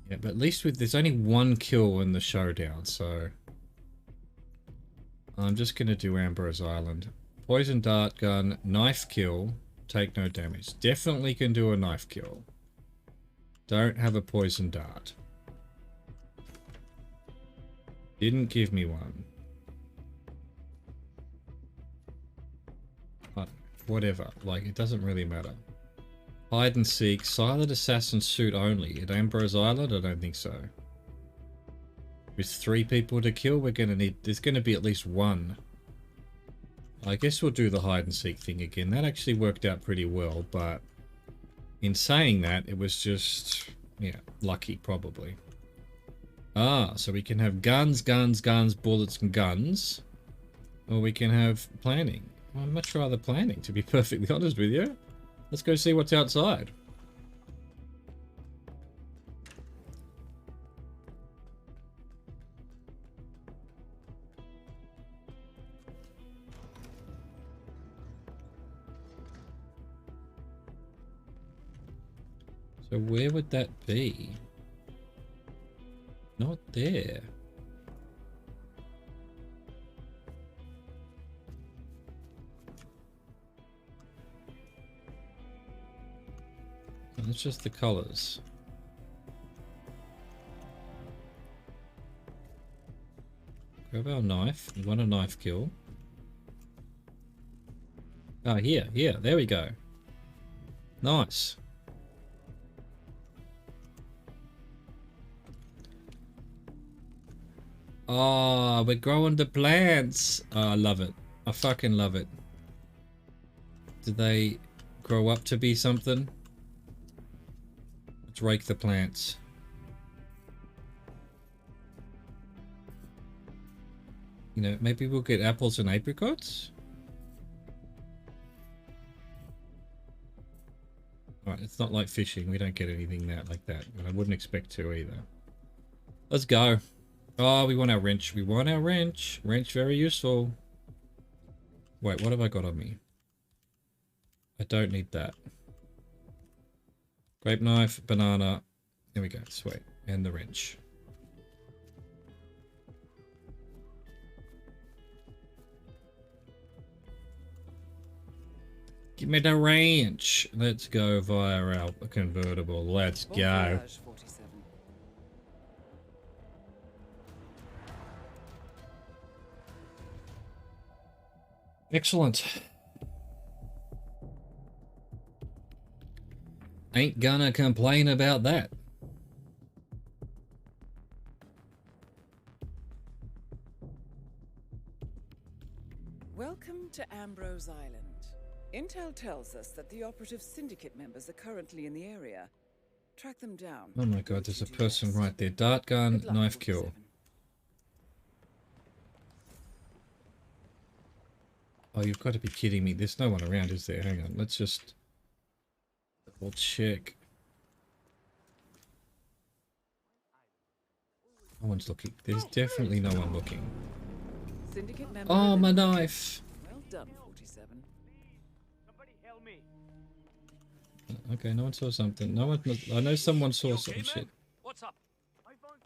Yeah, but at least there's only 1 kill in the showdown, so... I'm just going to do Ambrose Island. Poison dart gun, knife kill, take no damage. Definitely can do a knife kill. Don't have a poison dart. Didn't give me one. But whatever, like, it doesn't really matter. Hide and seek, silent assassin suit only. At Ambrose Island, I don't think so. With 3 people to kill, we're gonna need... There's gonna be at least 1. I guess we'll do the hide and seek thing again. That actually worked out pretty well, but... In saying that, it was just... Yeah, lucky, probably. Ah, so we can have guns, guns, guns, bullets, and guns. Or we can have planning. Well, I'd much rather planning, to be perfectly honest with you. Let's go see what's outside. So where would that be? Not there. It's just the colors. Grab our knife. We want a knife kill. Oh, here. There we go. Nice. Oh, we're growing the plants. Oh, I love it. I fucking love it. Do they grow up to be something? Let's rake the plants. You know, maybe we'll get apples and apricots? Alright, it's not like fishing. We don't get anything like that. But I wouldn't expect to either. Let's go. Oh, we want our wrench. We want our wrench. Wrench, very useful. Wait, what have I got on me? I don't need that. Grape knife, banana. There we go. Sweet. And the wrench. Give me the wrench. Let's go via our convertible. Let's Bon go. voyage, 47. Excellent. Ain't gonna complain about that. Welcome to Ambrose Island. Intel tells us that the operative syndicate members are currently in the area. Track them down. Oh my god, there's a What you do person best. right there. Dart gun, Good luck, knife 47. kill. Oh, you've got to be kidding me. There's no one around, is there? Hang on, let's just double check. No one's looking. There's definitely no one looking. Syndicate member Oh, my eliminated. knife. Well done, 47. Somebody help me. Okay, no one saw something. No one. I know someone saw You some okay, shit. man? What's up? I found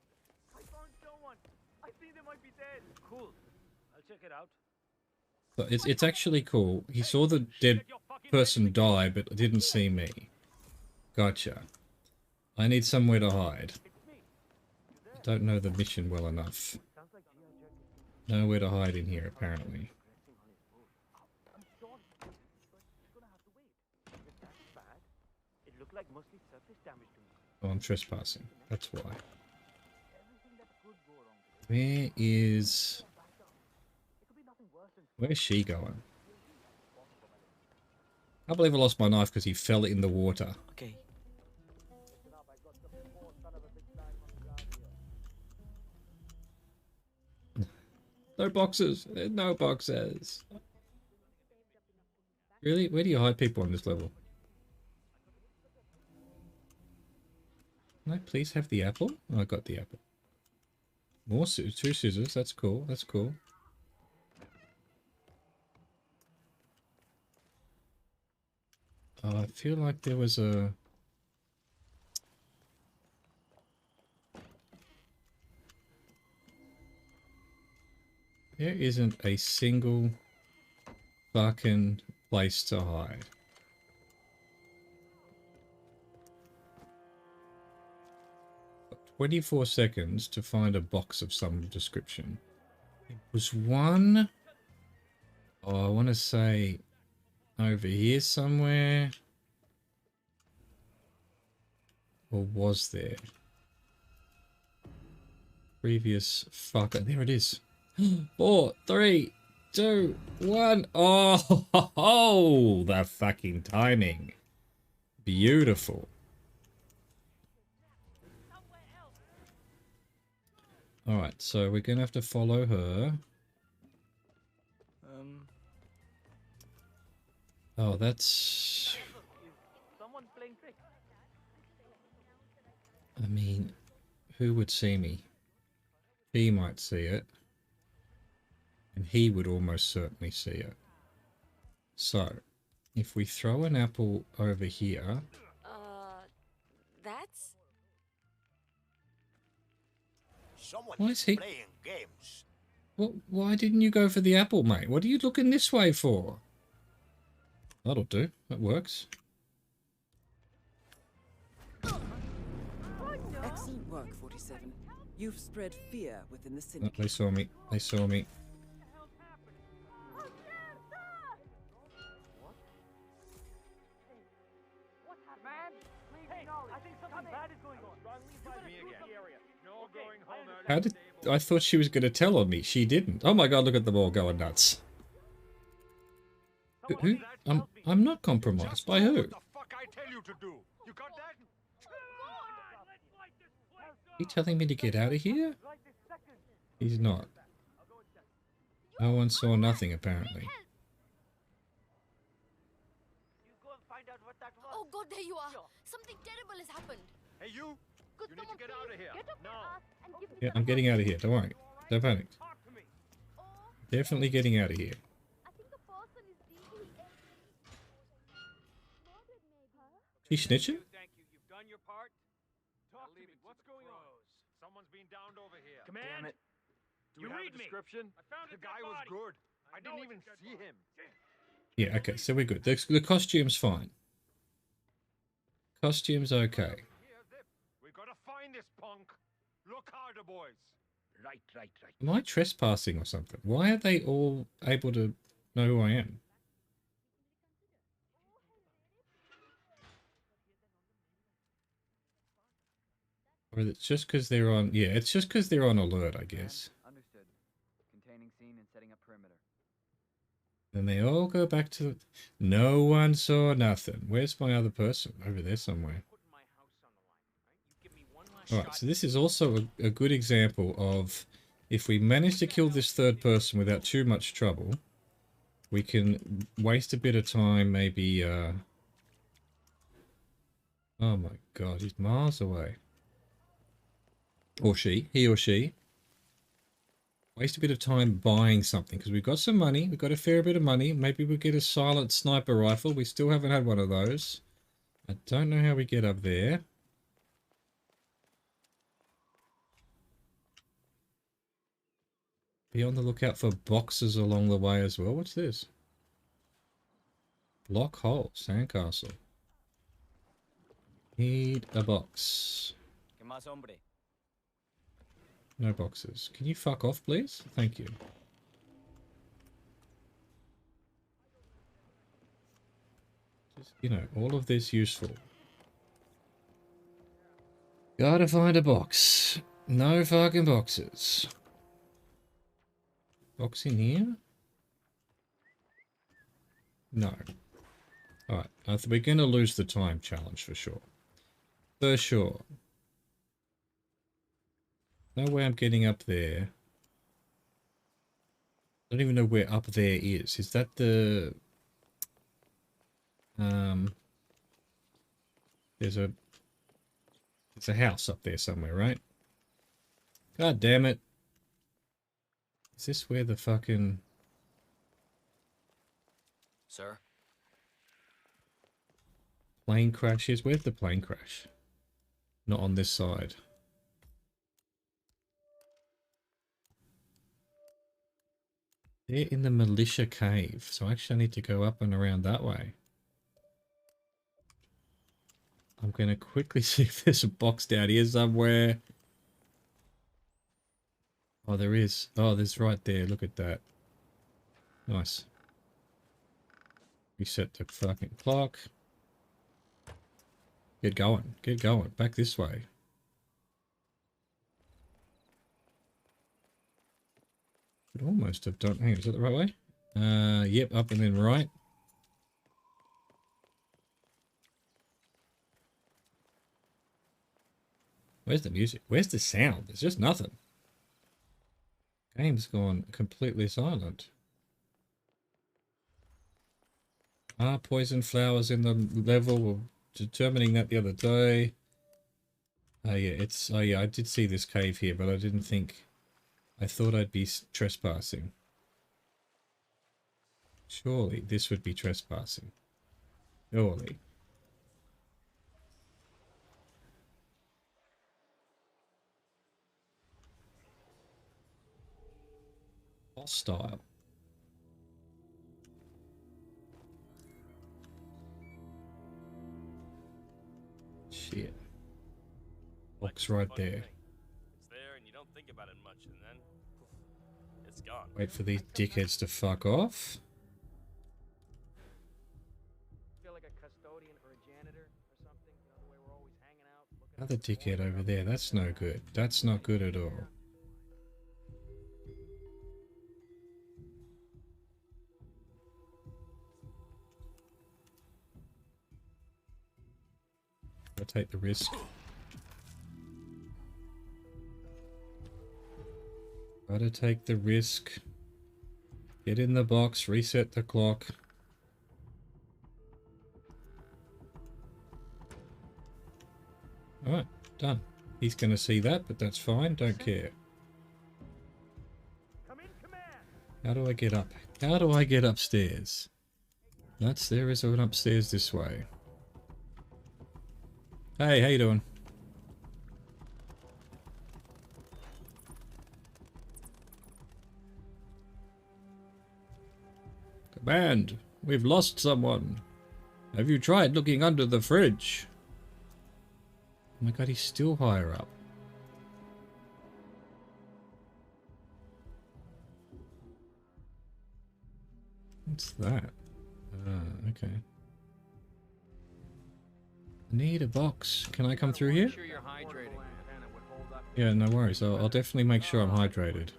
someone. I think they might be dead. Cool. I'll check it out. But it's actually cool. He saw the dead person die, but didn't see me. Gotcha. I need somewhere to hide. I don't know the mission well enough. Nowhere to hide in here, apparently. Oh, I'm trespassing. That's why. Where is... Where's she going? I believe I lost my knife because he fell in the water. Okay. No boxes. There's no boxes. Really? Where do you hide people on this level? Can I please have the apple? Oh, I got the apple. More two scissors. That's cool. That's cool. I feel like there was a... There isn't a single fucking place to hide. Got 24 seconds to find a box of some description. There was one... Oh, I want to say over here somewhere. Or was there? Previous fucker. There it is. 4, 3, 2, 1. Oh, the fucking timing. Beautiful. Alright, so we're gonna have to follow her. Oh, that's... Someone playing tricks. I mean, who would see me? He might see it. And he would almost certainly see it. So, if we throw an apple over here... Someone Why is he... playing games. Why didn't you go for the apple, mate? What are you looking this way for? That'll do. That works. Excellent work, 47. You've spread fear within the Oh, syndicate. they saw me. They saw me. Man, hey, I think something bad is going on. Strongly advise me again. The area. No going home out How did... I thought she was going to tell on me. She didn't. Oh my god, look at them all going nuts. Who? I'm not compromised. By who? What the fuck I tell you to do? You got that? He telling me to get out of here? He's not. No one saw nothing, apparently. You go and find out what that was. Oh god, there you are. Something terrible has happened. Hey, you! Could You need to someone get out of please here. Get off No. my ass and give me Yeah, some I'm getting money? out of here. Don't worry. Don't panic. Talk to me. Or Definitely getting out of here. I think a person is deeply murdered maybe. She snitching? Thank you. You've done your part. Talk to me. What's going on? Someone's been downed over here. Command. Damn it. Do You we have read a me. description? I found a The dead guy was body. good. I know didn't even it's a dead see body. him. Yeah, okay, so we're good. The costume's fine. Costume's okay. Here, Zip. We gotta find this punk. Look harder, boys. Right. Am I trespassing or something? Why are they all able to know who I am? Or is it just because they're on... Yeah, it's just because they're on alert, I guess. Understood. Containing scene and setting up perimeter. Then they all go back to... No one saw nothing. Where's my other person? Over there somewhere. Putting my house on the line. Right? You give me one last Alright, shot. so this is also a good example of... If we manage to kill this third person without too much trouble, we can waste a bit of time, maybe... Oh my god, he's miles away. Or she, he or she. Waste a bit of time buying something, because we've got some money, we've got a fair bit of money. Maybe we'll get a silent sniper rifle. We still haven't had one of those. I don't know how we get up there. Be on the lookout for boxes along the way as well. What's this? Block hole, sandcastle. Need a box. Que más, hombre? No boxes. Can you fuck off, please? Thank you. Just, you know, all of this useful. Gotta find a box. No fucking boxes. Box in here? No. Alright, we're gonna lose the time challenge for sure. For sure. No way I'm getting up there. I don't even know where up there is. Is that the... There's a house up there somewhere, right? God damn it. Is this where the fucking... Sir? plane crash is? Where's the plane crash? Not on this side. They're in the militia cave, so I actually need to go up and around that way. I'm going to quickly see if there's a box down here somewhere. Oh, there is. Oh, there's right there. Look at that. Nice. Reset the fucking clock. Get going. Get going. Back this way. Could almost have done... Hang on, is that the right way? Yep, up and then right. Where's the music? Where's the sound? There's just nothing. Game's gone completely silent. Ah, poison flowers in the level. We're determining that the other day. Oh yeah, it's... Oh yeah, I did see this cave here, but I didn't think... I thought I'd be trespassing. Surely this would be trespassing. Surely. Hostile. Shit. Box right there. It's there and you don't think about it much, and then it's gone. Wait for these dickheads to fuck off. Feel like a custodian or a janitor or something. You know, the way we're always hanging out. Another dickhead over there. That's no good. That's not good at all. I'll take the risk. Gotta take the risk. Get in the box, reset the clock. Alright, done. He's gonna see that, but that's fine, don't care. How do I get up? How do I get upstairs? There is an upstairs this way. Hey, how you doing? Command, we've lost someone. Have you tried looking under the fridge? Oh my god, he's still higher up. What's that? Ah, okay. I need a box. Can I come through here? Sure you're hydrated. Yeah, no worries. I'll definitely make sure I'm hydrated.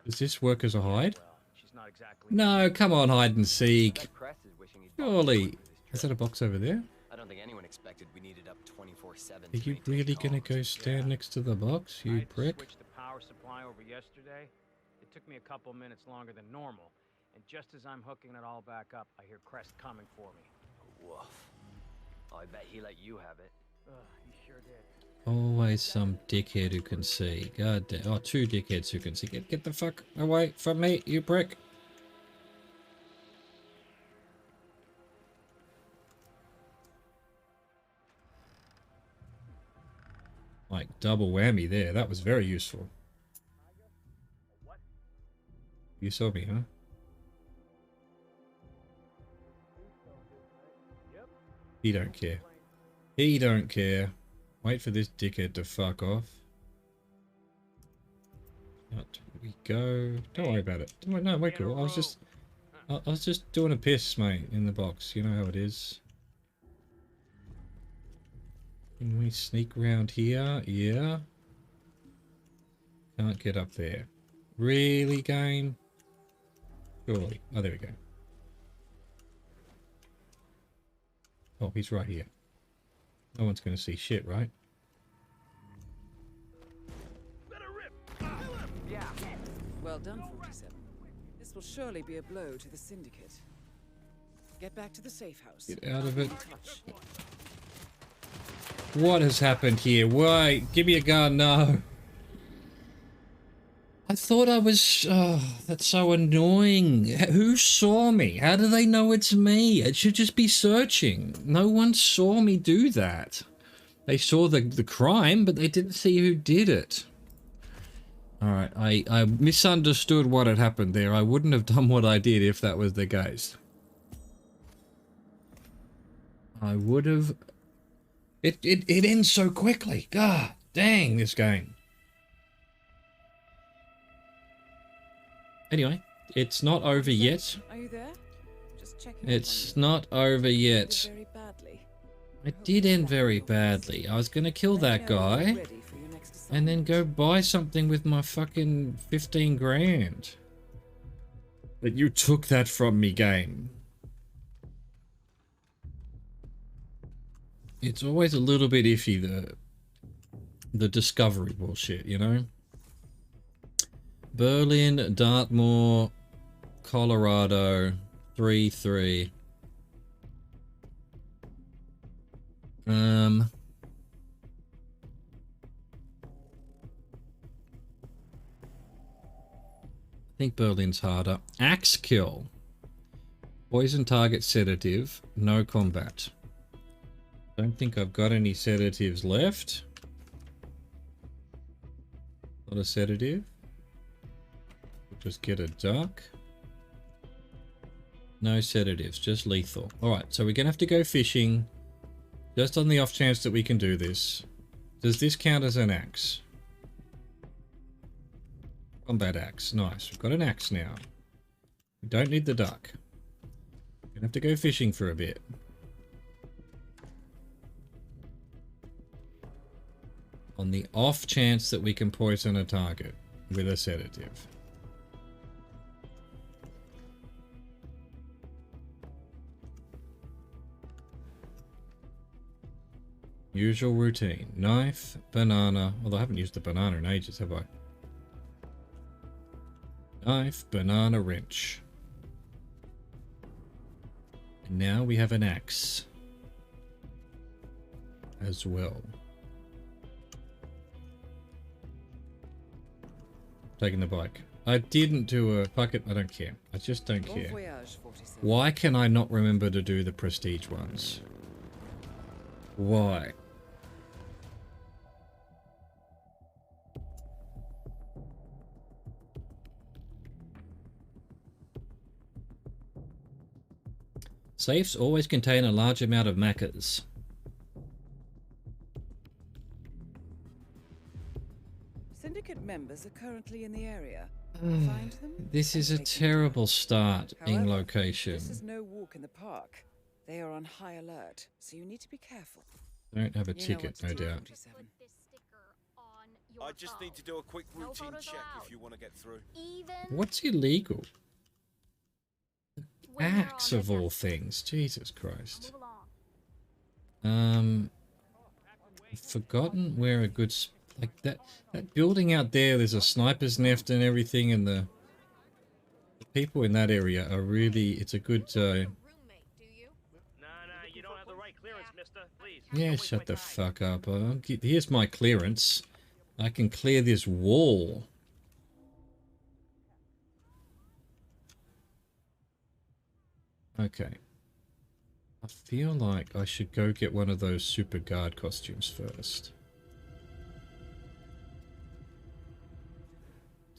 Does this work as a hide? No, come on, hide and seek. Surely. Is that a box over there? I don't think anyone expected we needed up 24/7. Are you really gonna go stand next to the box, you prick? Switched the power supply over yesterday. It took me a couple minutes longer than normal, and just as I'm hooking it all back up, I hear Crest coming for me. Woof. Oh, I bet he let you have it. He sure did. Always some dickhead who can see. God damn. Oh, two dickheads who can see. Get the fuck away from me, you prick. Like double whammy there. That was very useful. You saw me, huh? He don't care. He don't care. Wait for this dickhead to fuck off. Out we go. Don't worry about it. No, we're cool. I was just doing a piss, mate, in the box. You know how it is. Can we sneak round here? Yeah. Can't get up there. Really, game? Surely. Oh, there we go. Oh, he's right here. No one's going to see shit, right? Well done, 47. This will surely be a blow to the Syndicate. Get back to the safe house. Get out of it. What has happened here? Wait, give me a gun. No. I thought I was... Oh, that's so annoying. Who saw me? How do they know it's me? It should just be searching. No one saw me do that. They saw the crime, but they didn't see who did it. Alright, I misunderstood what had happened there. I wouldn't have done what I did if that was the case. I would have... It ends so quickly. God dang, this game. Anyway, it's not over yet. Are you there? Just checking. It's not over yet. Very badly. It did end very badly. I was going to kill that guy and then go buy something with my fucking 15 grand. But you took that from me, game. It's always a little bit iffy, the discovery bullshit, you know? Berlin, Dartmoor, Colorado, 3-3. I think Berlin's harder. Axe kill. Poison target sedative. No combat. Don't think I've got any sedatives left. Not a sedative. Just get a duck. No sedatives, just lethal. Alright, so we're going to have to go fishing. Just on the off chance that we can do this. Does this count as an axe? Combat axe. Nice. We've got an axe now. We don't need the duck. We're going to have to go fishing for a bit. On the off chance that we can poison a target with a sedative. Usual routine. Knife, banana. Although I haven't used the banana in ages, have I? Knife, banana, wrench. And now we have an axe. As well. Taking the bike. I didn't do a... Fuck it, I don't care. I just don't care. Why can I not remember to do the prestige ones? Why? Safes always contain a large amount of macas. Syndicate members are currently in the area. Find them. This is a terrible starting location. This is no walk in the park. They are on high alert, so you need to be careful. Don't have a ticket, no doubt. I just need to do a quick routine check if you want to get through. What's illegal? Axe of all things. Jesus Christ. I've forgotten where a good... Like that building out there, there's a sniper's nest and everything, and the people in that area are really... It's a good... Nah, you don't have the right clearance, mister. Please. Yeah, shut the fuck up. Here's my clearance. I can clear this wall. Okay. I feel like I should go get one of those super guard costumes first.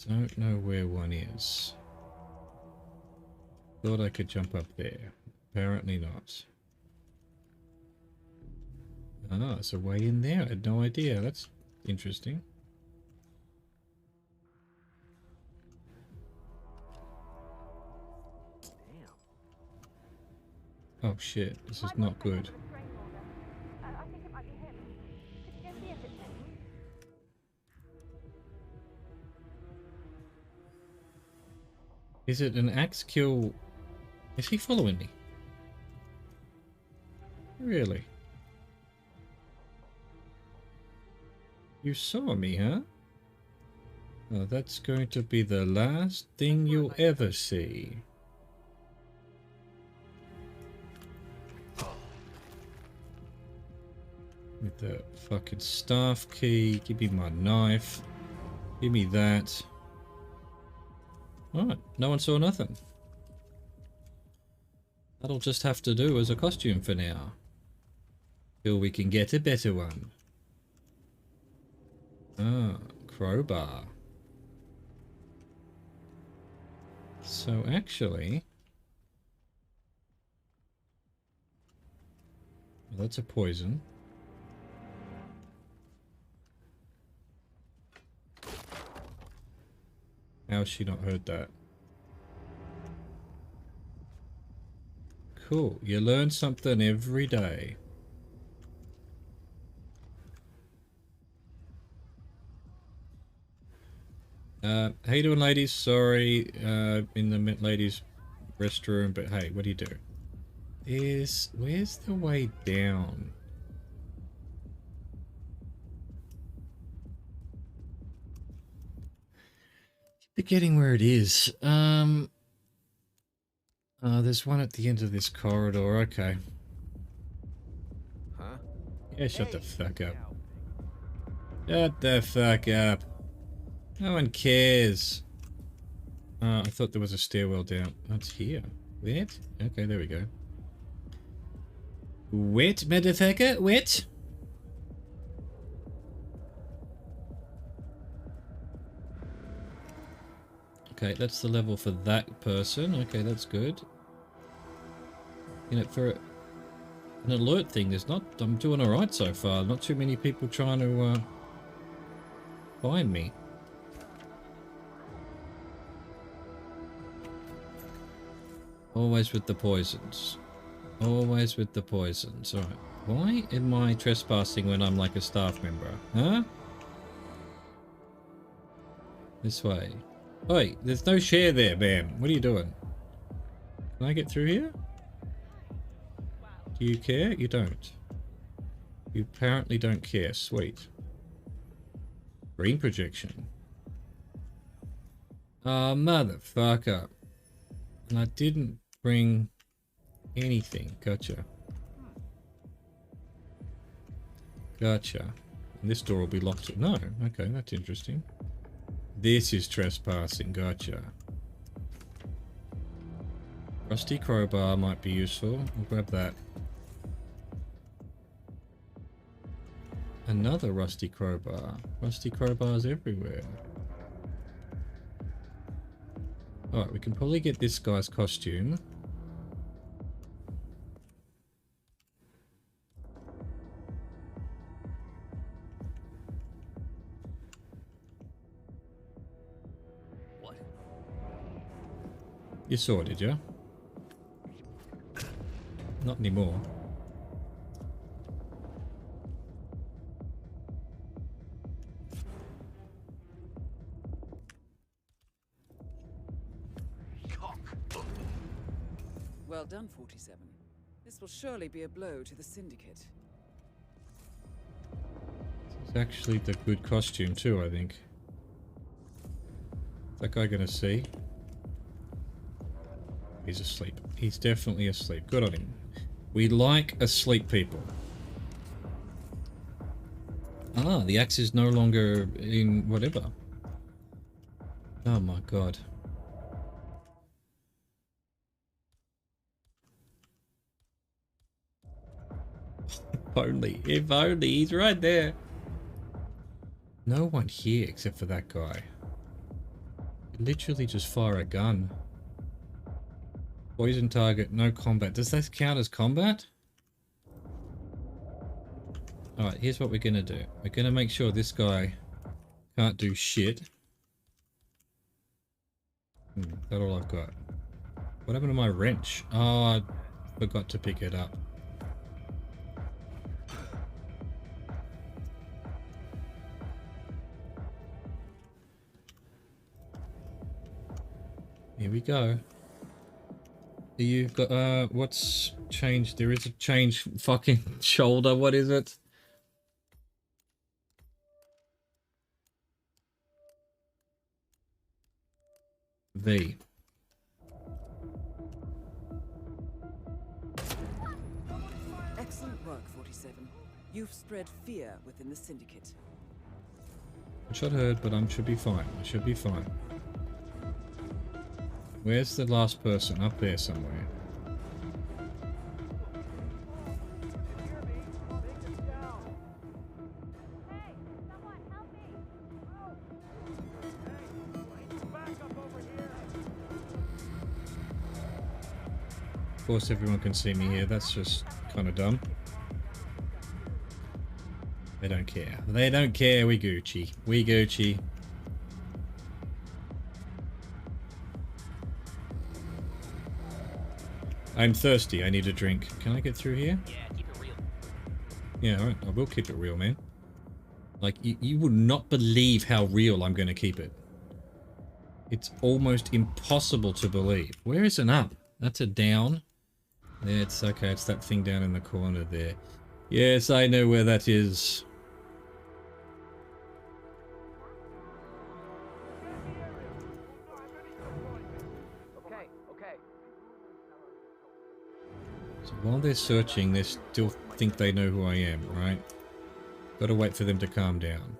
Don't know where one is. Thought I could jump up there. Apparently not. Ah, it's a way in there. I had no idea. That's interesting. Oh shit, this is not good. I think it might be him. Could you go see if it's him? Is it an axe kill? Is he following me? Really? You saw me, huh? Oh, that's going to be the last thing you'll ever see. With the fucking staff key. Give me my knife. Give me that. Alright, no one saw nothing. That'll just have to do as a costume for now. Till we can get a better one. Ah, crowbar. So actually... Well, that's a poison. How's she not heard that? Cool. You learn something every day. How you doing, ladies? Sorry, in the ladies' restroom, but hey, what do you do? Where's the way down? Forgetting where it is. There's one at the end of this corridor. Okay. Huh? Yeah, shut the fuck up. Shut the fuck up. No one cares. I thought there was a stairwell down. Oh, it's here. Wet? Okay, there we go. Wet, motherfucker? Wet? Okay, that's the level for that person. Okay, that's good. You know, for an alert thing, there's not... I'm doing alright so far. Not too many people trying to find me. Always with the poisons. Always with the poisons. Alright. Why am I trespassing when I'm like a staff member? Huh? This way. Oi, there's no share there, ma'am. What are you doing? Can I get through here? Do you care? You don't. You apparently don't care. Sweet. Green projection. Oh, motherfucker. And I didn't bring anything. Gotcha. Gotcha. And this door will be locked. No. Okay, that's interesting. This is trespassing. Gotcha. Rusty crowbar might be useful. We'll grab that. Another rusty crowbar. Rusty crowbars everywhere. Alright, we can probably get this guy's costume. What? You saw, did you? Not anymore. Well done, 47. This will surely be a blow to the Syndicate. It's actually the good costume too, I think. Is that guy gonna see? He's asleep. He's definitely asleep. Good on him. We like asleep people. Ah, the axe is no longer in whatever. Oh my god. If only, he's right there. No one here except for that guy. Literally just fire a gun. Poison target, no combat. Does that count as combat? Alright, here's what we're gonna do. We're gonna make sure this guy can't do shit. That's all I've got. What happened to my wrench? Oh, I forgot to pick it up. Here we go. You've got, what's changed? There is a change fucking shoulder. What is it? V. Excellent work, 47. You've spread fear within the Syndicate. Shot heard, but I should be fine. I should be fine. Where's the last person? Up there somewhere. Hey, someone help me! Of course everyone can see me here. That's just kind of dumb. They don't care. They don't care. We Gucci. We Gucci. I'm thirsty. I need a drink. Can I get through here? Yeah, keep it real. Yeah, alright. I will keep it real, man. Like, you would not believe how real I'm going to keep it. It's almost impossible to believe. Where is an up? That's a down. It's okay. It's that thing down in the corner there. Yes, I know where that is. Okay. So while they're searching, they still think they know who I am, right? Gotta wait for them to calm down.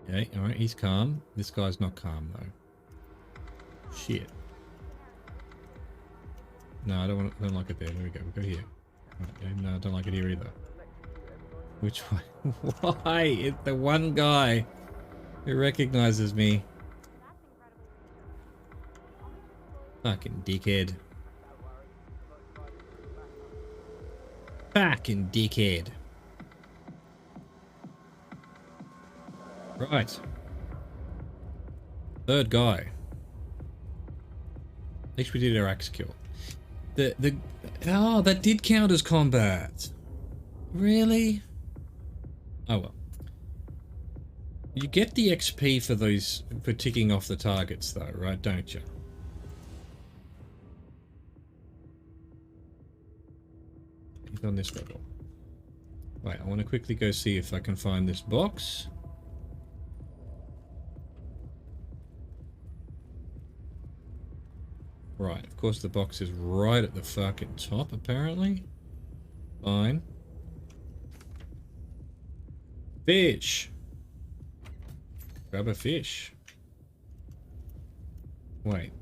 Okay, alright, he's calm. This guy's not calm, though. Shit. No, I don't like it there. There we go. We'll go here. No, I don't like it here either. Which one? Why? It's the one guy who recognizes me. Fucking dickhead. Fucking dickhead. Right. Third guy. At least we did our axe kill. Oh, that did count as combat. Really? Oh well. You get the XP for those, for ticking off the targets though, right? Don't you? He's on this level. Wait, I want to quickly go see if I can find this box. Right, of course the box is right at the fucking top, apparently. Fine. Fish! Grab a fish. Wait.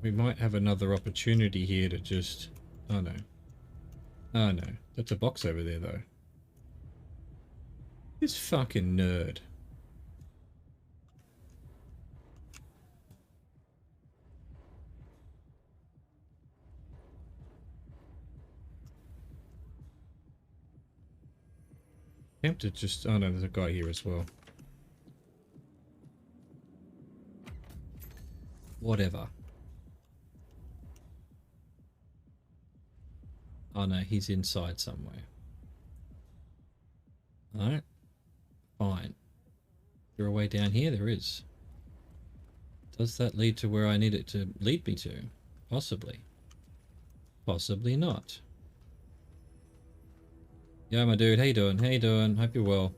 We might have another opportunity here to just... Oh no. Oh no. That's a box over there though. This fucking nerd. Tempted just... Oh no, there's a guy here as well. Whatever. Oh no, he's inside somewhere. Alright. Fine. Is there a way down here? There is. Does that lead to where I need it to lead me to? Possibly. Possibly not. Yo, my dude, how you doing? How you doing? Hope you're well.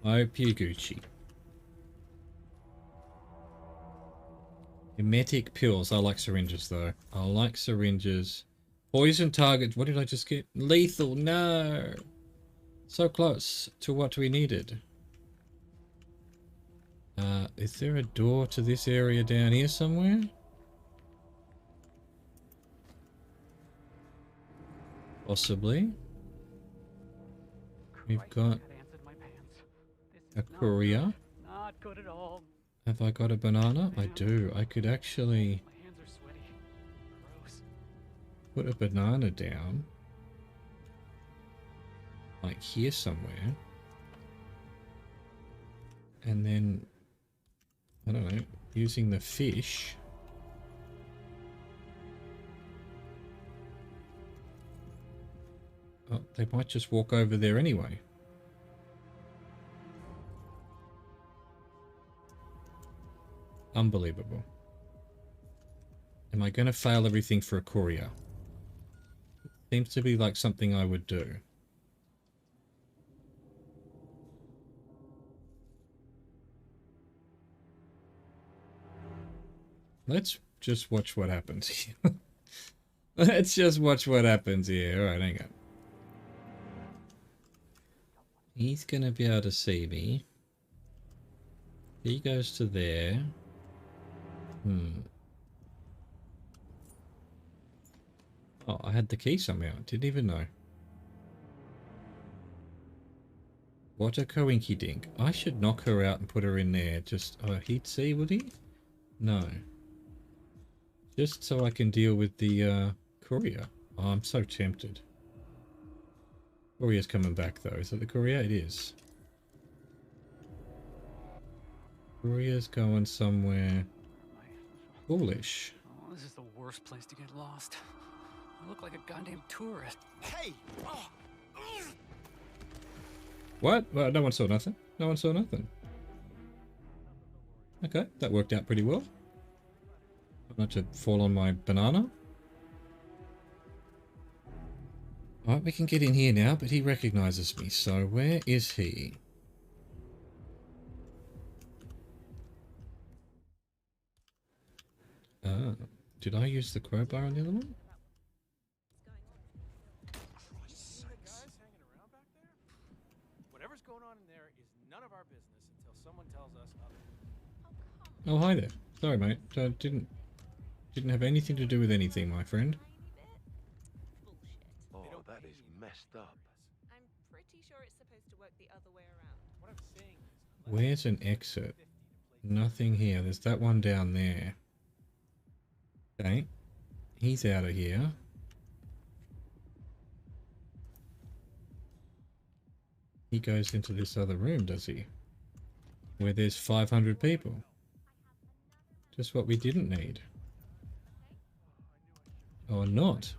Hope you're Gucci. Emetic pills. I like syringes, though. I like syringes. Poison target. What did I just get? Lethal. No. So close to what we needed. Is there a door to this area down here somewhere? Possibly. We've got a courier. Not good at all. Have I got a banana? I do. I could actually My hands are sweaty. Gross. put a banana down. Like here somewhere. And then, I don't know, using the fish. Oh, they might just walk over there anyway. Unbelievable. Am I going to fail everything for a courier? Seems to be like something I would do. Let's just watch what happens here. Let's just watch what happens here. Alright, hang on. He's going to be able to see me. He goes to there. Oh, I had the key somehow. Didn't even know. What a coinky dink. I should knock her out and put her in there. Just, oh, he'd see, would he? No. Just so I can deal with the courier. Oh, I'm so tempted. Courier's coming back though. Is it the courier? It is. Courier's going somewhere foolish. Oh, this is the worst place to get lost. I look like a goddamn tourist. Hey! Oh. What? Well, no one saw nothing. No one saw nothing. Okay, that worked out pretty well. Not to fall on my banana. Alright, we can get in here now, but he recognizes me. So where is he? Did I use the crowbar on the other one? Whatever's going on in there is none of our business until someone tells us otherwise. Oh, hi there. Sorry, mate. Didn't have anything to do with anything, my friend. messed up. I'm pretty sure it's supposed to work the other way around. What I'm saying is, Where's an exit? Nothing here. There's that one down there. Okay. He's out of here. He goes into this other room, does he? Where there's 500 people. Just what we didn't need. Or not.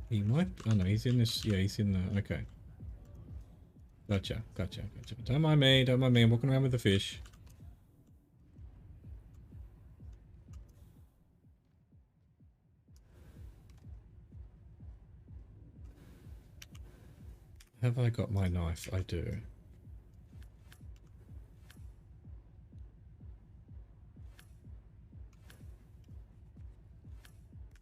He might... Oh no, he's in this... Yeah, he's in the... Okay. Gotcha, gotcha, gotcha. Don't mind me, don't mind me. I'm walking around with the fish. Have I got my knife? I do.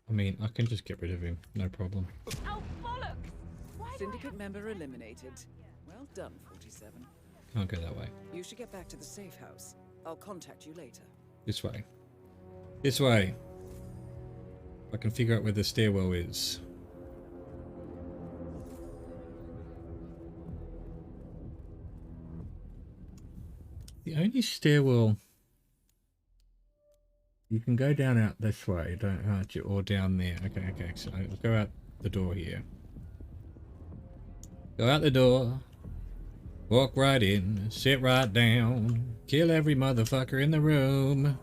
I mean, I can just get rid of him. No problem. Oh, bollocks! Syndicate member eliminated. Well done, 47. Can't go that way. You should get back to the safe house. I'll contact you later. This way. This way. I can figure out where the stairwell is. The only stairwell... You can go down out this way, don't you? Or down there. Okay, okay. So I'll go out the door here. Go out the door. Walk right in. Sit right down. Kill every motherfucker in the room.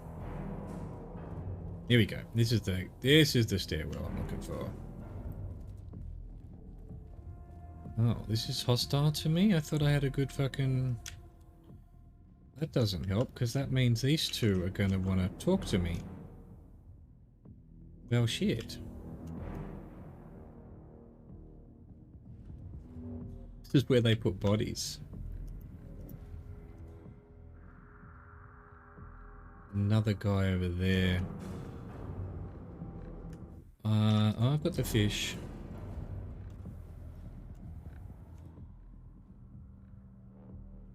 Here we go. This is the stairwell I'm looking for. Oh, this is hostile to me? I thought I had a good fucking... That doesn't help, because that means these two are going to want to talk to me. Well, shit. This is where they put bodies. Another guy over there. Oh, I've got the fish.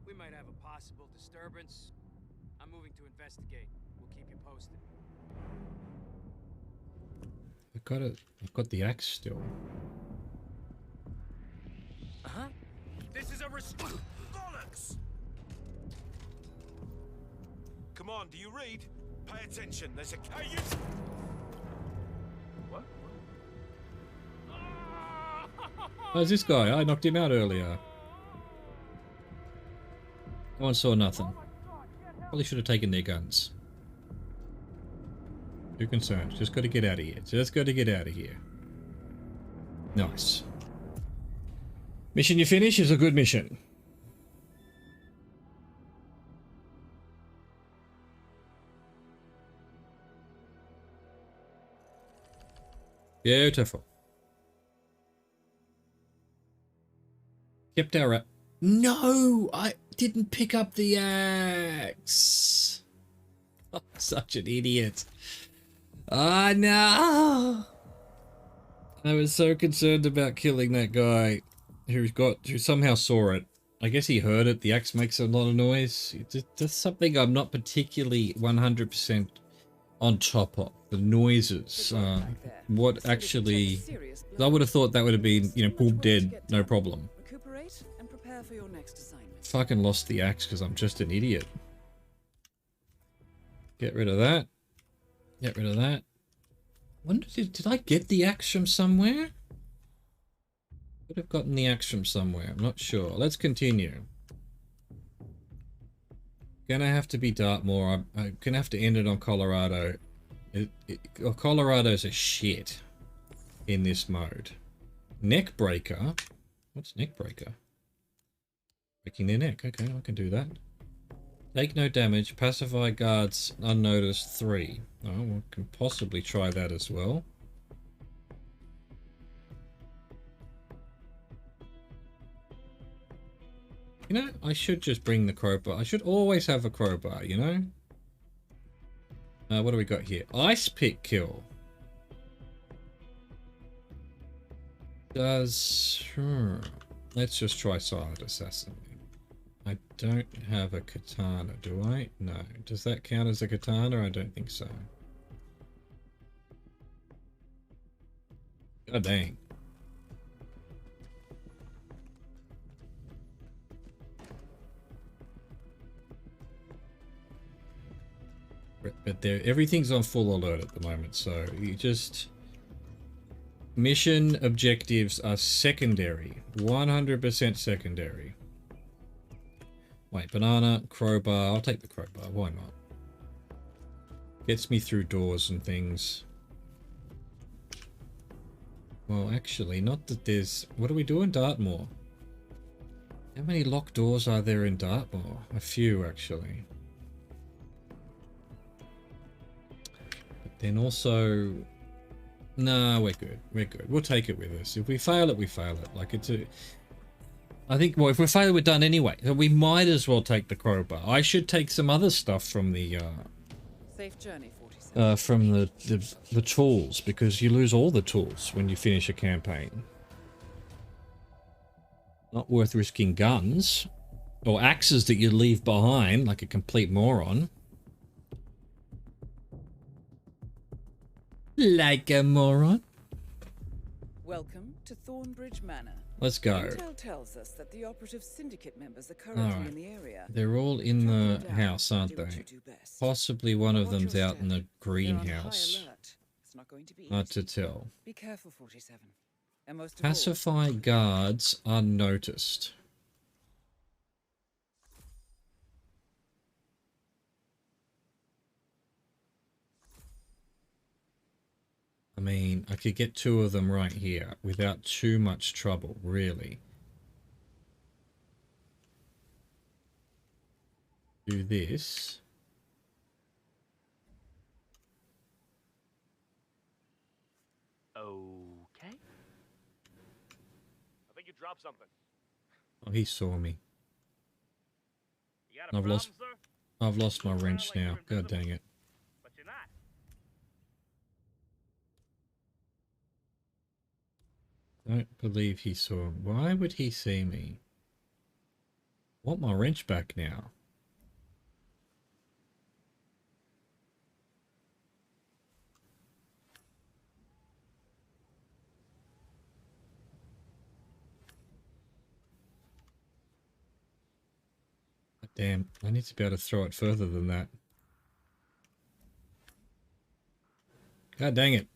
we might have a possible disturbance. I'm moving to investigate. We'll keep you posted. I got it. I've got the axe still. Huh? This is a bollocks! Come on, do you read? Pay attention, there's a... Hey, you... What? How's this guy? I knocked him out earlier. No one saw nothing. Probably should have taken their guns. Too concerned. Just got to get out of here. Just got to get out of here. Nice. Mission you finish is a good mission. Beautiful. Kept our... No! I didn't pick up the axe! Oh, such an idiot. Ah, no! I was so concerned about killing that guy who somehow saw it. I guess he heard it. The axe makes a lot of noise. It's just something I'm not particularly 100% on top of. The noises. What actually... I would have thought that would have been, you know, boom, dead, no problem. Recuperate and prepare for your next assignment. Fucking lost the axe because I'm just an idiot. Get rid of that. Get rid of that. Wonder, did I get the axe from somewhere? Could have gotten the axe from somewhere. I'm not sure. Let's continue. Gonna have to be Dartmoor. I'm gonna have to end it on Colorado. Colorado's a shit in this mode. Neckbreaker. What's neckbreaker? Breaking their neck. Okay, I can do that. Take no damage. Pacify guards unnoticed 3. Oh, we can possibly try that as well. You know, I should just bring the crowbar. I should always have a crowbar, you know? What do we got here? Ice pick kill. Let's just try silent assassin. I don't have a katana, do I? No. Does that count as a katana? I don't think so. God dang. But everything's on full alert at the moment, so you just... Mission objectives are secondary. 100% secondary. Wait, banana, crowbar. I'll take the crowbar. Why not? Gets me through doors and things. Well, actually, not that there's... What do we do in Dartmoor? How many locked doors are there in Dartmoor? A few, actually. But then also... Nah, we're good. We're good. We'll take it with us. If we fail it, we fail it. Like, it's a... I think, well, if we fail, we're done anyway. So we might as well take the crowbar. I should take some other stuff from the, Safe journey, 47. from the tools, because you lose all the tools when you finish a campaign. Not worth risking guns. Or axes that you leave behind, like a complete moron. Like a moron. Welcome to Thornbridge Manor. Let's go. Intel tells us that the operative syndicate members are currently in the area. They're all in the Track them down house, and aren't do what they? you do best. Possibly one of Watch them's your out in the step. They're greenhouse. on high alert. It's not going to be Hard to easy. tell. Be careful, 47. And most of all, Pacify guards unnoticed. I mean, I could get two of them right here without too much trouble, really. Do this. Okay. I think you dropped something. Oh, he saw me. You got a I've problem, lost- sir? I've lost my Move around wrench like now. you're God invisible. dang it. But you're not. Don't believe he saw. Why would he see me? I want my wrench back now. Damn, I need to be able to throw it further than that. God dang it.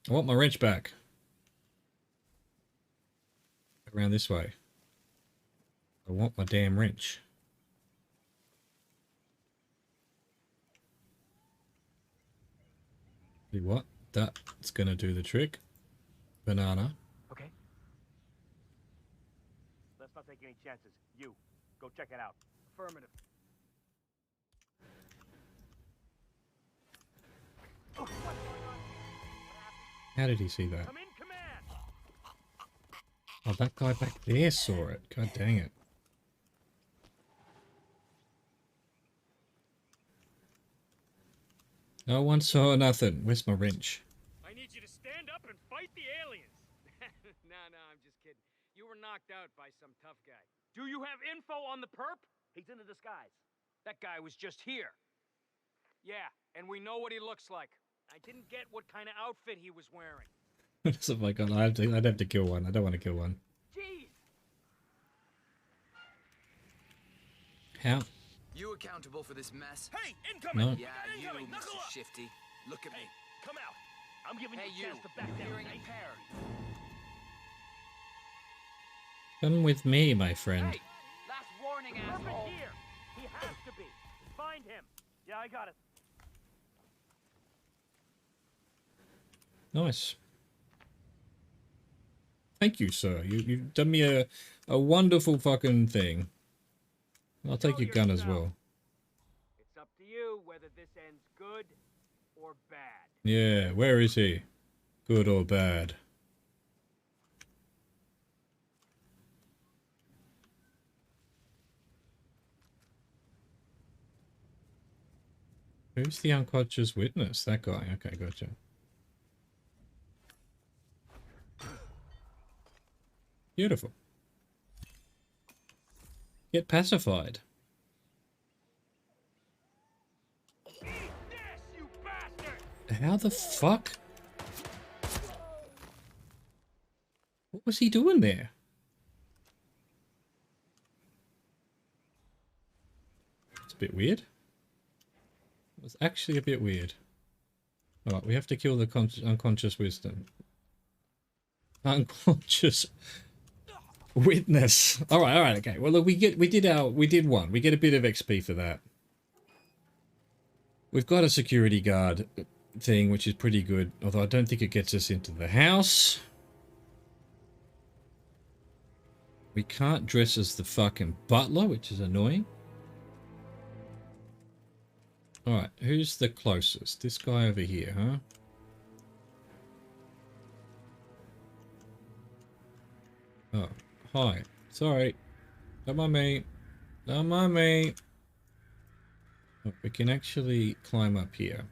I want my wrench back. Around this way. I want my damn wrench. See what? That's gonna do the trick. Banana. Okay. Let's not take any chances. You, go check it out. Affirmative. How did he see that? I'm in command. Oh, that guy back there saw it. God dang it. No one saw nothing. Where's my wrench? I need you to stand up and fight the aliens. No, I'm just kidding. You were knocked out by some tough guy. Do you have info on the perp? He's in a disguise. That guy was just here. Yeah, and we know what he looks like. I didn't get what kind of outfit he was wearing. Oh my god, I'd have to kill one. I don't want to kill one. Jeez! How? You accountable for this mess? Hey, incoming! No. Yeah, you, Incoming! Knuckle Mr. up! Shifty. Look at Hey, me. come out. I'm giving Hey, you a you. chance to back down. Hearing Hey, impaired. Come with me, my friend. Hey, last warning, Perfect asshole. here. He has to be. Find him. yeah, I got it. Nice. Thank you, sir. You've done me a wonderful fucking thing. I'll take Show your gun as yourself. well. It's up to you whether this ends good or bad. Yeah, where is he? Good or bad? Who's the unconscious witness? That guy. Okay, gotcha. Beautiful. Get pacified. Eat this, you bastard! How the fuck? What was he doing there? It's a bit weird. was actually a bit weird. Alright, we have to kill the unconscious wisdom. Unconscious witness. Alright, okay. Well, look, we did one. We get a bit of XP for that. We've got a security guard thing, which is pretty good. Although I don't think it gets us into the house. We can't dress as the fucking butler, which is annoying. Alright, who's the closest? This guy over here, huh? Oh, hi. Sorry. Don't mind me. Don't mind me. Oh, we can actually climb up here.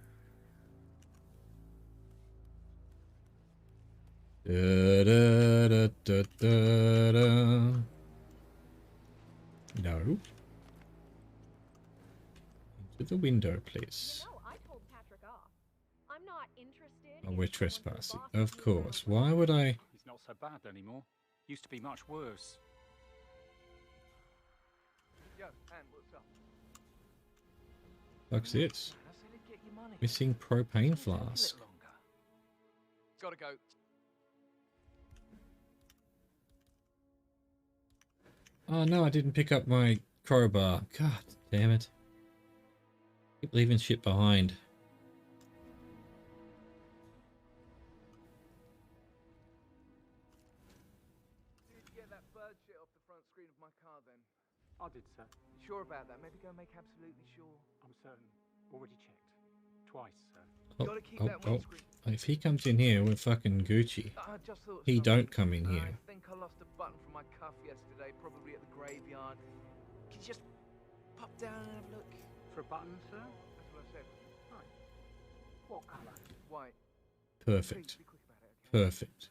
Da, da, da, da, da, da. No. Into the window, please. You know, I told Patrick off. I'm not interested. Oh, we're trespassing. Of course. Why would I? He's not so bad anymore. Used to be much worse. Yo, man, what's up? Fuck's this? Missing propane flask. Gotta go. Oh no, I didn't pick up my crowbar. God damn it. Keep leaving shit behind. Did you get that bird shit off the front screen of my car then? I did, sir. Sure about that? Maybe go make absolutely sure. I'm certain. Already checked. Twice, sir. Gotta keep that windscreen. If he comes in here, we're fucking Gucci. I just thought He something. don't come in here. I think I lost a button from my cuff yesterday, probably at the graveyard. Can you just pop down and have a look? For a button, sir? That's what I said. Right. What colour? White. Perfect. Please be quick about it, okay? Perfect.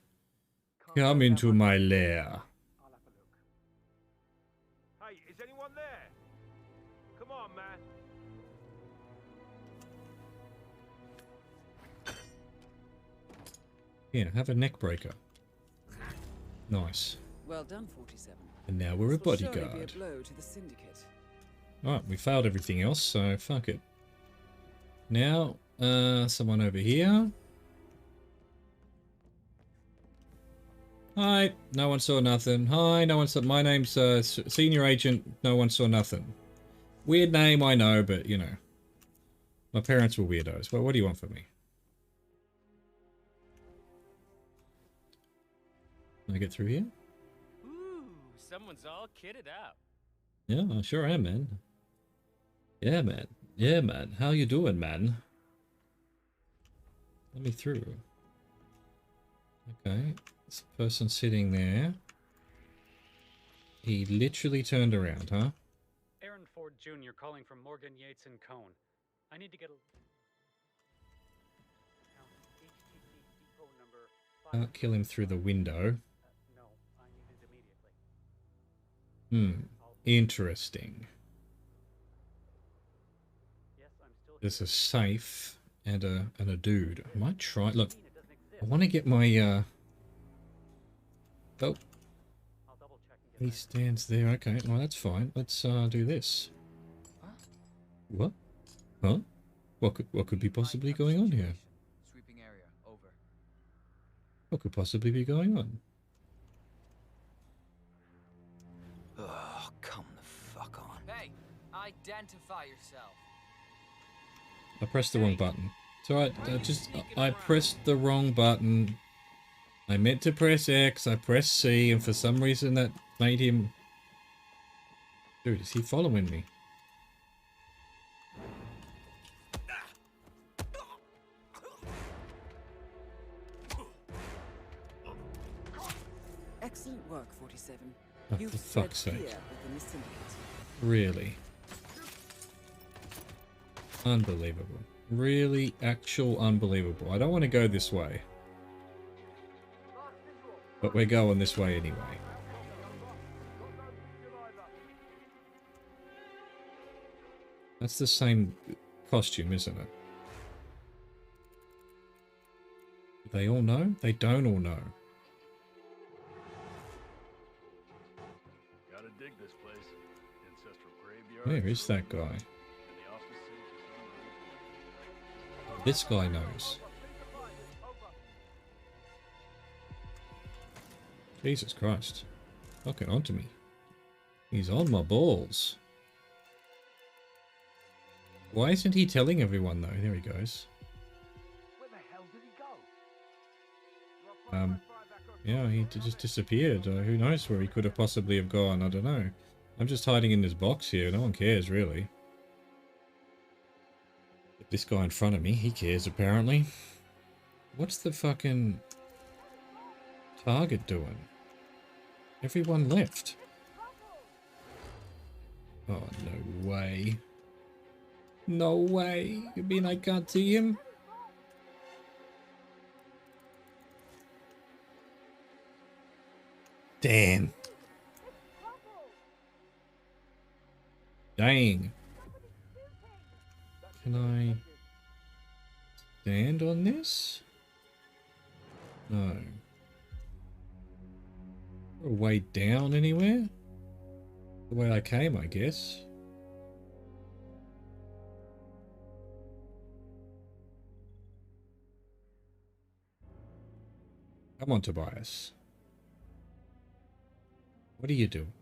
Can't Come go into down my lair. I'll have a look. Hey, is anyone there? Come on, man. Here, have a neck breaker. Nice. Well done, 47. And now we're a This will surely be bodyguard. a blow to the syndicate. Alright, we failed everything else, so fuck it. Now, someone over here. Hi, no one saw nothing. Hi, no one saw... My name's Senior Agent, no one saw nothing. Weird name, I know, but, you know. My parents were weirdos. Well, what do you want from me? Can I get through here? Ooh, someone's all kitted out. Yeah, I sure am, man. Yeah, man. Yeah, man. How you doing, man? Let me through. Okay. This person sitting there. He literally turned around, huh? Aaron Ford Jr. calling from Morgan Yates and Cone. I need to get a... HTC depot number... Can't kill him through the window. No, I need it immediately. Interesting. Yes, I'm still... There's a safe and a dude. I might try... Look, I want to get my... Oh. He stands there. Okay, well, that's fine. Let's do this. What? Huh? What could be possibly going on here? Sweeping area, over. What could possibly be going on? Oh, come the fuck on. Hey, identify yourself. I pressed the wrong button. It's alright, I pressed the wrong button. I meant to press X, I pressed C, and for some reason that made him... Dude, is he following me? Excellent work, 47. Oh, You've for spread fuck's sake. fear within the syndicate. Really? Unbelievable. Really, actual unbelievable. I don't want to go this way. But we're going this way anyway. That's the same costume, isn't it? Do they all know? They don't all know. Gotta dig this place. Ancestral graveyard. Where is that guy? And the office This guy knows. Jesus Christ. Fucking onto me. He's on my balls. Why isn't he telling everyone though? There he goes. Yeah, he just disappeared. Who knows where he could have possibly have gone? I don't know. I'm just hiding in this box here. No one cares, really. This guy in front of me, he cares, apparently. What's the fucking target doing? Everyone left. Oh, no way. No way. You mean I can't see him? Damn. Dang. Can I stand on this? No. A way down anywhere? The way I came, I guess. Come on, Tobias. What are you doing?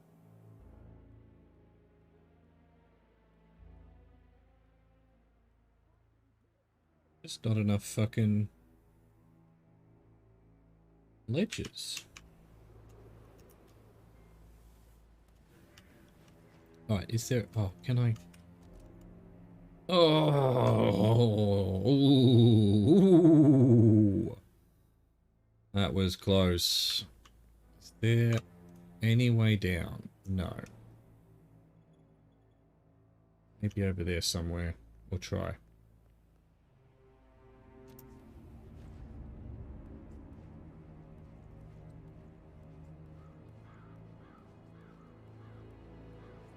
There's not enough fucking ledges. Alright, is there... Oh, can I... Oh! Ooh. That was close. Is there any way down? No. Maybe over there somewhere. We'll try.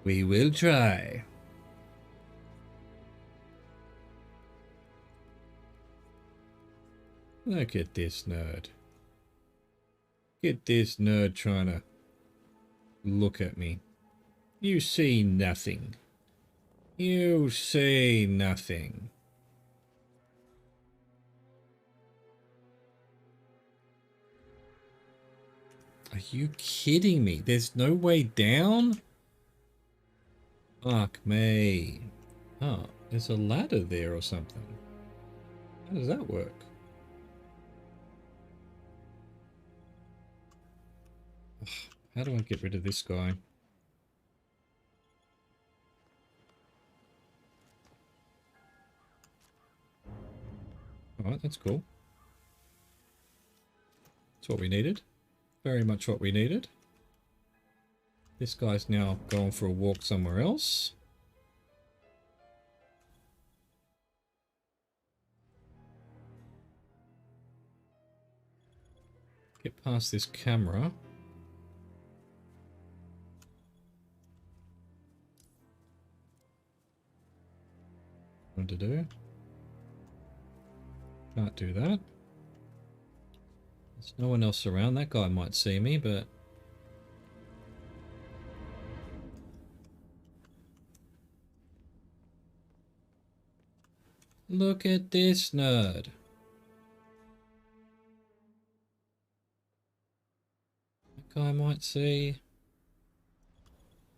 We will try. Look at this nerd. Get this nerd trying to look at me. You see nothing. You see nothing. Are you kidding me? There's no way down? Fuck me. Oh, there's a ladder there or something. How does that work? Ugh, how do I get rid of this guy? Alright, that's cool. That's what we needed. Very much what we needed. This guy's now going for a walk somewhere else. Get past this camera. What to do? Can't do that. There's no one else around. That guy might see me, but... Look at this nerd. That guy might see.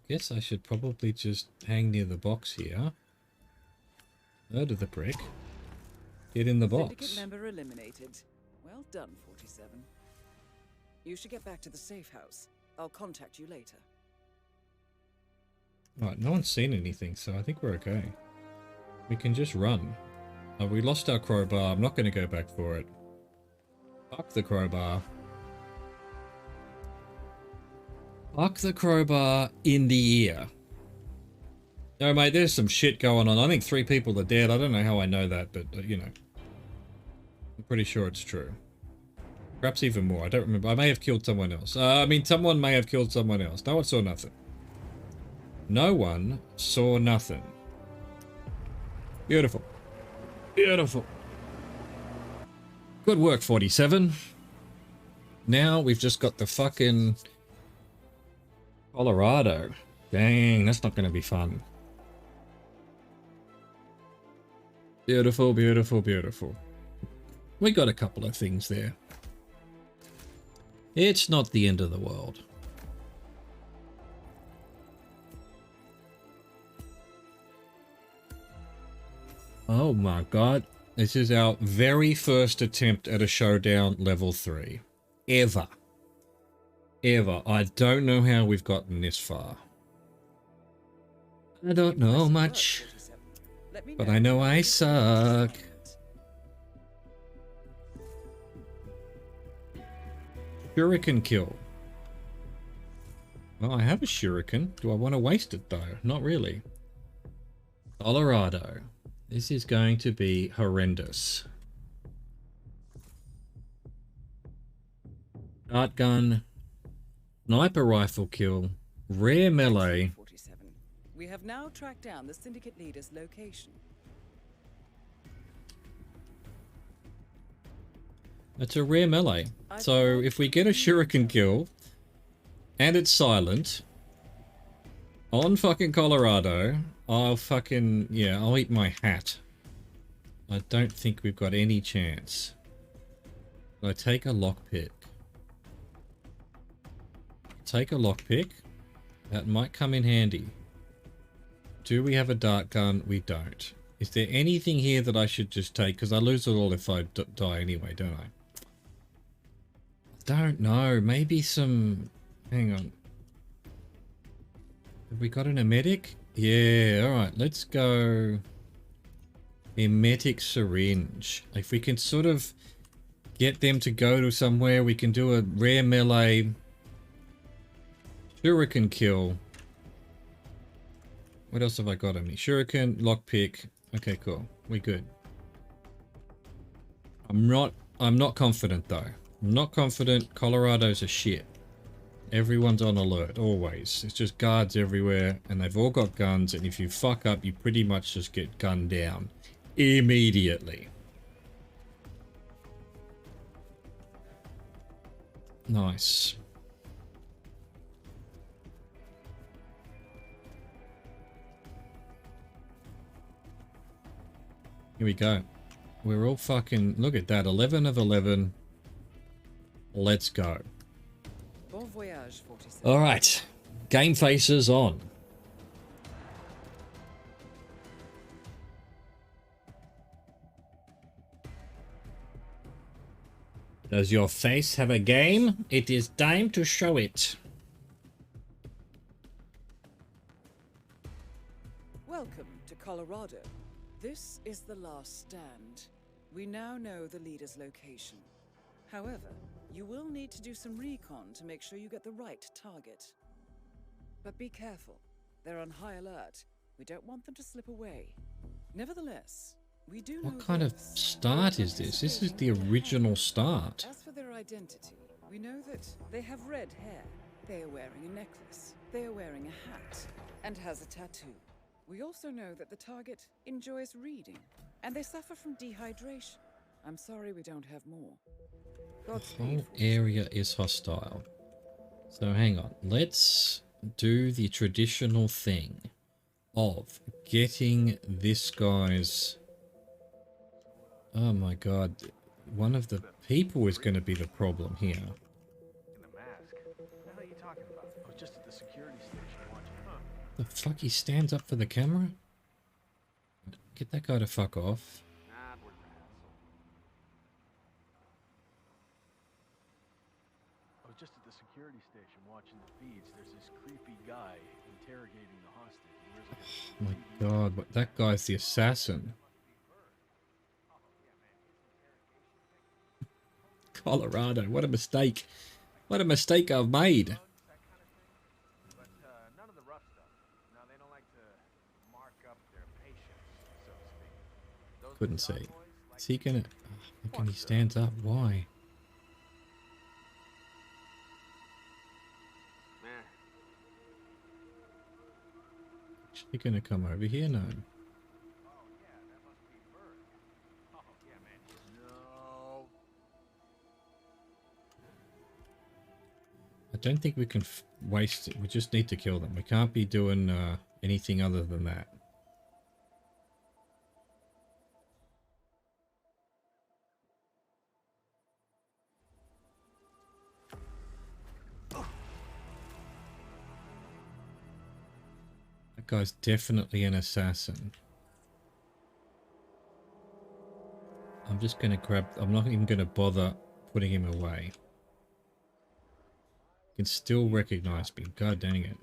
Guess I should probably just hang near the box here. Nerd of the brick. Get in the box. Syndicate member eliminated. Well done, 47. You should get back to the safe house. I'll contact you later. Right, no one's seen anything, so I think we're okay. We can just run. We lost our crowbar. I'm not going to go back for it. Fuck the crowbar. Fuck the crowbar in the ear. No, mate, there's some shit going on. I think 3 people are dead. I don't know how I know that, but, you know. I'm pretty sure it's true. Perhaps even more. I don't remember. I may have killed someone else. I mean, someone may have killed someone else. No one saw nothing. No one saw nothing. Beautiful. Beautiful. Good work, 47. Now we've just got the fucking Colorado. Dang, that's not going to be fun. Beautiful, beautiful, beautiful. We got a couple of things there. It's not the end of the world. Oh my god. This is our very first attempt at a showdown level 3. Ever. Ever. I don't know how we've gotten this far. I don't know much. But I know I suck. Shuriken kill. Well, I have a shuriken. Do I want to waste it though? Not really. Colorado. This is going to be horrendous. Dart gun. Sniper rifle kill. Rare melee. We have now tracked down the Syndicate leader's location. It's a rare melee. So if we get a shuriken kill and it's silent on fucking Colorado, I'll fucking, yeah, I'll eat my hat. I don't think we've got any chance. I take a lockpick. Take a lockpick. That might come in handy. Do we have a dart gun? We don't. Is there anything here that I should just take? Because I lose it all if I die anyway, don't I? Don't know. Maybe some... Hang on. Have we got an emetic? Yeah, alright. Let's go... Emetic syringe. If we can sort of get them to go to somewhere, we can do a rare melee... Shuriken kill. What else have I got on me? Shuriken, lockpick. Okay, cool. We good. I'm not confident though. I'm not confident. Colorado's a shit. Everyone's on alert, always. It's just guards everywhere, and they've all got guns, and if you fuck up, you pretty much just get gunned down. Immediately. Nice. Here we go. We're all fucking... Look at that. 11 of 11. Let's go. Bon voyage, 47. Alright. Game faces on. Does your face have a game? It is time to show it. Welcome to Colorado. This is the last stand. We now know the leader's location. However, you will need to do some recon to make sure you get the right target. But be careful. They're on high alert. We don't want them to slip away. Nevertheless, we do know... What kind of start is this? This is the original start. As for their identity, we know that they have red hair. They are wearing a necklace. They are wearing a hat. And has a tattoo. We also know that the target enjoys reading, and they suffer from dehydration. I'm sorry we don't have more. The whole area is hostile. So hang on. Let's do the traditional thing of getting this guy's... Oh my god. One of the people is going to be the problem here. In the mask? What the hell are you talking about? I was just at the security station watching. Huh? The fuck, he stands up for the camera? Get that guy to fuck off. Nah, we're an asshole. I was just at the security station watching the feeds. There's this creepy guy interrogating the hostage. He wears like a Oh my god, what, that guy's the assassin. Colorado, what a mistake. What a mistake I've made. But none of the rough stuff. No, they don't like to mark up their patients, so to speak. Those Couldn't see. Is he gonna... Oh, look, and he stands up. Why? Is he gonna come over here? No. I don't think we can waste it. We just need to kill them. We can't be doing anything other than that. That guy's definitely an assassin. I'm just going to grab... I'm not even going to bother putting him away. He can still recognize me. God dang it.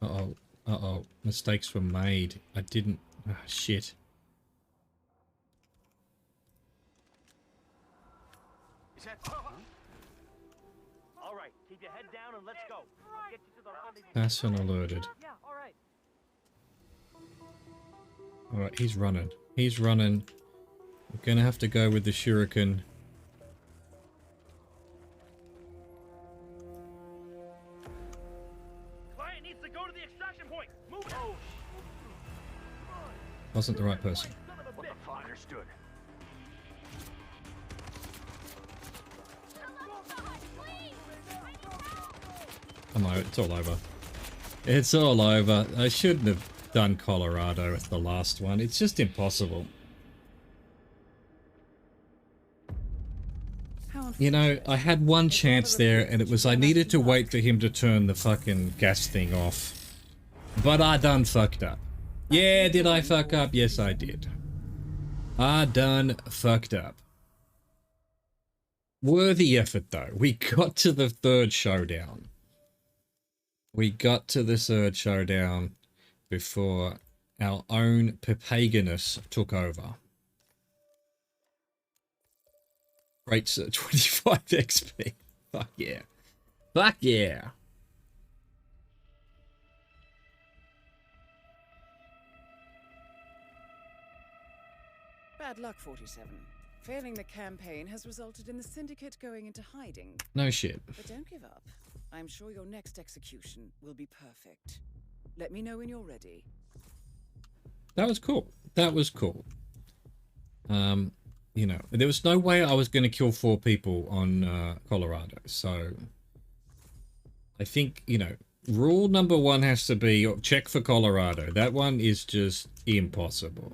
Uh-oh. Uh-oh. Mistakes were made. I didn't... Ah, shit. Is that... All right, keep your head down and let's go. I'll get you to the rendezvous. Assassin alerted. Yeah, all right. Alright, he's running. He's running. We're gonna have to go with the shuriken. Client needs to go to the extraction point. Move it. Oh, Wasn't the right person. What the fuck? Understood. Come on, it's all over. It's all over. I shouldn't have done Colorado as the last one. It's just impossible. You know, I had one chance there, and it was I needed to wait for him to turn the fucking gas thing off. But I done fucked up. Yeah, did I fuck up? Yes, I did. I done fucked up. Worthy effort, though. We got to the third showdown. We got to the third showdown before our own papaganus took over. Rates at 25 XP. Fuck yeah. Fuck yeah. Bad luck, 47. Failing the campaign has resulted in the Syndicate going into hiding. No shit. But don't give up. I'm sure your next execution will be perfect. Let me know when you're ready. That was cool. That was cool. You know, there was no way I was going to kill 4 people on Colorado. So I think, you know, rule number 1 has to be check for Colorado. That one is just impossible.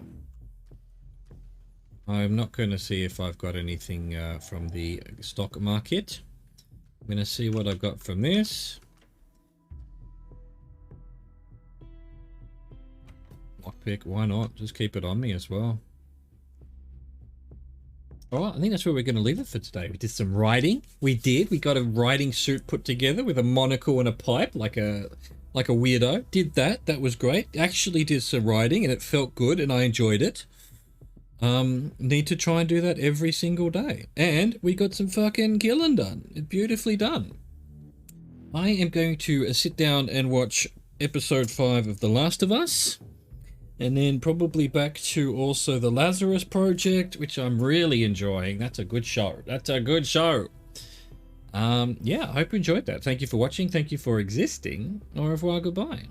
I'm not going to see if I've got anything from the stock market. I'm going to see what I've got from this. Lockpick, why not? Just keep it on me as well. Alright, I think that's where we're going to leave it for today. We did some riding. We did. We got a riding suit put together with a monocle and a pipe, like a weirdo. Did that. That was great. Actually did some riding and it felt good and I enjoyed it. Need to try and do that every single day. And we got some fucking killing done. Beautifully done. I am going to sit down and watch episode 5 of The Last of Us. And then probably back to also the Lazarus Project, which I'm really enjoying. That's a good show. That's a good show. Yeah, I hope you enjoyed that. Thank you for watching. Thank you for existing. Au revoir, goodbye.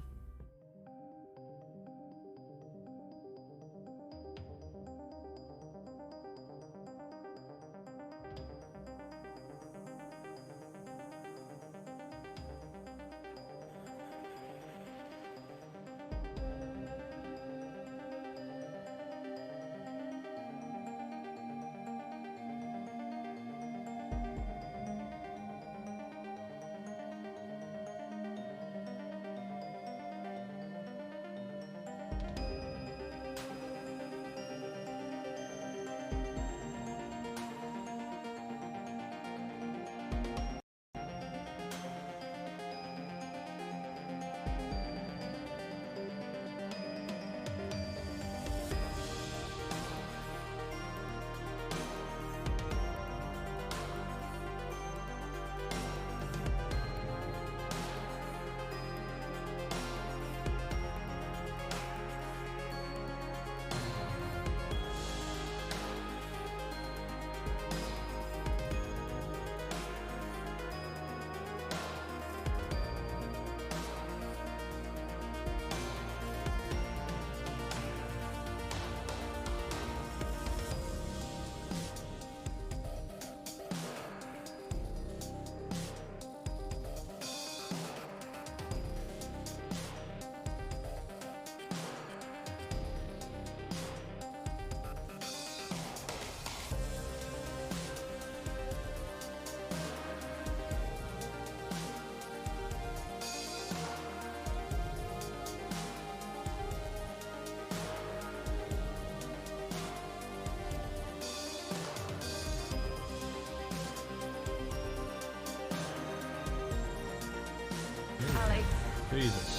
Jesus.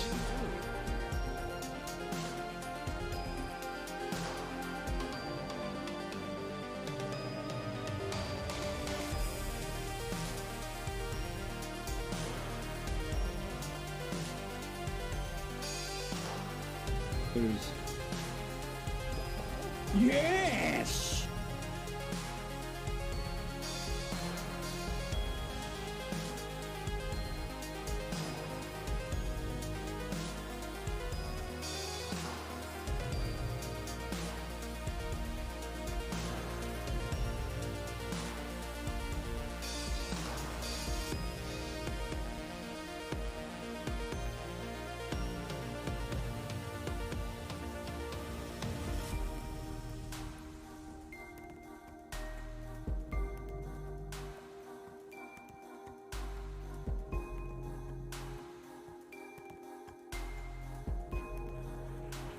Yes!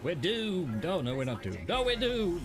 We're doomed. Oh, no, we're not doomed. No, we're doomed.